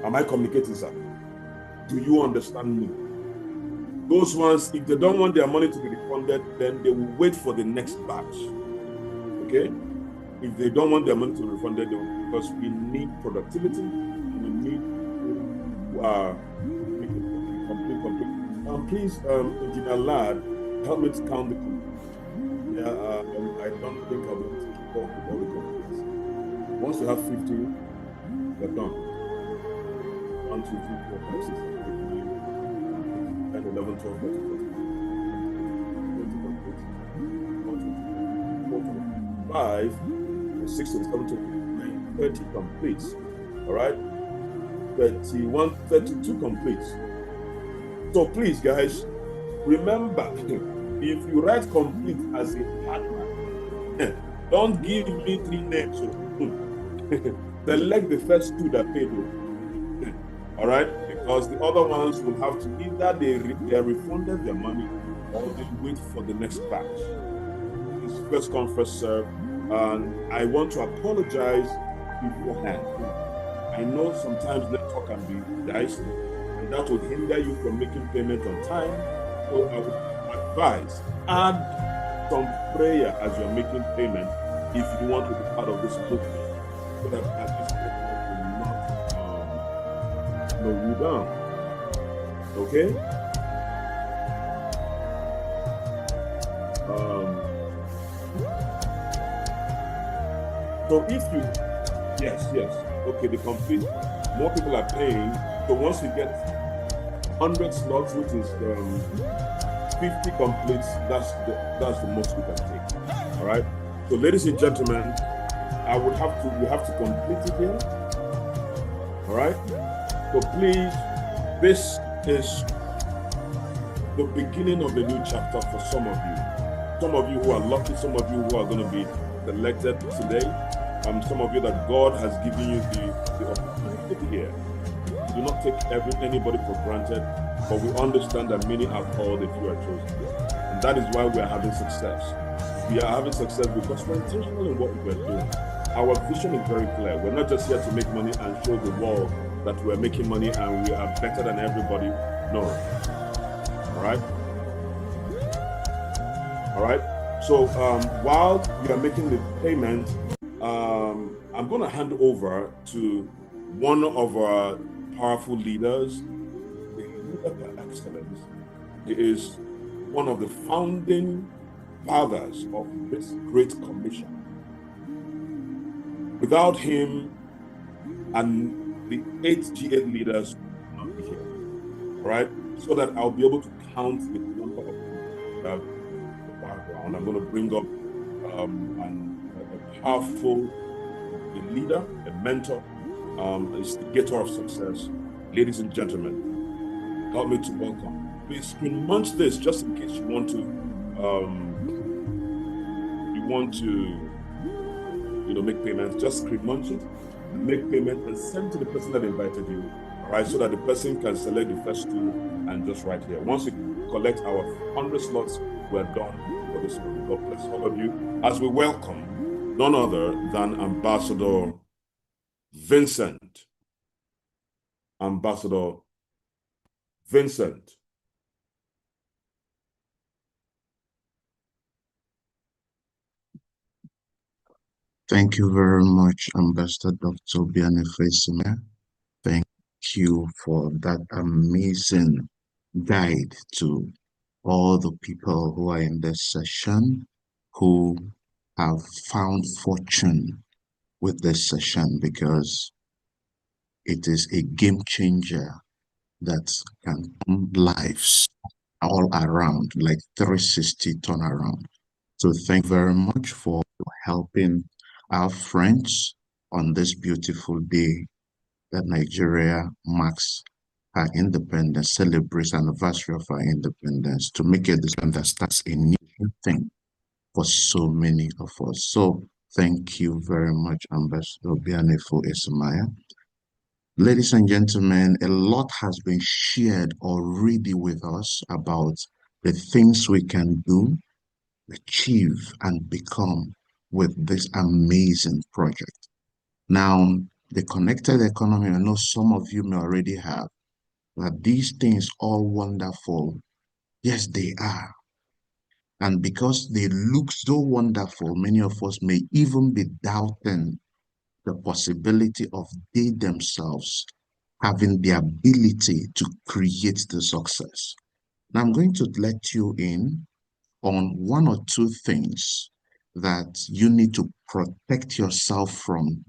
Am I communicating, sir? Do you understand me? Those ones, if they don't want their money to be refunded, then they will wait for the next batch. Okay? If they don't want their money to be refunded, because we need productivity, and we need complete. Please, Engineer Lad, help me to count the completes. Yeah, I don't think I'll be able to keep up with all the completes. Once we have 50, we're done. 1, 2, 3, 4, 5, 6, 7, 8, 9, 10, 11, 12, 13, 14, 20 completes. 1, 2, 3, 4, 5, 6, 7, 8, 9, 30 completes. All right? 31, 32 completes. So please, guys, remember, if you write complete as a partner, don't give me 3 names. Select the first 2 that paid you. All right? Because the other ones will have to either they are refunded their money or they wait for the next batch. It's first come, first serve. And I want to apologize beforehand. I know sometimes network can be dicey, and that would hinder you from making payment on time. So I would advise, add some prayer as you're making payment if you want to be part of this movement, so that at least network will not slow you down. Okay? So if you, yes, okay, the complete, more people are paying. So once you get 100 slots, which is 50 completes, that's the most we can take. All right. So ladies and gentlemen, we have to complete it here. All right. So please, this is the beginning of the new chapter for some of you. Some of you who are lucky, some of you who are going to be selected today. Some of you that God has given you the opportunity here. Do not take anybody for granted, but we understand that many are called if you are chosen. And that is why we are having success. We are having success because we're intentional in what we're doing. Our vision is very clear. We're not just here to make money and show the world that we're making money and we are better than everybody. No. All right? All right? So while you are making the payment, I'm going to hand over to one of our powerful leaders, the leader by excellence. He is one of the founding fathers of this great commission. Without him and the 8 G8 leaders would not be here, right? So that I'll be able to count the number of people that have the background. I'm going to bring up a powerful leader, a mentor, a instigator of success. Ladies and gentlemen, help me to welcome. Please screen munch this just in case you want to make payments. Just screen munch it, make payment, and send to the person that invited you. All right, so that the person can select the first 2 and just right here. Once we collect our 100 slots, we're done for this one. God bless all of you as we welcome none other than Ambassador Vincent. Ambassador Vincent. Thank you very much, Ambassador Dr. Obianefesime. Thank you for that amazing guide to all the people who are in this session, who have found fortune with this session, because it is a game changer that can turn lives all around, like 360 turnaround. So thank you very much for helping our friends on this beautiful day that Nigeria marks our independence, celebrates the anniversary of our independence, to make it this that starts a new thing for so many of us. So thank you very much, Ambassador Obianefesime. Ladies and gentlemen, a lot has been shared already with us about the things we can do, achieve, and become with this amazing project. Now, the connected economy, I know some of you may already have, but these things all wonderful. Yes, they are. And because they look so wonderful, many of us may even be doubting the possibility of they themselves having the ability to create the success. Now, I'm going to let you in on one or two things that you need to protect yourself from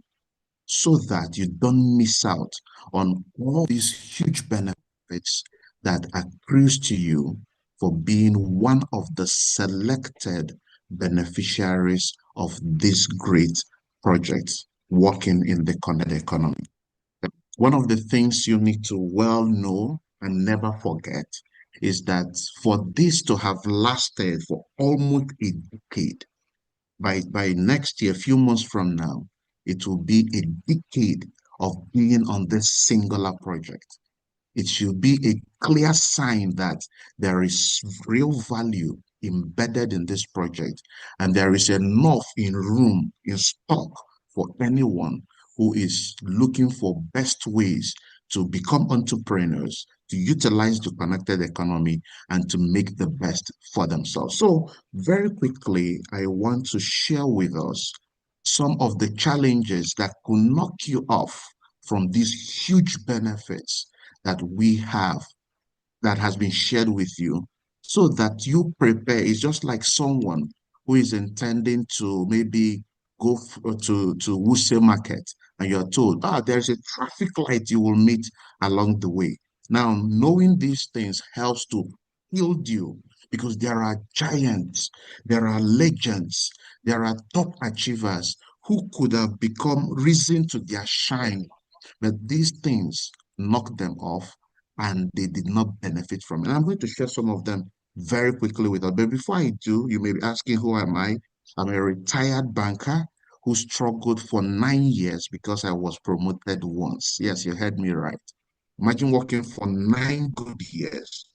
so that you don't miss out on all these huge benefits that accrues to you for being one of the selected beneficiaries of this great project working in the connected economy. One of the things you need to well know and never forget is that for this to have lasted for almost a decade, by next year, a few months from now, it will be a decade of being on this singular project. It should be a clear sign that there is real value embedded in this project and there is enough in room, in stock for anyone who is looking for best ways to become entrepreneurs, to utilize the connected economy and to make the best for themselves. So very quickly, I want to share with us some of the challenges that could knock you off from these huge benefits that we have that has been shared with you so that you prepare. It's just like someone who is intending to maybe go to Wuse Market and you're told, there's a traffic light you will meet along the way. Now, knowing these things helps to build you because there are giants, there are legends, there are top achievers who could have become risen to their shine, but these things knocked them off and they did not benefit from it. And I'm going to share some of them very quickly with us. But before I do, you may be asking, who am I? I'm a retired banker who struggled for 9 years because I was promoted once. Yes, you heard me right. Imagine working for 9 good years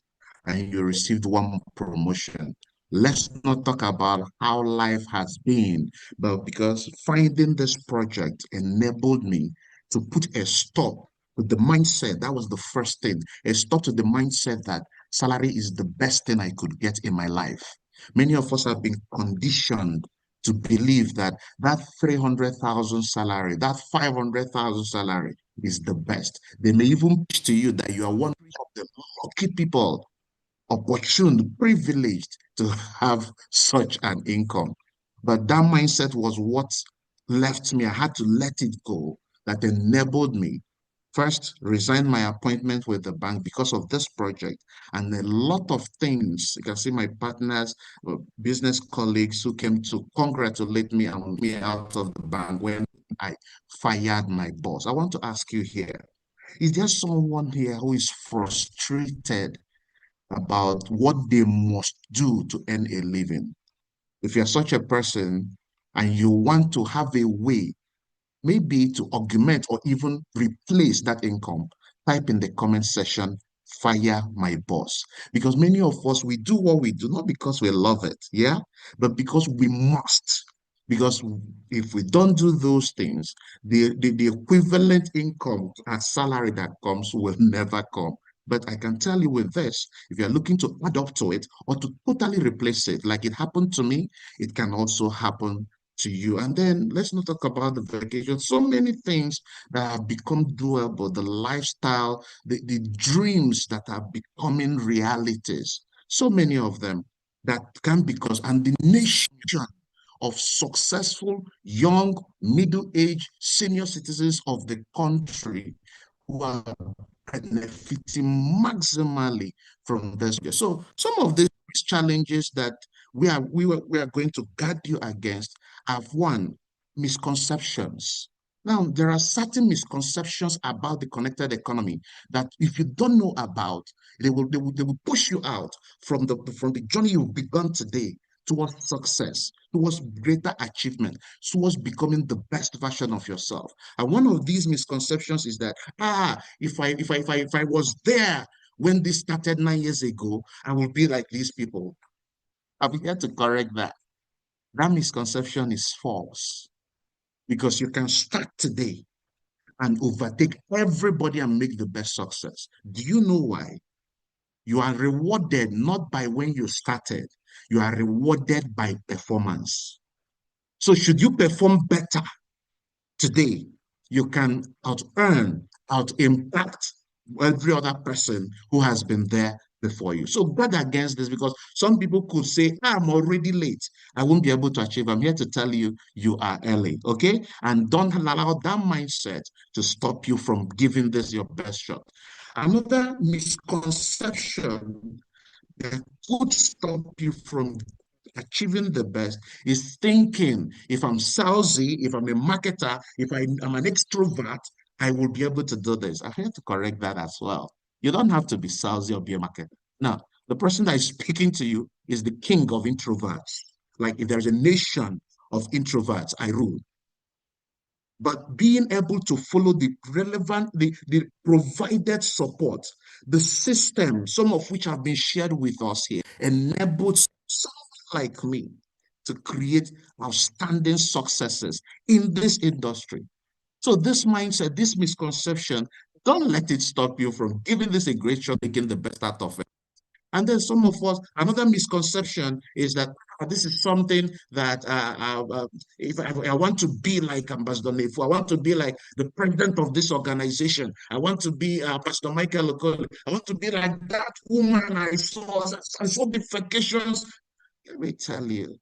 and you received one promotion. Let's not talk about how life has been, but because finding this project enabled me to put a stop to the mindset. That was the first thing, a stop to the mindset that salary is the best thing I could get in my life. Many of us have been conditioned to believe that that 300,000 salary, that 500,000 salary is the best. They may even pitch to you that you are one of the lucky people, opportune, privileged to have such an income. But that mindset was what left me. I had to let it go. That enabled me first resign my appointment with the bank because of this project and a lot of things. You can see my partners, business colleagues who came to congratulate me and me out of the bank when I fired my boss. I want to ask you here, is there someone here who is frustrated about what they must do to earn a living? If you're such a person and you want to have a way, maybe to augment or even replace that income, type in the comment section, fire my boss. Because many of us, we do what we do, not because we love it, yeah, but because we must. Because if we don't do those things, the equivalent income and salary that comes will never come. But I can tell you with this, if you're looking to add up to it or to totally replace it, like it happened to me, it can also happen to you. And then let's not talk about the vacation. So many things that have become doable, the lifestyle, the dreams that are becoming realities. So many of them that can because, and the nation of successful young, middle-aged, senior citizens of the country who are benefiting maximally from this. So some of these challenges that we are going to guard you against have one, misconceptions. Now, there are certain misconceptions about the connected economy that if you don't know about, they will push you out from the journey you've begun today towards success, towards greater achievement, towards becoming the best version of yourself. And one of these misconceptions is that, if I was there when this started 9 years ago, I will be like these people. I'm here to correct that. That misconception is false, because you can start today and overtake everybody and make the best success. Do you know why? You are rewarded not by when you started, you are rewarded by performance. So should you perform better today, you can out-earn, out-impact every other person who has been there before you. So guard against this, because some people could say, I'm already late, I won't be able to achieve. I'm here to tell you, you are early, okay? And don't allow that mindset to stop you from giving this your best shot. Another misconception that could stop you from achieving the best is thinking, if I'm salesy, if I'm a marketer, if I'm an extrovert, I will be able to do this. I have to correct that as well. You don't have to be salesy or be a marketer. Now, the person that is speaking to you is the king of introverts. Like, if there's a nation of introverts, I rule. But being able to follow the relevant, the provided support, the system, some of which have been shared with us here, enables someone like me to create outstanding successes in this industry. So this mindset, this misconception, don't let it stop you from giving this a great shot, making the best out of it. And then some of us, another misconception is that this is something that if I want to be like Ambassador Nefu, I want to be like the president of this organization, I want to be Pastor Michael Okole, I want to be like that woman I saw the vacations. Let me tell you,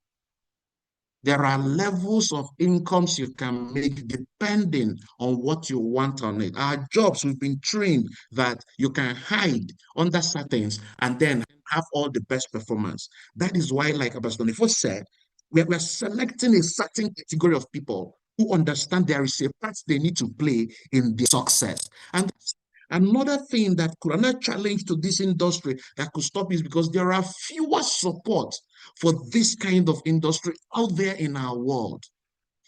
there are levels of incomes you can make depending on what you want on it. Our jobs, we've been trained that you can hide under certain and then have all the best performance. That is why, like Ambassador Nifo said, we're selecting a certain category of people who understand there is a part they need to play in their success. And another thing that could, another challenge to this industry that could stop is because there are fewer support for this kind of industry out there in our world.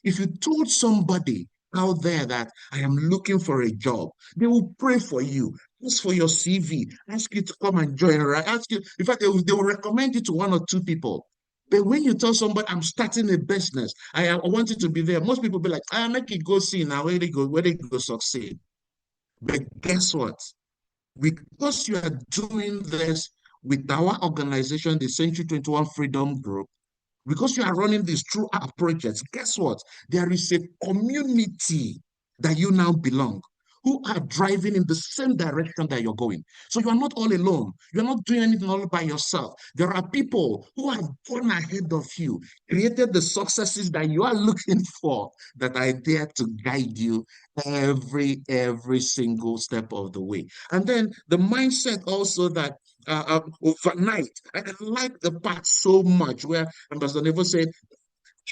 If you told somebody out there that I am looking for a job, they will pray for you, ask for your CV, ask you to come and join, right? Ask you, in fact, they will recommend you to one or two people. But when you tell somebody, I'm starting a business, I want you to be there, most people be like, I make it go see now, where they go succeed. But guess what? Because you are doing this with our organization, the C21 Freedom Group, because you are running this through our projects, guess what? There is a community that you now belong, who are driving in the same direction that you're going. So you are not all alone. You're not doing anything all by yourself. There are people who have gone ahead of you, created the successes that you are looking for, that are there to guide you every single step of the way. And then the mindset also that overnight, I like the part so much where Ambassador Nevo said,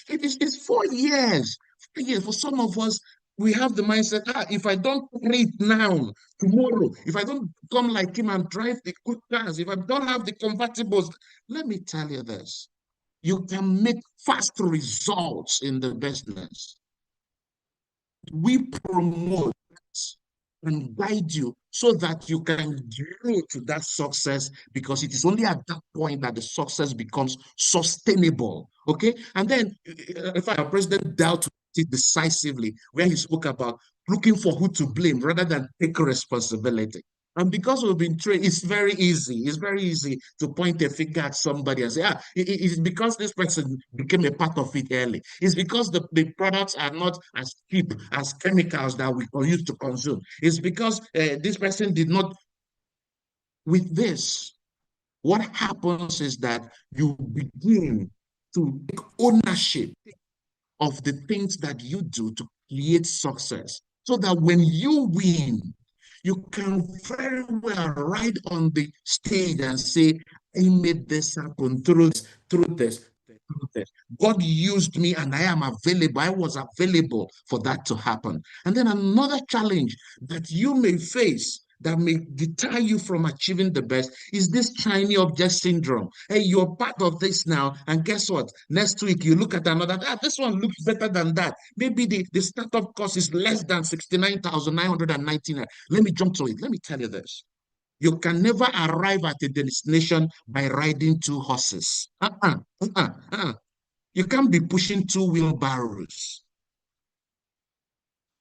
it's 4 years. 4 years. For some of us, we have the mindset, if I don't trade now, tomorrow, if I don't come like him and drive the good cars, if I don't have the convertibles, let me tell you this, you can make fast results in the business. We promote and guide you so that you can grow to that success, because it is only at that point that the success becomes sustainable. Okay. And then, in fact, our president dealt with it decisively when he spoke about looking for who to blame rather than take responsibility. And because we've been trained, it's very easy. It's very easy to point a finger at somebody and say, it's because this person became a part of it early. It's because the products are not as cheap as chemicals that we used to consume. It's because this person did not. With this, what happens is that you begin to take ownership of the things that you do to create success, so that when you win, you can very well ride on the stage and say, I made this happen through this. God used me and I am available. I was available for that to happen. And then another challenge that you may face that may deter you from achieving the best is this shiny object syndrome. Hey, you're part of this now, and guess what? Next week, you look at another, this one looks better than that. Maybe the startup cost is less than 69,919. Let me jump to it. Let me tell you this. You can never arrive at a destination by riding two horses. You can't be pushing two wheelbarrows.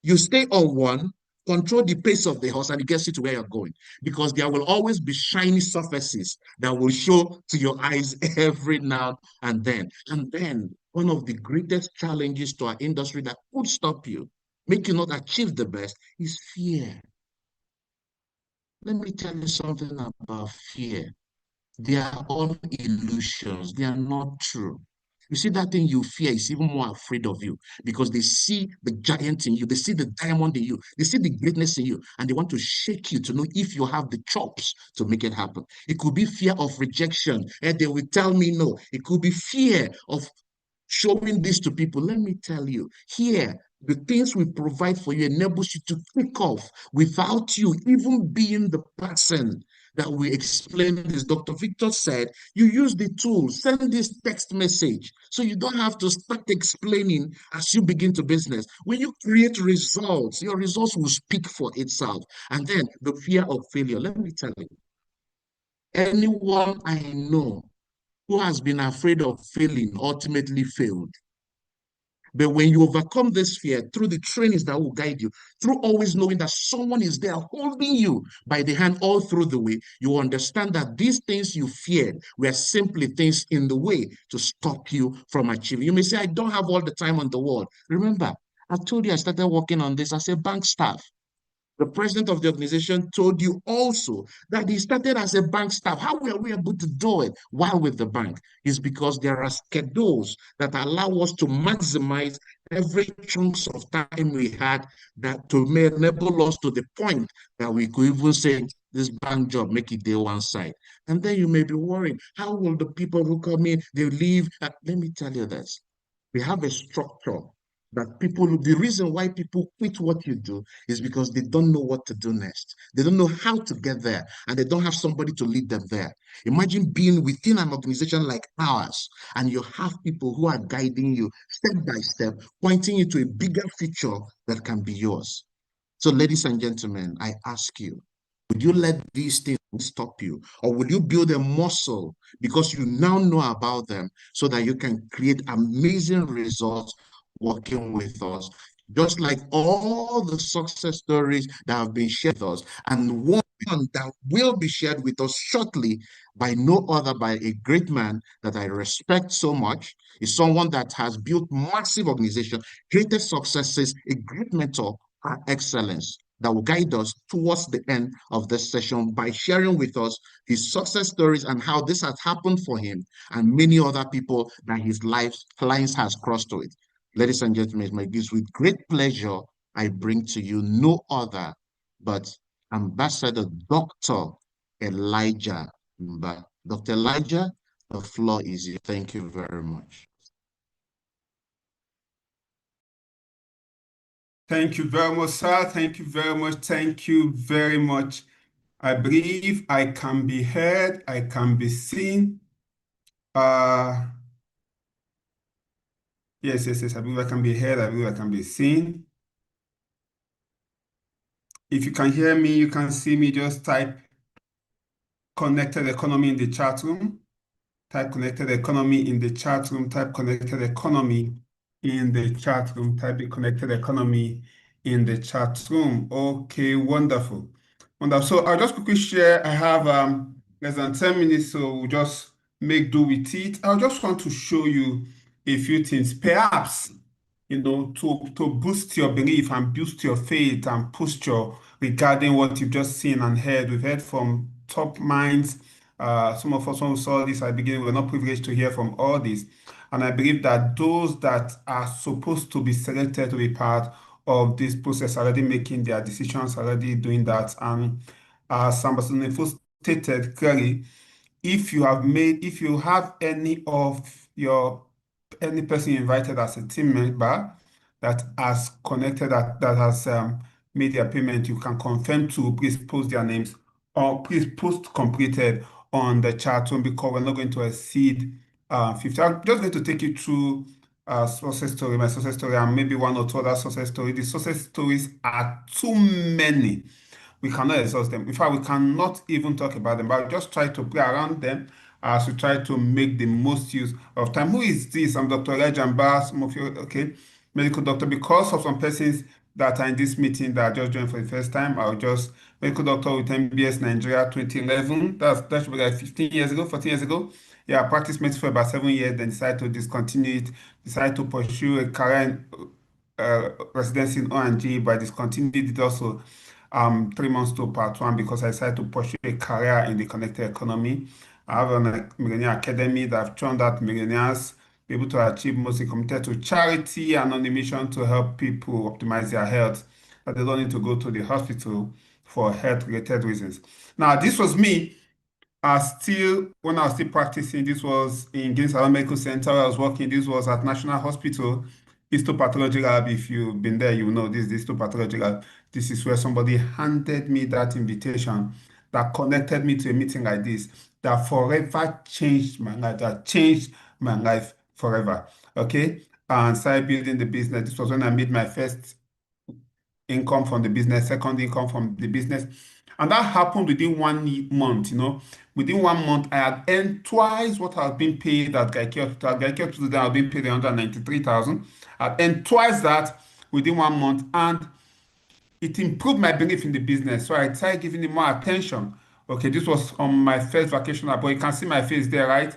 You stay on one, control the pace of the horse, and it gets you to where you're going. Because there will always be shiny surfaces that will show to your eyes every now and then. And then one of the greatest challenges to our industry that could stop you, make you not achieve the best, is fear. Let me tell you something about fear. They are all illusions. They are not true. You see, that thing you fear is even more afraid of you because they see the giant in you, they see the diamond in you, they see the greatness in you, and they want to shake you to know if you have the chops to make it happen. It could be fear of rejection, and they will tell me no. It could be fear of showing this to people. Let me tell you, here, the things we provide for you enables you to kick off without you even being the person that we explained this. Dr. Victor said, you use the tool, send this text message, so you don't have to start explaining as you begin to business. When you create results, your results will speak for itself. And then the fear of failure. Let me tell you, anyone I know who has been afraid of failing ultimately failed. But when you overcome this fear through the trainings that will guide you, through always knowing that someone is there holding you by the hand all through the way, you understand that these things you feared were simply things in the way to stop you from achieving. You may say, I don't have all the time on the world. Remember, I told you I started working on this as a bank staff. The president of the organization told you also that he started as a bank staff. How were we able to do it while with the bank? Is because there are schedules that allow us to maximize every chunks of time we had that to enable us to the point that we could even say this bank job, make it day one side. And then you may be worried, how will the people who come in, they leave? Let me tell you this. We have a structure that people, the reason why people quit what you do is because they don't know what to do next. They don't know how to get there, and they don't have somebody to lead them there. Imagine being within an organization like ours, and you have people who are guiding you step by step, pointing you to a bigger future that can be yours. So, ladies and gentlemen, I ask you, would you let these things stop you? Or will you build a muscle because you now know about them so that you can create amazing results working with us? Just like all the success stories that have been shared with us, and one that will be shared with us shortly by no other, by a great man that I respect so much, is someone that has built massive organization, created successes, a great mentor, excellence that will guide us towards the end of this session by sharing with us his success stories and how this has happened for him and many other people that his lines has crossed to it. Ladies and gentlemen, it is with great pleasure I bring to you no other but Ambassador Dr. Elijah Mba. Dr. Elijah, the floor is yours. Thank you very much. Thank you very much, sir. Thank you very much. Thank you very much. I believe I can be heard. I can be seen. Yes. I believe I can be heard. I believe I can be seen. If you can hear me, you can see me, just type connected economy in the chat room. Type connected economy in the chat room. Type connected economy in the chat room. Type connected economy in the chat room. Okay, wonderful. Wonderful. So I'll just quickly share. I have less than 10 minutes, so we'll just make do with it. I just want to show you a few things. Perhaps, to boost your belief and boost your faith and posture regarding what you've just seen and heard. We've heard from top minds. Some of us, when we saw this at the beginning, we're not privileged to hear from all this. And I believe that those that are supposed to be selected to be part of this process are already making their decisions, already doing that. And as Ambassador stated clearly, if you have any person invited as a team member that has connected, that has made their payment, you can confirm to please post their names or please post completed on the chat room because we're not going to exceed 50. I'm just going to take you through success story, my success story, and maybe one or two other success stories. The success stories are too many. We cannot exhaust them. In fact, we cannot even talk about them, but I'll just try to play around them as we try to make the most use of time. Who is this? I'm Dr. Elijah, some of you, okay, medical doctor. Because of some persons that are in this meeting that just joined for the first time, I'll just medical doctor with MBS Nigeria 2011. That should be like 15 years ago, 14 years ago. Yeah, I practiced medicine for about 7 years, then decided to discontinue it, decided to pursue a career in residency in O&G, but I discontinued it also 3 months to part one because I decided to pursue a career in the connected economy. I have a millionaire academy that have turned out millionaires be able to achieve mostly committed to charity and on a mission to help people optimize their health, that they don't need to go to the hospital for health-related reasons. Now, this was me when I was still practicing. This was in Ginsara Medical Center where I was working. This was at National Hospital, Histopathology Lab. If you've been there, you know this is the histopathology lab. This is where somebody handed me that invitation that connected me to a meeting like this that forever changed my life, that changed my life forever. Okay. And started building the business. This was when I made my first income from the business, second income from the business. And that happened within 1 month, Within 1 month, I had earned twice what I was being paid at Gaiki Hospital. At Gaiki Hospital, I was being paid 193,000. I earned twice that within 1 month, and it improved my belief in the business. So I started giving it more attention. Okay, this was on my first vacation abroad. You can see my face there, right?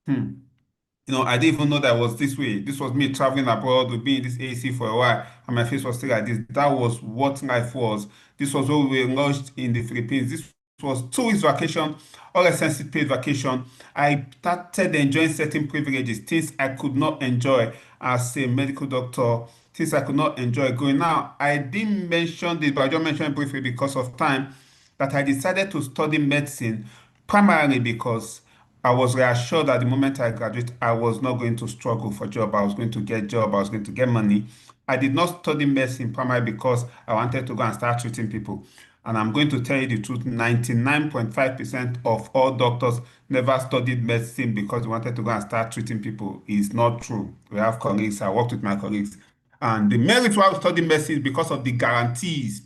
I didn't even know that was this way. This was me traveling abroad, with being in this AC for a while, and my face was still like this. That was what life was. This was what we were launched in the Philippines. This was 2 weeks vacation, all expenses paid vacation. I started enjoying certain privileges, things I could not enjoy as a medical doctor, things I could not enjoy going. Now, I didn't mention this, but I just mentioned it briefly because of time, that I decided to study medicine primarily because I was reassured that the moment I graduate, I was not going to struggle for job. I was going to get job. I was going to get money. I did not study medicine primarily because I wanted to go and start treating people. And I'm going to tell you the truth, 99.5% of all doctors never studied medicine because they wanted to go and start treating people. It's not true. We have colleagues, I worked with my colleagues. And the merit why we study medicine is because of the guarantees.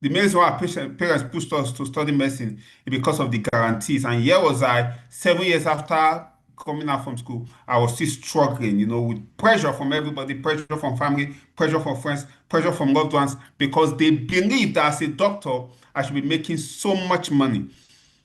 The main reason why our parents pushed us to study medicine is because of the guarantees. And here was I, 7 years after coming out from school, I was still struggling, with pressure from everybody, pressure from family, pressure from friends, pressure from loved ones, because they believed that as a doctor, I should be making so much money.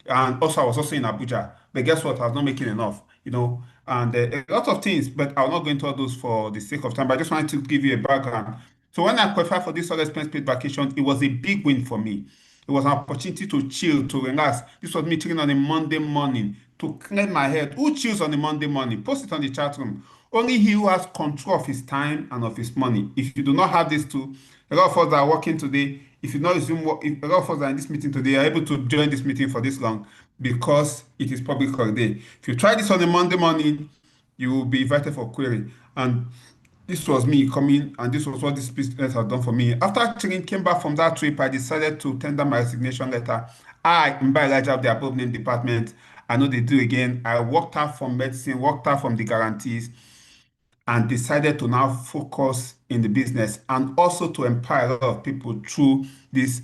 And also, I was also in Abuja. But guess what? I was not making enough, and a lot of things, but I'll not go into all those for the sake of time. But I just wanted to give you a background. So when I qualified for this all expense paid vacation, it was a big win for me. It was an opportunity to chill, to relax. This was me chilling on a Monday morning to clear my head. Who chills on a Monday morning? Post it on the chat room. Only he who has control of his time and of his money. If you do not have these two, a lot of us that are working today, if you not resume work, if a lot of us are in this meeting today, are able to join this meeting for this long because it is public holiday. If you try this on a Monday morning, you will be invited for query. And this was me coming, and this was what this business has done for me. After chilling, came back from that trip, I decided to tender my resignation letter. I, Mba Elijah of the above named department, I know they do again. I walked out from medicine, walked out from the guarantees, and decided to now focus in the business and also to empower a lot of people through this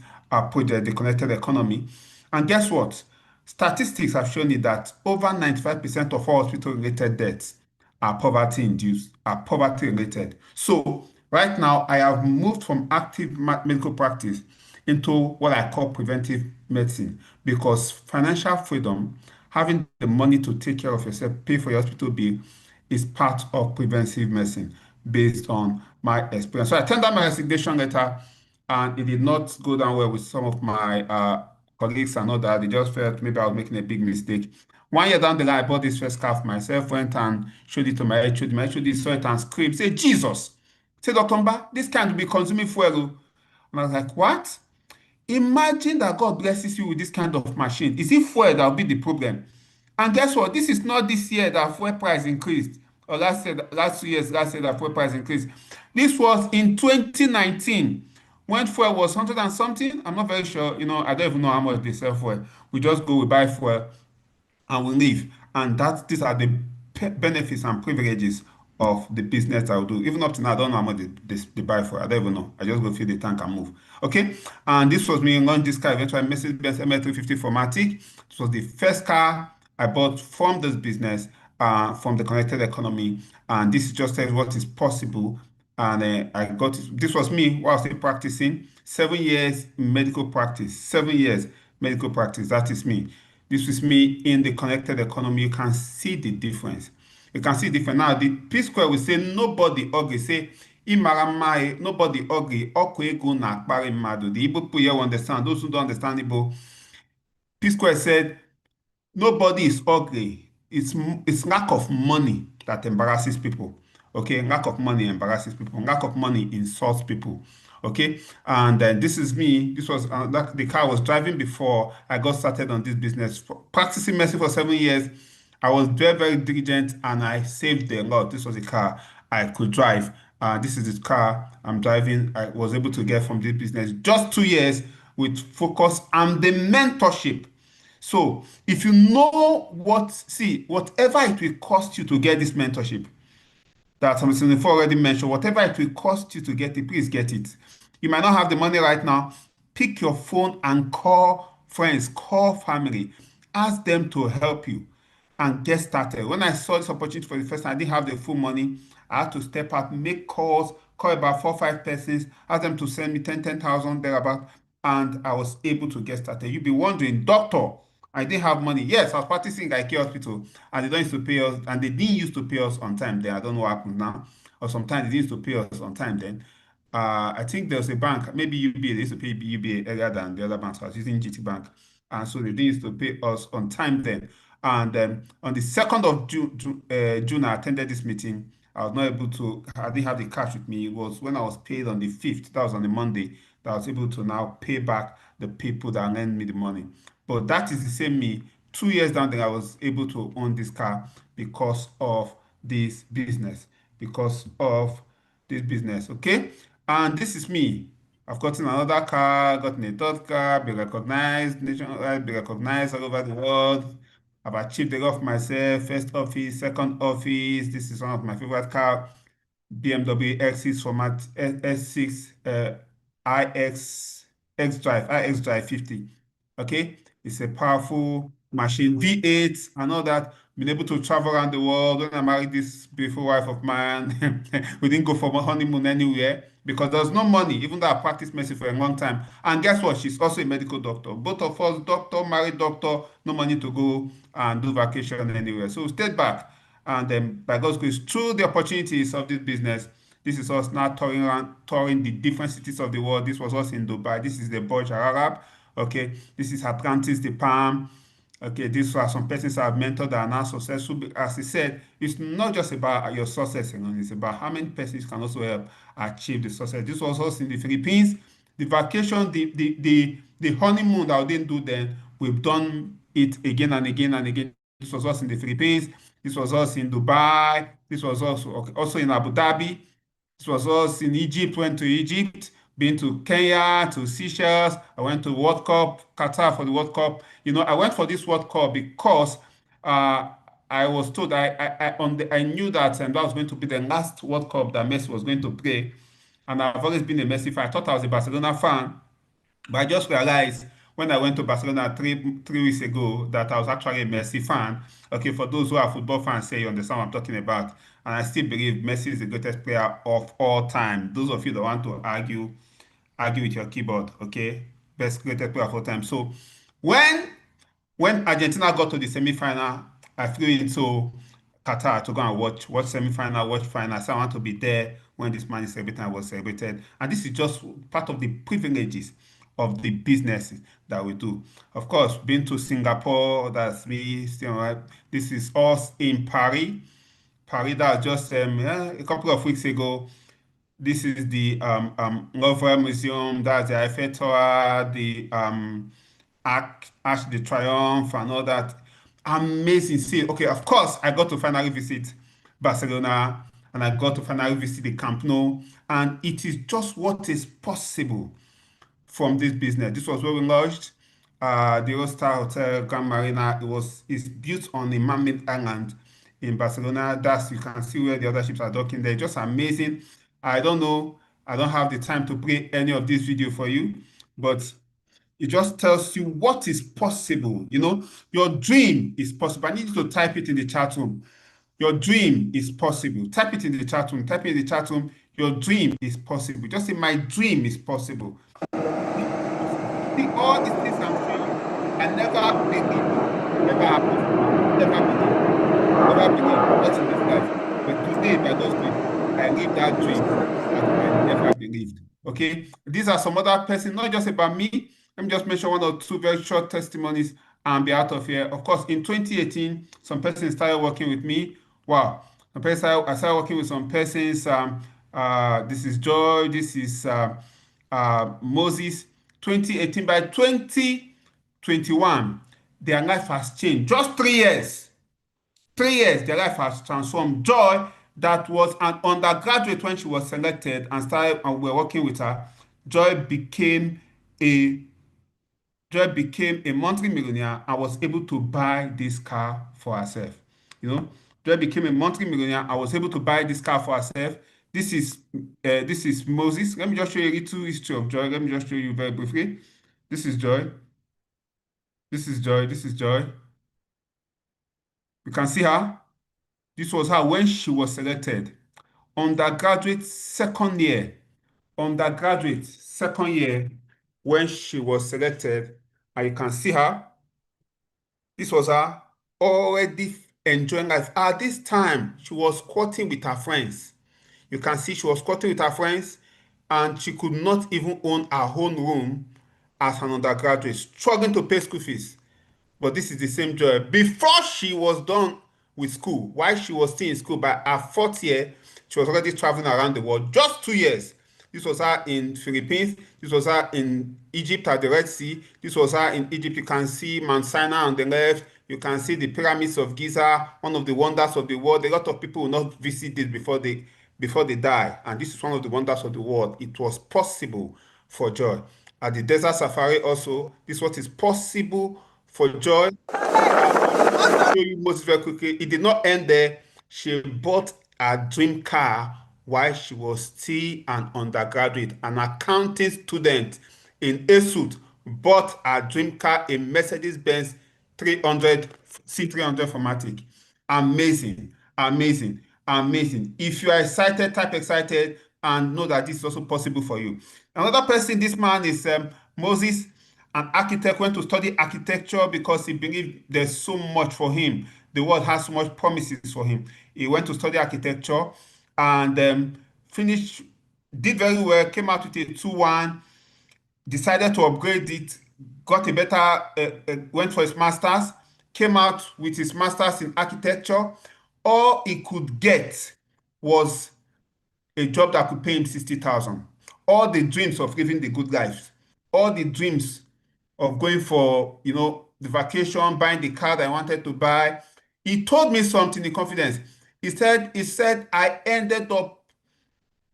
project, the connected economy. And guess what? Statistics have shown it that over 95% of all hospital-related deaths are poverty-induced, are poverty-related. So right now, I have moved from active medical practice into what I call preventive medicine because financial freedom, having the money to take care of yourself, pay for your hospital bill, is part of preventive medicine based on my experience. So I tendered my resignation letter, and it did not go down well with some of my colleagues and all that. They just felt maybe I was making a big mistake. 1 year down the line, I bought this first scarf myself, went and showed it to my HOD. My HOD saw it and screamed, say, Jesus! Say, Dr. Mba, this can't be consuming fuel. And I was like, what? Imagine that God blesses you with this kind of machine. Is it fuel that will be the problem? And guess what? This is not this year that fuel price increased. Or last 2 years, last year that fuel price increased. This was in 2019 When fuel was 100 and something, I'm not very sure, I don't even know how much they sell fuel. We just go, we buy fuel, and we leave. And these are the benefits and privileges of the business I'll do. Even up to now, I don't know how much they buy for. I don't even know. I just go fill the tank and move. Okay. And this was me launch this car eventually, Mercedes-Benz ML350 4MATIC. This was the first car I bought from this business, from the connected economy. And this just tells what is possible. And I got it. This was me while still practicing. 7 years medical practice. 7 years medical practice. That is me. This is me in the connected economy. You can see the difference. You can see the difference. Now, the P Square will say nobody ugly. Say, Imaramai, nobody ugly. Okwego na akpari madu. The Igbo people here will understand. Those who don't understand Igbo, P Square said, nobody is ugly. It's lack of money that embarrasses people. Okay, lack of money embarrasses people. Lack of money insults people. Okay, and this is me. This was the car I was driving before I got started on this business. Practicing medicine for 7 years, I was very, very diligent, and I saved a lot. This was a car I could drive. This is the car I'm driving. I was able to get from this business just 2 years with focus and the mentorship. So if you know whatever it will cost you to get this mentorship, that something already mentioned, whatever it will cost you to get it, please get it. You might not have the money right now. Pick your phone and call friends, call family, ask them to help you and get started. When I saw this opportunity for the first time, I didn't have the full money. I had to step out, make calls, call about 4 or 5 persons, ask them to send me 10,000 thereabout, and I was able to get started. You'll be wondering, doctor, I didn't have money. Yes, I was practicing in IK hospital, and they don't used to pay us, and they didn't used to pay us on time then. I don't know what happened now. Or sometimes they used to pay us on time then. I think there was a bank, maybe UBA, they used to pay UBA earlier than the other banks. I was using GT Bank. And so they didn't used to pay us on time then. And on the 2nd of June, I attended this meeting. I was not able to, I didn't have the cash with me. It was when I was paid on the 5th, that was on the Monday, that I was able to now pay back the people that lent me the money. But that is the same me. 2 years down there, I was able to own this car because of this business. Because of this business, okay? And this is me. I've gotten another car, gotten a third car, be recognized nationwide, be recognized all over the world. I've achieved a lot of myself. First office, second office. This is one of my favorite cars. BMW X6 format S6 iX drive 50. Okay, it's a powerful machine, V8 and all that. Been able to travel around the world. When I married this beautiful wife of mine, we didn't go for a honeymoon anywhere because there's no money, even though I practiced medicine for a long time. And guess what? She's also a medical doctor. Both of us, doctor, married doctor, no money to go and do vacation anywhere. So we stayed back. And then by God's grace, through the opportunities of this business, this is us now touring the different cities of the world. This was us in Dubai. This is the Burj Al Arab. Okay, this is Atlantis, the Palm. Okay, these are some persons I've mentored that are now successful. As I said, it's not just about your success alone, it's about how many persons can also help achieve the success. This was us in the Philippines. The vacation, the honeymoon that we didn't do then, we've done it again and again and again. This was us in the Philippines. This was us in Dubai. This was also in Abu Dhabi. This was us in Egypt, went to Egypt, been to Kenya, to Seychelles. I went to World Cup, Qatar for the World Cup. I went for this World Cup because I was told I knew that that was going to be the last World Cup that Messi was going to play. And I've always been a Messi fan. I thought I was a Barcelona fan, but I just realized when I went to Barcelona three weeks ago that I was actually a Messi fan. Okay, for those who are football fans, say you understand what I'm talking about. And I still believe Messi is the greatest player of all time. Those of you that want to argue with your keyboard, okay? Best greatest player of all time. So when Argentina got to the semi-final, I flew into Qatar to go and watch semi-final, watch final. So I want to be there when this man is celebrating, I was celebrated. And this is just part of the privileges of the businesses that we do. Of course, been to Singapore, that's me. This is us in Paris. Paris, that just a couple of weeks ago. This is the Louvre Museum, that's the Eiffel Tower, the Arch de Triomphe and all that. Amazing. See, okay, of course, I got to finally visit Barcelona. and I got to finally visit the Camp Nou, and it is just what is possible from this business. This was where we launched the All-Star Hotel Grand Marina. It's built on a man-made island in Barcelona. You can see where the other ships are docking there. Just amazing. I don't know. I don't have the time to play any of this video for you, but it just tells you what is possible. You know, your dream is possible. I need you to type it in the chat room. Your dream is possible. Type it in the chat room. Type it in the chat room. Your dream is possible. Just say, my dream is possible. See, all these things I'm showing you, I never believed, never happened, never believed, not in this life. But today, by those grace, I live that dream that I never believed. Okay, these are some other persons, not just about me. Let me just mention one or two very short testimonies and be out of here. Of course, in 2018, some persons started working with me. Wow, I started working with some persons. This is Joy. This is Moses. 2018, by 2021, their life has changed. Just 3 years. 3 years, their life has transformed. Joy, that was an undergraduate when she was selected and started, and we were working with her. Joy became a monthly millionaire and was able to buy this car for herself. You know, Joy became a monthly millionaire and was able to buy this car for herself. This is Moses. Let me just show you a little history of Joy. Let me just show you very briefly. This is Joy. This is Joy. This is Joy. You can see her. This was her when she was selected. Undergraduate second year when she was selected, and you can see her. This was her already enjoying life. At this time, she was squatting with her friends. You can see she was squatting with her friends, and she could not even own her own room as an undergraduate, struggling to pay school fees. But this is the same Joy. Before she was done with school, while she was still in school, by her 4th year, she was already traveling around the world. Just 2 years. This was her in Philippines. This was her in Egypt at the Red Sea. This was her in Egypt. You can see Mount Sinai on the left. You can see the pyramids of Giza, one of the wonders of the world. A lot of people will not visit this before they die. And this is one of the wonders of the world. It was possible for Joy. At the Desert Safari also, this is what is possible for Joy. Show you most very quickly. It did not end there. She bought a dream car while she was still an undergraduate. An accounting student in Esut bought a dream car, a Mercedes-Benz 300 C300 Formatic. Amazing, amazing, amazing. If you are excited, type excited and know that this is also possible for you. Another person, this man is Moses, an architect, went to study architecture because he believed there's so much for him. The world has so much promises for him. He went to study architecture and finished, did very well, came out with a 2-1, decided to upgrade it, got a better, went for his master's, came out with his master's in architecture. All he could get was a job that could pay him 60,000. All the dreams of living the good life, all the dreams of going for, the vacation, buying the car that I wanted to buy. He told me something in confidence. He said, I ended up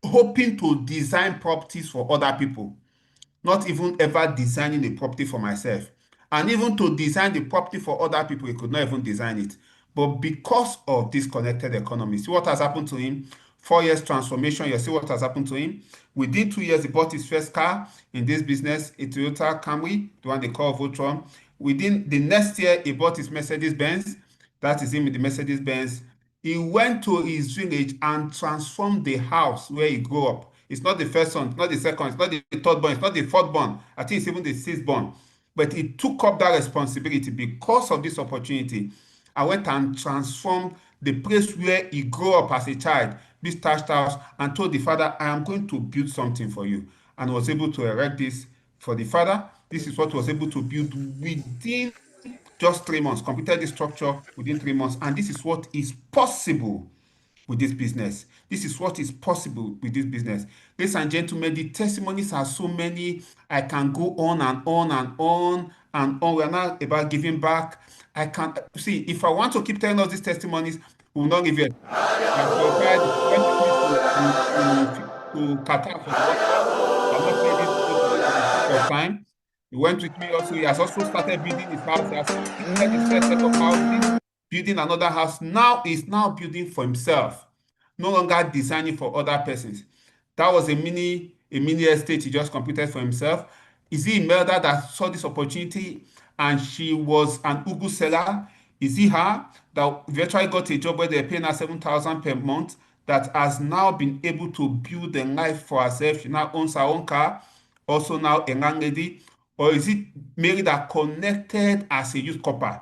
hoping to design properties for other people, not even ever designing the property for myself. And even to design the property for other people, he could not even design it. But because of this connected economy, see what has happened to him? 4 years transformation, you see what has happened to him? Within 2 years, he bought his first car in this business, a Toyota Camry, the one they call Voltron. Within the next year, he bought his Mercedes-Benz. That is him with the Mercedes-Benz. He went to his village and transformed the house where he grew up. It's not the first one, it's not the second, it's not the third born, it's not the fourth born. I think it's even the sixth born. But he took up that responsibility because of this opportunity. I went and transformed the place where he grew up as a child, this thatched house, and told the father, I am going to build something for you. And was able to erect this for the father. This is what was able to build within just 3 months, completed the structure within 3 months. And this is what is possible with this business. This is what is possible with this business. Ladies and gentlemen, the testimonies are so many. I can go on and on and on and on. We're not about giving back. I can't see if I want to keep telling us these testimonies, We will not leave yet. She went with me to Qatar for the World Cup. I'm not saying this for the sake of time. He went with me also. He has also started building his house. He has completed his first set of houses, building another house. Now he's now building for himself, no longer designing for other persons. That was a mini estate he just completed for himself. Is it Imelda that saw this opportunity and she was an Ugu seller? Is it her that eventually got a job where they're paying her 7,000 per month, that has now been able to build a life for herself? She now owns her own car, also now a landlady. Or is it Mary that connected as a youth corper,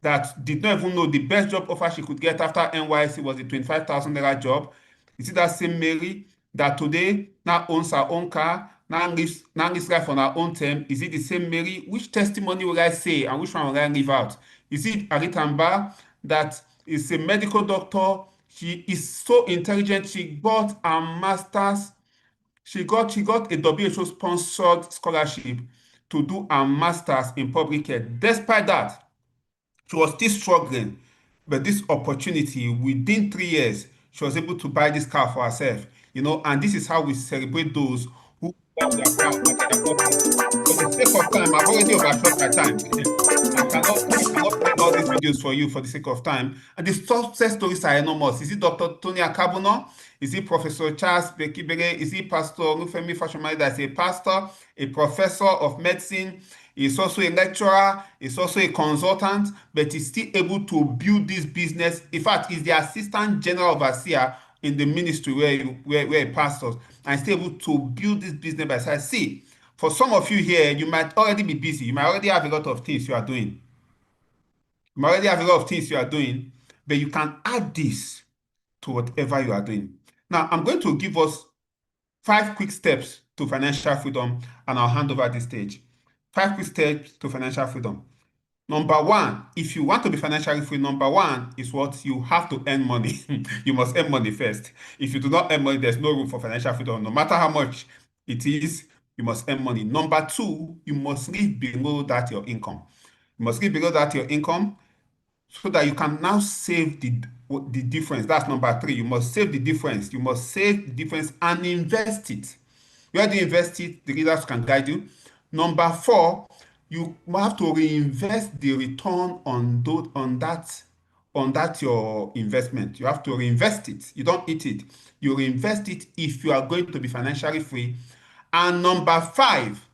that did not even know the best job offer she could get after NYC was a 25,000 naira job? Is it that same Mary that today now owns her own car, now lives life on her own term? Is it the same Mary? Which testimony will I say and which one will I leave out? Is it Aritamba that is a medical doctor? She is so intelligent. She got a master's. She got a WHO sponsored scholarship to do a master's in public health. Despite that, she was still struggling, but this opportunity, within 3 years, she was able to buy this car for herself. And this is how we celebrate those who love their car after their profit. For the sake of time, I've already overshot my time. I cannot play all these videos for you for the sake of time. And the success stories are enormous. Is it Dr. Tony Akabuno? Is it Professor Charles Bekibere? Is it Pastor Olufemi Fashomai that's a pastor, a professor of medicine? He's also a lecturer, he's also a consultant, but he's still able to build this business. In fact, he's the assistant general overseer in the ministry where he pastors, and still able to build this business by side. See, for some of you here, you might already be busy. You might already have a lot of things you are doing. But you can add this to whatever you are doing. Now, I'm going to give us 5 quick steps to financial freedom, and I'll hand over the stage. 5 quick steps to financial freedom. Number 1, if you want to be financially free, number 1 is what you have to earn money. You must earn money first. If you do not earn money, there's no room for financial freedom. No matter how much it is, you must earn money. Number 2, you must live below that your income. You must live below that your income so that you can now save the difference. That's number 3. You must save the difference. You must save the difference and invest it. Where do you invest it? The leaders can guide you. Number 4, you have to reinvest the return on that your investment. You have to reinvest it. You don't eat it. You reinvest it if you are going to be financially free. And number 5,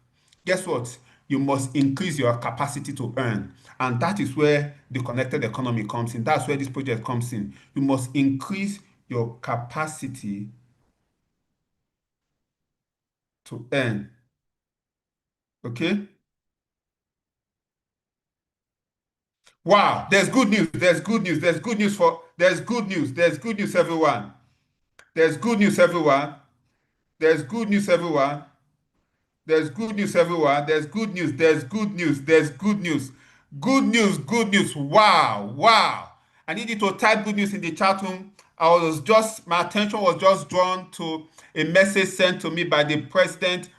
guess what? You must increase your capacity to earn. And that is where the connected economy comes in. That's where this project comes in. You must increase your capacity to earn. Okay? Wow, there's good news. There's good news. There's good news, everyone. There's good news, everyone. There's good news, everyone. There's good news, everyone. There's good news. There's good news. There's good news. Good news. Wow. I need you to type good news in the chat room. My attention was just drawn to a message sent to me by the president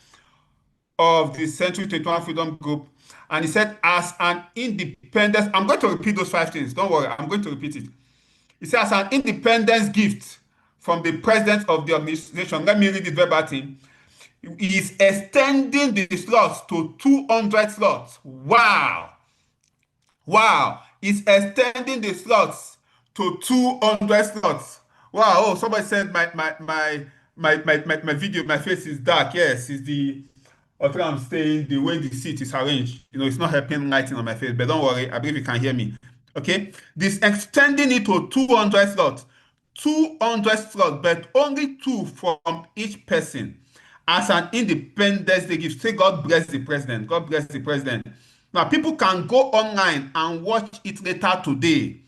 of the C21FG Freedom Group. And he said, as an independence, I'm going to repeat those 5 things. Don't worry, I'm going to repeat it. He said, as an independence gift from the president of the organization, let me read it verbatim. He is extending the slots to 200 slots. Wow. He's extending the slots to 200 slots. Wow. Oh, somebody said my video, my face is dark. Yes, it's the what I'm saying, the way the seat is arranged. It's not helping lighting on my face, but don't worry, I believe you can hear me. Okay? This extending it to 200 slots. 200 slots, but only 2 from each person. As an independence, they give. Say, God bless the president. God bless the president. Now, people can go online and watch it later today.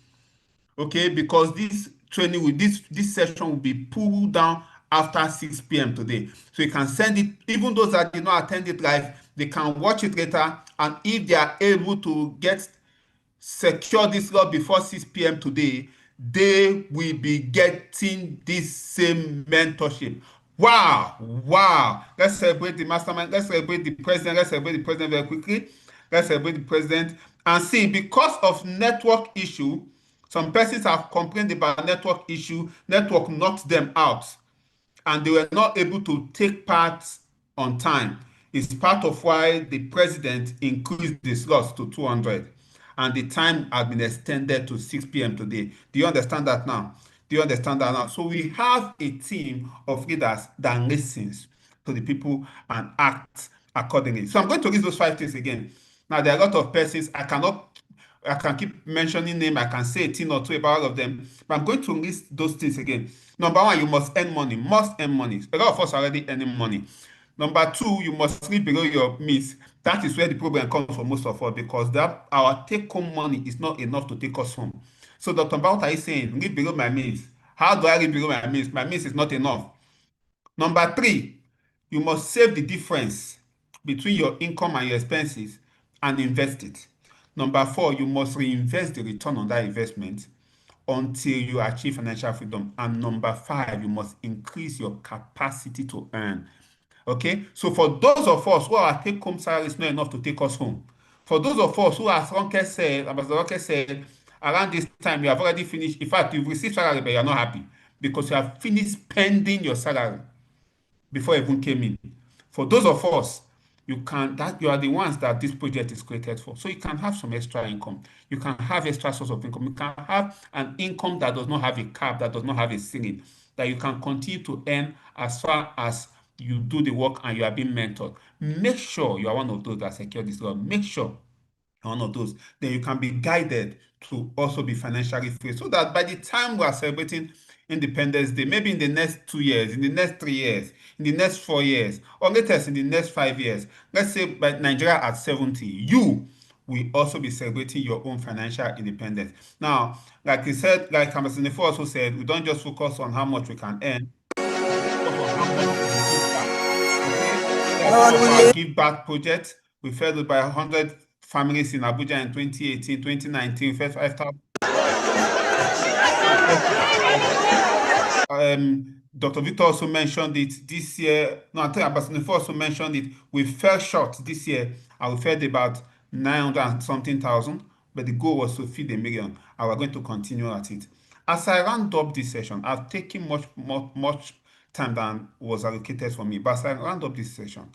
Okay? Because this training, this session will be pulled down after 6 p.m. today. So you can send it, even those that did not attend it live, they can watch it later, and if they are able to secure this slot before 6 p.m. today, they will be getting this same mentorship. Wow. Let's celebrate the mastermind. Let's celebrate the president. Very quickly. Let's celebrate the president. And see, because of network issue, Some persons have complained about network issue, network knocked them out, and they were not able to take part on time. It's part of why the president increased the slots to 200, and the time has been extended to 6 p.m. today. Do you understand that now? Do you understand that now? So we have a team of leaders that listens to the people and acts accordingly. So I'm going to list those 5 things again. Now, there are a lot of persons. I can keep mentioning name. I can say a thing or two about all of them, but I'm going to list those things again. Number 1, you must earn money. Must earn money. A lot of us are already earning money. Number 2, you must live below your means. That is where the problem comes for most of us, because that our take-home money is not enough to take us home. So, Dr. Mbah, what are you saying? Live below my means. How do I live below my means? My means is not enough. Number 3, you must save the difference between your income and your expenses and invest it. Number 4, you must reinvest the return on that investment until you achieve financial freedom. And number 5, you must increase your capacity to earn. Okay, so for those of us who our take-home salary is not enough to take us home, for those of us who, as Ronke said, Ambassador Ronke said, around this time you have already finished. In fact, you've received salary, but you're not happy because you have finished spending your salary before it even came in. For those of us, you are the ones that this project is created for. So you can have some extra income. You can have extra source of income. You can have an income that does not have a cap, that does not have a ceiling, that you can continue to earn as far as you do the work and you are being mentored. Make sure you are one of those that secure this law. Make sure one of those, then you can be guided to also be financially free, so that by the time we are celebrating Independence Day, maybe in the next 2 years, in the next 3 years, in the next 4 years, or latest in the next 5 years, let's say by Nigeria at 70, you will also be celebrating your own financial independence. Now, like he said, like Ambassador Nefo also said, we don't just focus on how much we can earn, focus on how much we can give back. Okay? That's our Give Back project. We fed by 100 families in Abuja in 2018, 2019, first 5,000. Dr. Victor also mentioned it this year. No, I think Ambassador also mentioned it. We fell short this year, and we fed about 900 and something thousand, but the goal was to feed 1 million, and we're going to continue at it. As I round up this session, I've taken much time than was allocated for me, but as I round up this session,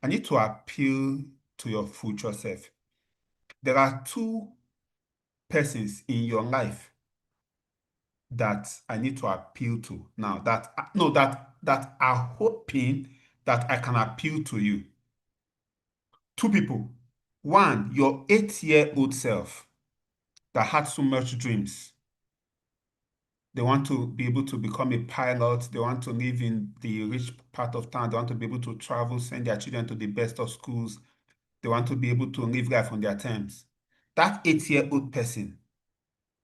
I need to appeal to your future self. There are 2 persons in your life that I need to appeal to now, that are hoping that I can appeal to you. 2 people. 1, your 8-year-old self that had so much dreams. They want to be able to become a pilot. They want to live in the rich part of town. They want to be able to travel, send their children to the best of schools. They want to be able to live life on their terms. That 8-year-old person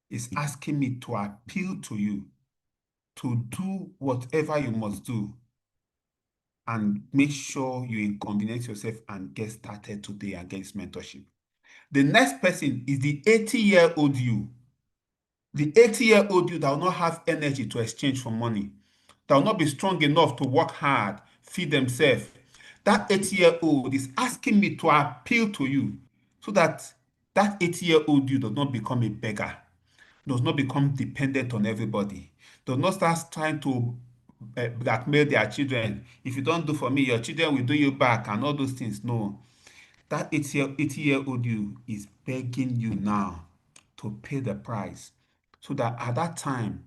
is asking me to appeal to you to do whatever you must do and make sure you inconvenience yourself and get started today against mentorship. The next person is the 80-year-old you. The 80-year-old you that will not have energy to exchange for money, that will not be strong enough to work hard, feed themselves. That 80-year-old is asking me to appeal to you so that that 80-year-old you does not become a beggar, does not become dependent on everybody, does not start trying to blackmail their children. If you don't do for me, your children will do you back and all those things. No. That 80-year-old you is begging you now to pay the price so that at that time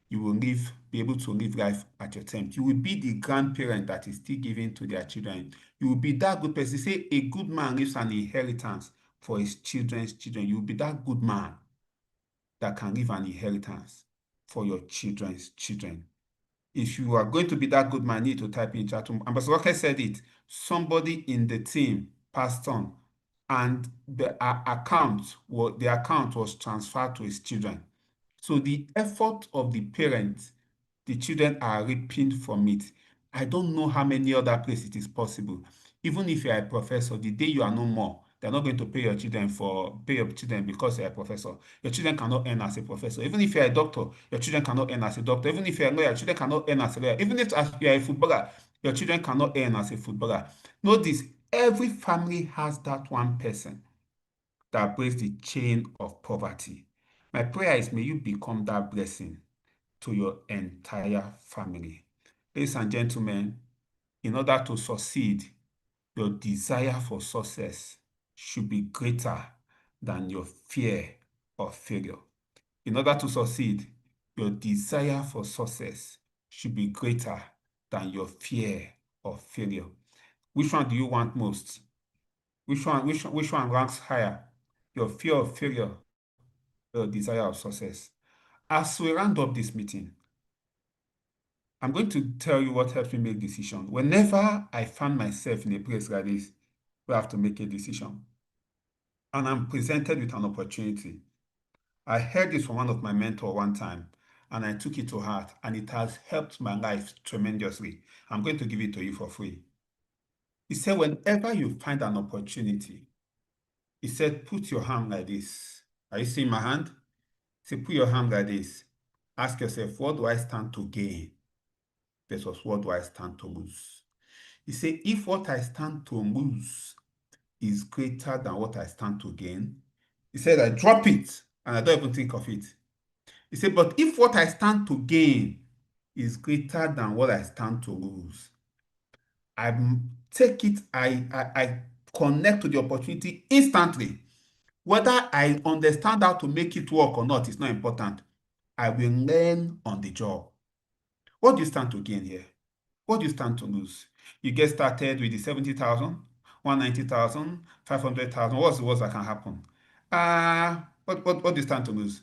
you will be able to live life at your terms. You will be the grandparent that is still giving to their children. You will be that good person. Say a good man leaves an inheritance for his children's children. You will be that good man that can leave an inheritance for your children's children. If you are going to be that good man, you need to type in chat room. Ambassador Roque said it. Somebody in the team passed on, and the account was transferred to his children. So the effort of the parents, the children are reaping from it. I don't know how many other places it is possible. Even if you are a professor, the day you are no more, they're not going to pay your children because you're a professor. Your children cannot earn as a professor. Even if you're a doctor, your children cannot earn as a doctor. Even if you're a lawyer, your children cannot earn as a lawyer. Even if you're a footballer, your children cannot earn as a footballer. Notice, every family has that one person that breaks the chain of poverty. My prayer is may you become that blessing to your entire family. Ladies and gentlemen, in order to succeed, your desire for success should be greater than your fear of failure. In order to succeed, your desire for success should be greater than your fear of failure. Which one do you want most? Which one ranks higher? Your fear of failure or your desire of success? As we round up this meeting, I'm going to tell you what helps me make decisions. Whenever I find myself in a place like this, where I have to make a decision, and I'm presented with an opportunity. I heard this from one of my mentors one time, and I took it to heart, and it has helped my life tremendously. I'm going to give it to you for free. He said, whenever you find an opportunity, he said, put your hand like this. Are you seeing my hand? He said, put your hand like this. Ask yourself, what do I stand to gain versus what do I stand to lose? He said, if what I stand to lose is greater than what I stand to gain, he said, I drop it and I don't even think of it. He said, but if what I stand to gain is greater than what I stand to lose, I take it, I connect to the opportunity instantly. Whether I understand how to make it work or not is not important. I will learn on the job. What do you stand to gain here? What do you stand to lose? You get started with the 70,000, 190,000, 500,000. What's the worst that can happen? What do you stand to lose?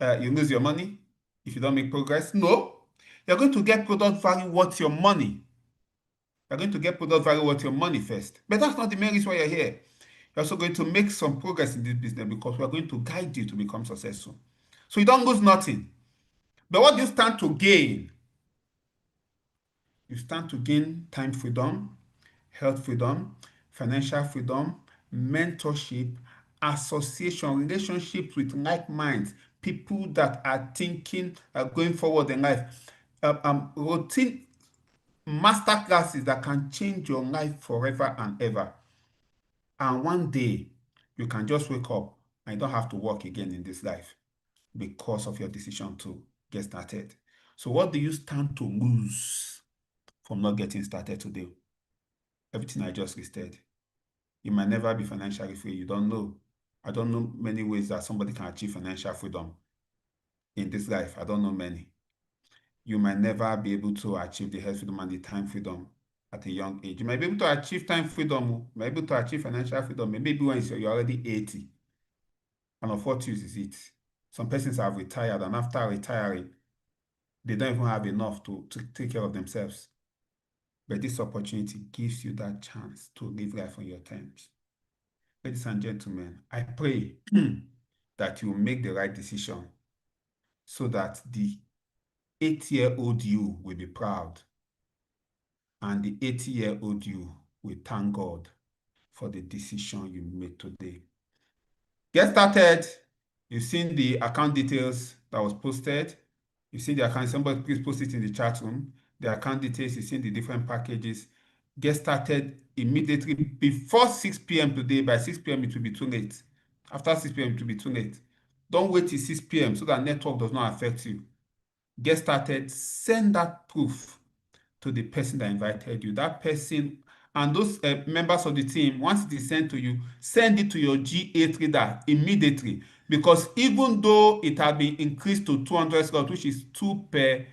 You lose your money if you don't make progress? No. You're going to get product value worth your money. You're going to get product value worth your money first. But that's not the main reason why you're here. You're also going to make some progress in this business because we're going to guide you to become successful. So you don't lose nothing. But what do you stand to gain? You stand to gain time freedom, health freedom, financial freedom, mentorship, association, relationships with like minds, people that are thinking, going forward in life, routine master classes that can change your life forever and ever. And one day, you can just wake up and you don't have to work again in this life because of your decision to get started. So what do you stand to lose from not getting started today? Everything I just listed. You might never be financially free. You don't know. I don't know many ways that somebody can achieve financial freedom in this life. I don't know many. You might never be able to achieve the health freedom and the time freedom at a young age. You might be able to achieve time freedom, you might be able to achieve financial freedom, maybe when you're already 80. And of what use is it? Some persons have retired, and after retiring, they don't even have enough to take care of themselves. But this opportunity gives you that chance to live life on your terms. Ladies and gentlemen, I pray that you will make the right decision so that the 8-year-old you will be proud and the 80-year-old you will thank God for the decision you made today. Get started. You've seen the account details that was posted. You've seen the account. Somebody please post it in the chat room. The account details, you've seen the different packages. Get started immediately before 6 p.m. today. By 6 p.m. it will be too late. After 6 p.m. it will be too late. Don't wait till 6 p.m. so that network does not affect you. Get started. Send that proof to the person that invited you. That person and those members of the team, once it is sent to you, send it to your G8 reader immediately. Because even though it had been increased to 200 slots, which is two per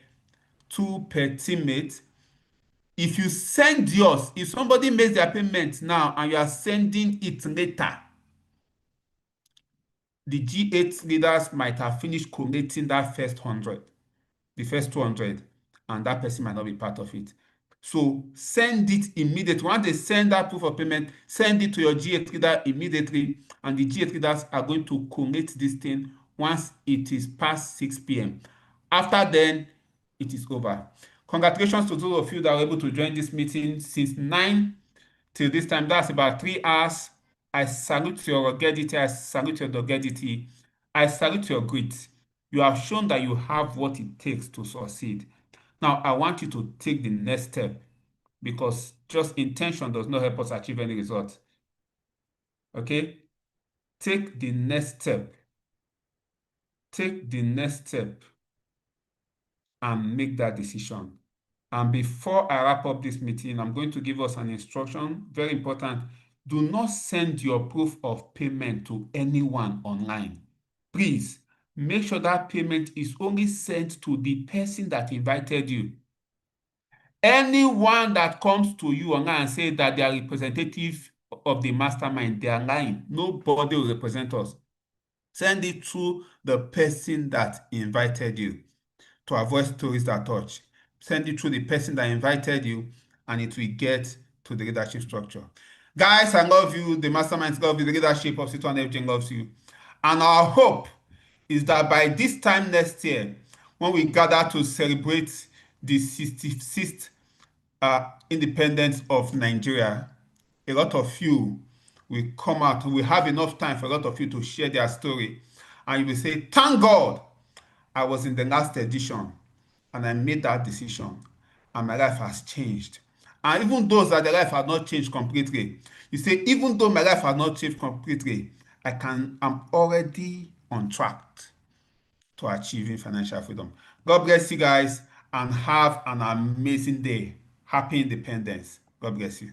teammate, if you send yours, if somebody makes their payment now and you are sending it later, the G8 leaders might have finished collating that first 100, the first 200, and that person might not be part of it. So send it immediately. Once they send that proof of payment, send it to your G8 leader immediately, and the G8 leaders are going to collate this thing once it is past 6 p.m. After then, it is over. Congratulations to those of you that were able to join this meeting since 9 till this time. That's about 3 hours. I salute your ruggedity. I salute your doggedity. I salute your grit. You have shown that you have what it takes to succeed. Now, I want you to take the next step because just intention does not help us achieve any result. Okay? Take the next step take the next step and make that decision. And before I wrap up this meeting, I'm going to give us an instruction, very important. Do not send your proof of payment to anyone online. Please, make sure that payment is only sent to the person that invited you. Anyone that comes to you online and say that they are representative of the mastermind, they are lying. Nobody will represent us. Send it to the person that invited you to avoid stories that touch. Send it to the person that invited you, and it will get to the leadership structure. Guys, I love you. The mastermind love you. The leadership of C21FG loves you. And our hope is that by this time next year, when we gather to celebrate the 66th independence of Nigeria, a lot of you will come out. We have enough time for a lot of you to share their story. And you will say, thank God I was in the last edition and I made that decision and my life has changed. And even those that their life has not changed completely, you say, even though my life has not changed completely, I'm already on track to achieving financial freedom. God bless you guys and have an amazing day. Happy independence. God bless you.